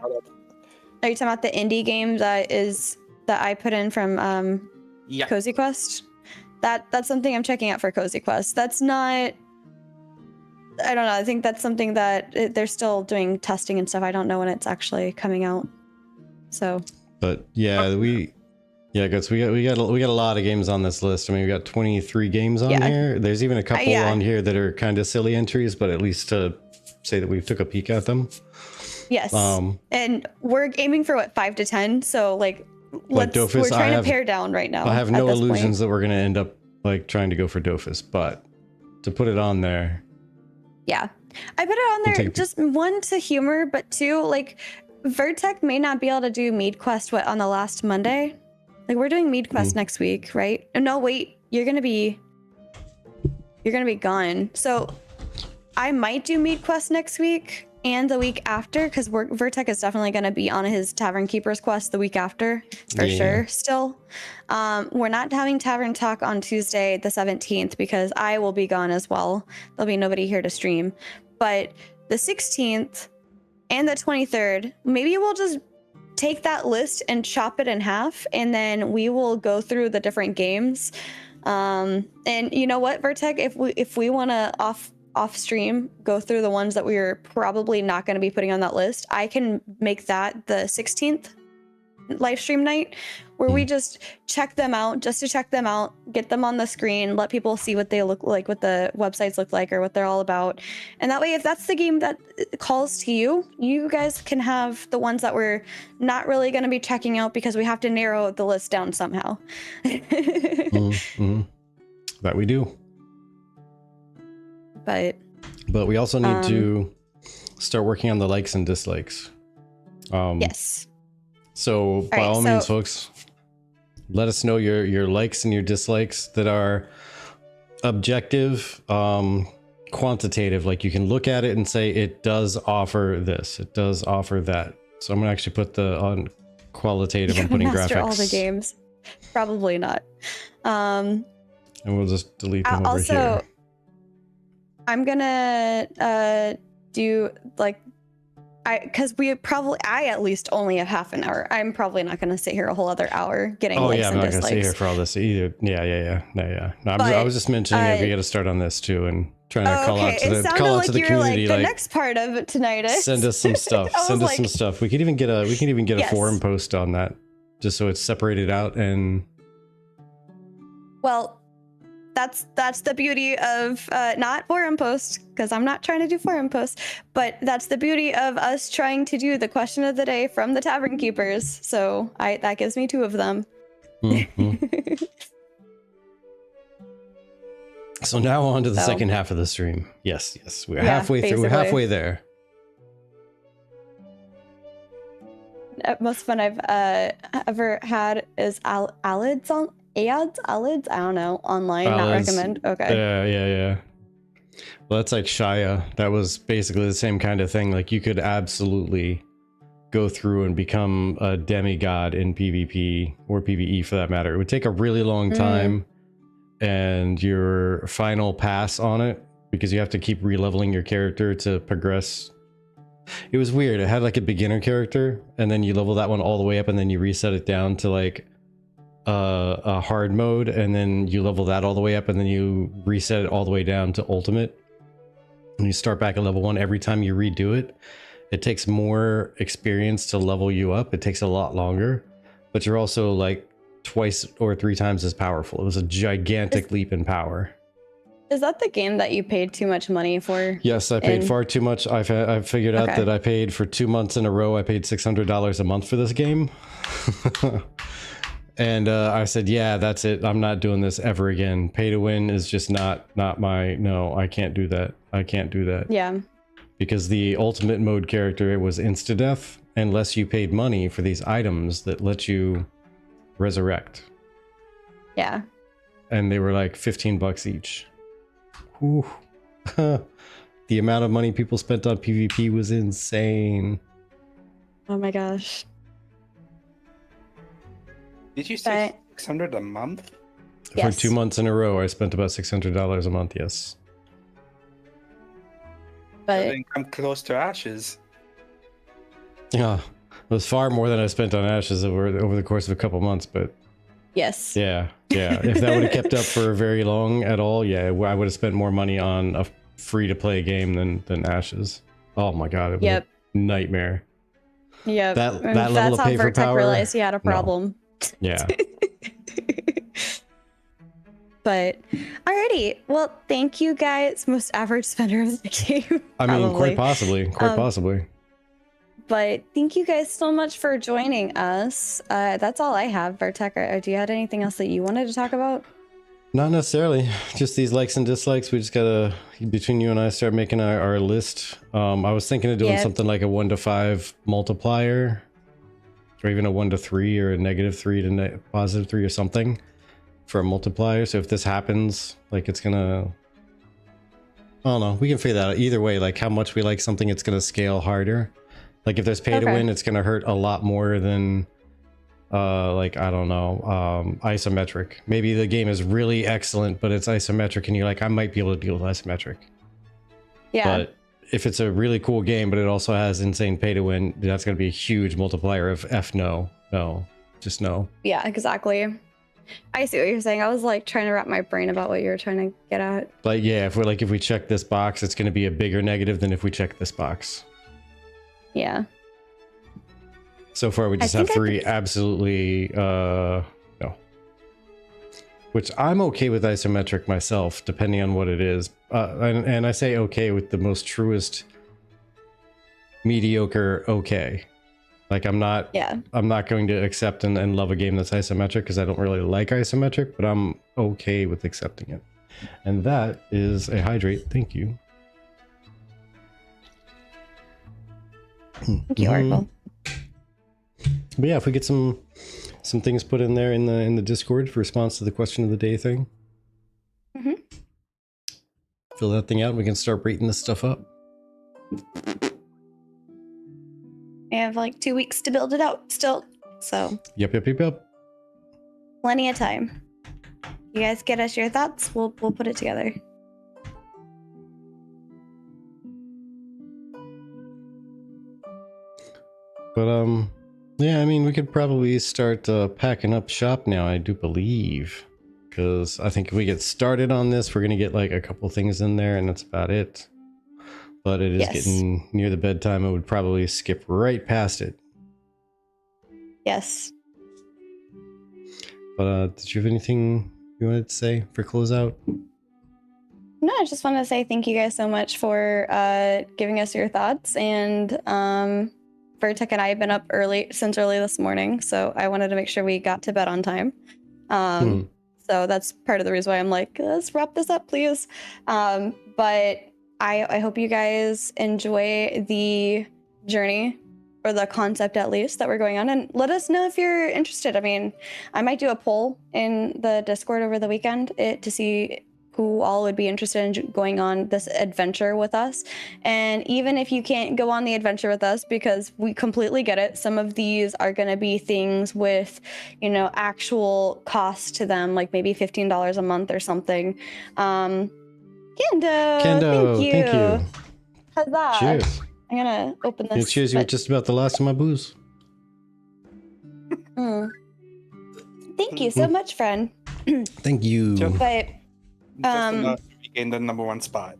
about the indie game that I put in from Cozy Quest? That's something I'm checking out for Cozy Quest. That's not. I don't know. I think that's something that they're still doing testing and stuff. I don't know when it's actually coming out. So. But yeah, we got a lot of games on this list. I mean, we got 23 games on here. There's even a couple on here that are kind of silly entries, but at least to say that we took a peek at them. Yes. And we're aiming for 5 to 10. So like Dofus, we're trying to pare down right now. I have no illusions that we're going to end up like trying to go for Dofus, but to put it on there. Yeah. I put it on there just 1 to humor, but 2, like Vertex may not be able to do Mead Quest on the last Monday. Like we're doing Mead Quest next week, right? No, wait, you're gonna be gone. So I might do Mead Quest next week and the week after, because Vertex is definitely gonna be on his Tavern Keeper's quest the week after for sure. Still, we're not having Tavern Talk on Tuesday the 17th because I will be gone as well. There'll be nobody here to stream, but the 16th and the 23rd, maybe we'll just take that list and chop it in half, and then we will go through the different games. And you know what, Vertex, if we want to off stream go through the ones that we're probably not going to be putting on that list, I can make that the 16th live stream night where we just check them out, get them on the screen, let people see what they look like, what the websites look like, or what they're all about. And that way, if that's the game that calls to you, you guys can have the ones that we're not really going to be checking out because we have to narrow the list down somehow. That we do. But we also need to start working on the likes and dislikes. Yes. So by all means, folks, let us know your likes and your dislikes that are objective, quantitative. Like you can look at it and say it does offer this, it does offer that. So I'm gonna actually put the on qualitative. I'm putting master graphics. all the games. Probably not. And we'll just delete them over Also, here. I'm gonna do like because I at least only have half an hour. I'm probably not gonna sit here a whole other hour getting Oh likes yeah, I'm and not gonna dislikes. sit here for all this either. Yeah. No, I But, was just mentioning that we got to start on this too, and trying to call out to the it sounded call out like to the you were community. like the next part of it tonight is send us some stuff. I was Send us some like- stuff. We can even get a Yes. forum post on that, just so it's separated out. And Well, that's the beauty of not forum posts, because I'm not trying to do forum posts, but that's the beauty of us trying to do the question of the day from the Tavern Keepers. So that gives me 2 of them. Mhm. So now on to the So- second half of the stream. Yes, we're Yeah, halfway through. We're basically. halfway there. Most fun I've ever had is Alids on Alids. I don't know, online. Not Alids, recommend. Okay. Yeah. Well, that's like Shia. That was basically the same kind of thing. Like you could absolutely go through and become a demigod in PvP or PvE for that matter. It would take a really long time, and your final pass on it, because you have to keep re-leveling your character to progress. It was weird. It had like a beginner character, and then you level that one all the way up, and then you reset it down to like a hard mode, and then you level that all the way up, and then you reset it all the way down to ultimate, and you start back at level 1 every time you redo it. It takes more experience to level you up. It takes a lot longer, but you're also like twice or 3 times as powerful. It was a gigantic leap in power. Is that the game that you paid too much money for? Yes, I paid And- far too much. I've figured out Okay. that I paid for 2 months in a row. I paid $600 a month for this game. And I said, yeah, that's it. I'm not doing this ever again. Pay to win is just not my, no, I can't do that. I can't do that. Yeah. Because the ultimate mode character, it was insta-death unless you paid money for these items that let you resurrect. Yeah. And they were like $15 each. Whew. The amount of money people spent on PvP was insane. Oh my gosh. Did you say But- 600 a month? Yes. For 2 months in a row, I spent about $600 a month, yes. I But didn't come close to Ashes. Yeah, it was far more than I spent on Ashes over the course of a couple months, but yes. yeah. If that would have kept up for very long at all, yeah, I would have spent more money on a free-to-play game than Ashes. Oh my god, it was Yep. a nightmare. Yep. That And level that's of how pay for Vertec power, realized he had a no. problem. Yeah. But alrighty. Well, thank you guys. Most average spender of the game. I mean, probably. quite possibly. But thank you guys so much for joining us. That's all I have, Vertec. Do you have anything else that you wanted to talk about? Not necessarily. Just these likes and dislikes. We just gotta, between you and I, start making our list. I was thinking of doing Yeah. something like a 1 to 5 multiplier, or even a 1 to 3 or a -3 to +3 or something for a multiplier. So if this happens, like it's gonna, I don't know. We can figure that out. Either way, like how much we like something, it's gonna scale harder. Like if there's pay to Okay. win, it's gonna hurt a lot more than like I don't know, isometric. Maybe the game is really excellent, but it's isometric, and you're like, I might be able to deal with isometric. Yeah. But if it's a really cool game, but it also has insane pay to win, that's going to be a huge multiplier of no, just no. Yeah, exactly. I see what you're saying. I was like trying to wrap my brain about what you were trying to get at. But yeah, if we check this box, it's going to be a bigger negative than if we check this box. Yeah. So far, we just I have think I 3 absolutely no. Which I'm okay with isometric myself, depending on what it is. And I say okay with the most truest mediocre okay. Like I'm not going to accept and love a game that's isometric because I don't really like isometric, but I'm okay with accepting it. And that is a hydrate. Thank you. Thank you, Oracle. But yeah, if we get some some things put in there in the Discord for response to the question of the day thing. Mm-hmm. Fill that thing out and we can start rating this stuff up. We have like 2 weeks to build it out still. So Yep. plenty of time. You guys get us your thoughts, we'll put it together. But yeah, I mean, we could probably start packing up shop now, I do believe. Because I think if we get started on this, we're going to get like a couple things in there and that's about it. But it is Yes. getting near the bedtime. I would probably skip right past it. Yes. But did you have anything you wanted to say for closeout? No, I just want to say thank you guys so much for giving us your thoughts. And Vertec and I have been up since early this morning, so I wanted to make sure we got to bed on time. So that's part of the reason why I'm like, let's wrap this up, please. But I hope you guys enjoy the journey, or the concept at least, that we're going on, and let us know if you're interested. I mean, I might do a poll in the Discord over the weekend to see who all would be interested in going on this adventure with us. And even if you can't go on the adventure with us, because we completely get it, some of these are going to be things with, actual cost to them, like maybe $15 a month or something. Kendo, thank you. Huzzah. Cheers. I'm gonna open this. Yeah, cheers, you were just about the last of my booze. Thank you so much, friend. Thank you. Just- But Just enough to regain the #1 spot.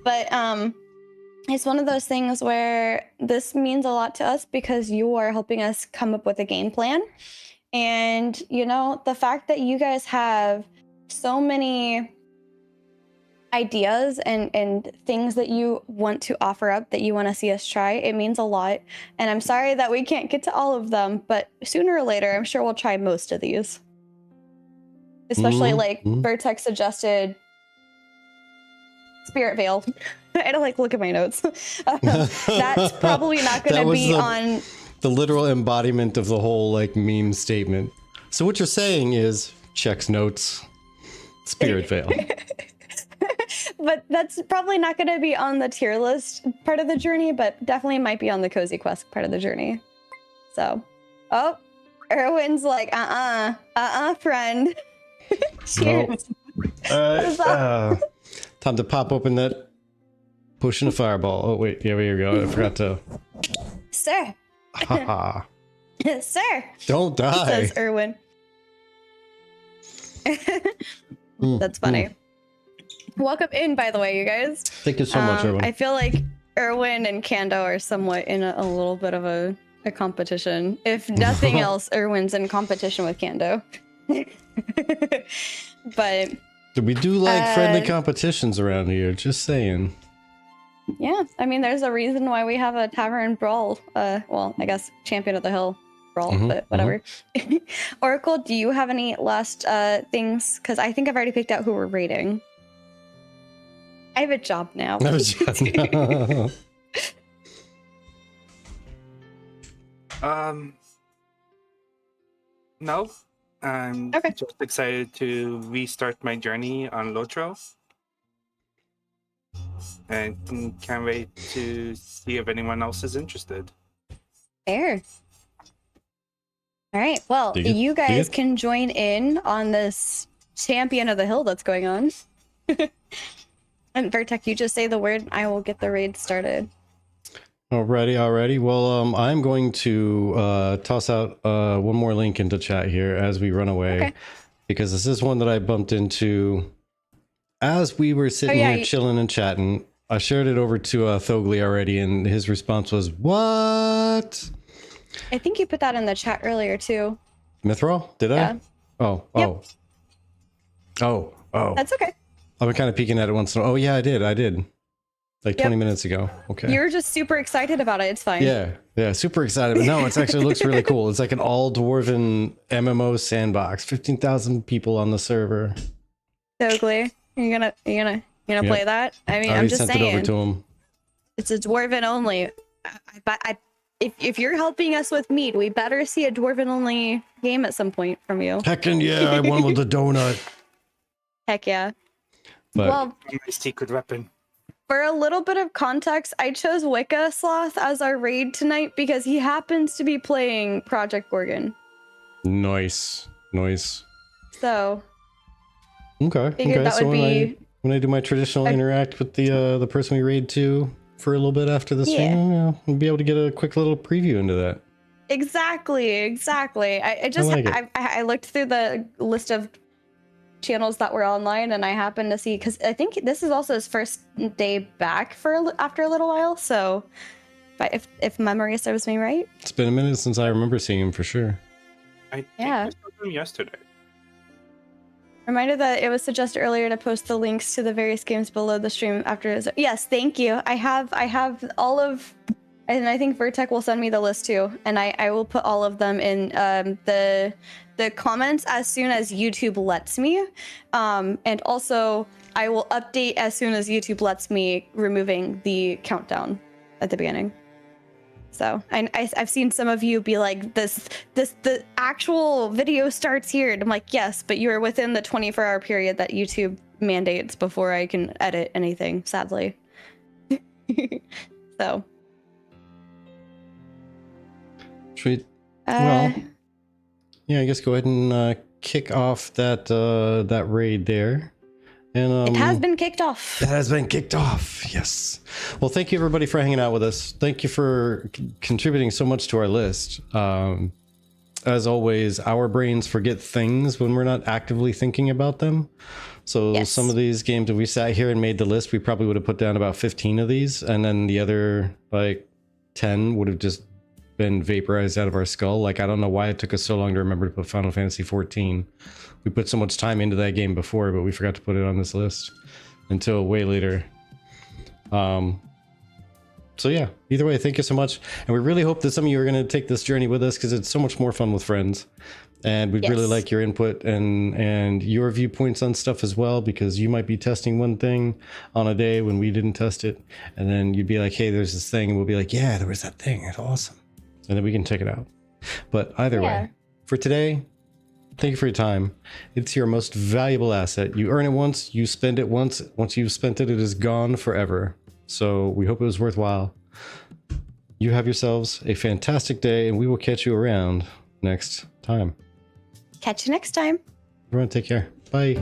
but it's one of those things where this means a lot to us because you are helping us come up with a game plan. And the fact that you guys have so many ideas and things that you want to offer up, that you want to see us try, it means a lot. And I'm sorry that we can't get to all of them, but sooner or later I'm sure we'll try most of these. Especially Vertex suggested Spirit Veil. I had to look at my notes. That's probably not going to be on the literal embodiment of the whole meme statement. So what you're saying is checks notes, Spirit Veil. But that's probably not going to be on the tier list part of the journey, but definitely might be on the Cozy Quest part of the journey. So, Erwin's like, friend. Cheers. Time to pop open that potion of fireball. Oh wait, yeah, there you go. I forgot to. Sir. Haha. Sir. Don't die. Says Erwin. That's funny. Welcome in, by the way, you guys. Thank you so much, Erwin. I feel like Erwin and Kando are somewhat in a little bit of a competition. If nothing else, Erwin's in competition with Kando. But we do friendly competitions around here, just saying. Yeah, I mean, there's a reason why we have a Tavern Brawl. Well, I guess Champion of the Hill Brawl, but whatever. Oracle, do you have any last things? Because I think I've already picked out who we're rating. I have a job now. No. I'm just excited to restart my journey on Lotro. And can't wait to see if anyone else is interested. Fair. All right. Well, you guys can join in on this Champion of the Hill that's going on. And Vertec, you just say the word, I will get the raid started. Alrighty. Well, I'm going to toss out one more link into chat here as we run away, because this is one that I bumped into as we were sitting here chilling and chatting. I shared it over to Thogli already, and his response was, "What?" I think you put that in the chat earlier too. Mithril? Did I? Oh. That's okay. I've been kind of peeking at it once. Oh yeah, I did. Like 20 minutes ago. Okay. You're just super excited about it. It's fine. Yeah, super excited. But no, it actually looks really cool. It's like an all dwarven MMO sandbox. 15,000 people on the server. Totally. You gonna play that? I mean, I'm just saying. It over to him. It's a dwarven only. if you're helping us with mead, we better see a dwarven only game at some point from you. Heckin' yeah, I won with the donut. Heck yeah. But Well, My secret weapon. for a little bit of context, I chose Wicca Sloth as our raid tonight because he happens to be playing Project Gorgon. nice. So Okay. figured that so would be when I do my traditional interact with the person we raid to for a little bit after the stream, I'll be able to get a quick little preview into that. exactly. I looked through the list of channels that were online, and I happened to see, because I think this is also his first day back after a little while. So if memory serves me right, It's been a minute since I remember seeing him for sure. I think Yeah. I saw them yesterday. reminder that it was suggested earlier to post the links to the various games below the stream after. Yes, thank you. I have all of, and I think Vertec will send me the list too, and I will put all of them in the comments as soon as YouTube lets me, and also I will update as soon as YouTube lets me, removing the countdown at the beginning. So I've seen some of you be like, the actual video starts here, and I'm like, yes, but you're within the 24-hour period that YouTube mandates before I can edit anything, sadly. So Sweet. Well, yeah, I guess go ahead and kick off that raid there. And it has been kicked off. It has been kicked off. Yes. Well, thank you everybody for hanging out with us. Thank you for contributing so much to our list. As always, our brains forget things when we're not actively thinking about them. So Yes. some of these games, if we sat here and made the list, we probably would have put down about 15 of these, and then the other like 10 would have just been vaporized out of our skull. Like, I don't know why it took us so long to remember to put Final Fantasy 14. We put so much time into that game before, but we forgot to put it on this list until way later. So yeah, either way, thank you so much. And we really hope that some of you are going to take this journey with us, because it's so much more fun with friends. And we'd really Yes. like your input and your viewpoints on stuff as well, because you might be testing one thing on a day when we didn't test it. And then you'd be like, hey, there's this thing. And we'll be like, yeah, there was that thing. It's awesome. And then we can check it out. But either Yeah. way, for today, thank you for your time. It's your most valuable asset. You earn it once, you spend it once. Once you've spent it, it is gone forever. So we hope it was worthwhile. You have yourselves a fantastic day, and we will catch you around next time. Catch you next time. Everyone take care. Bye.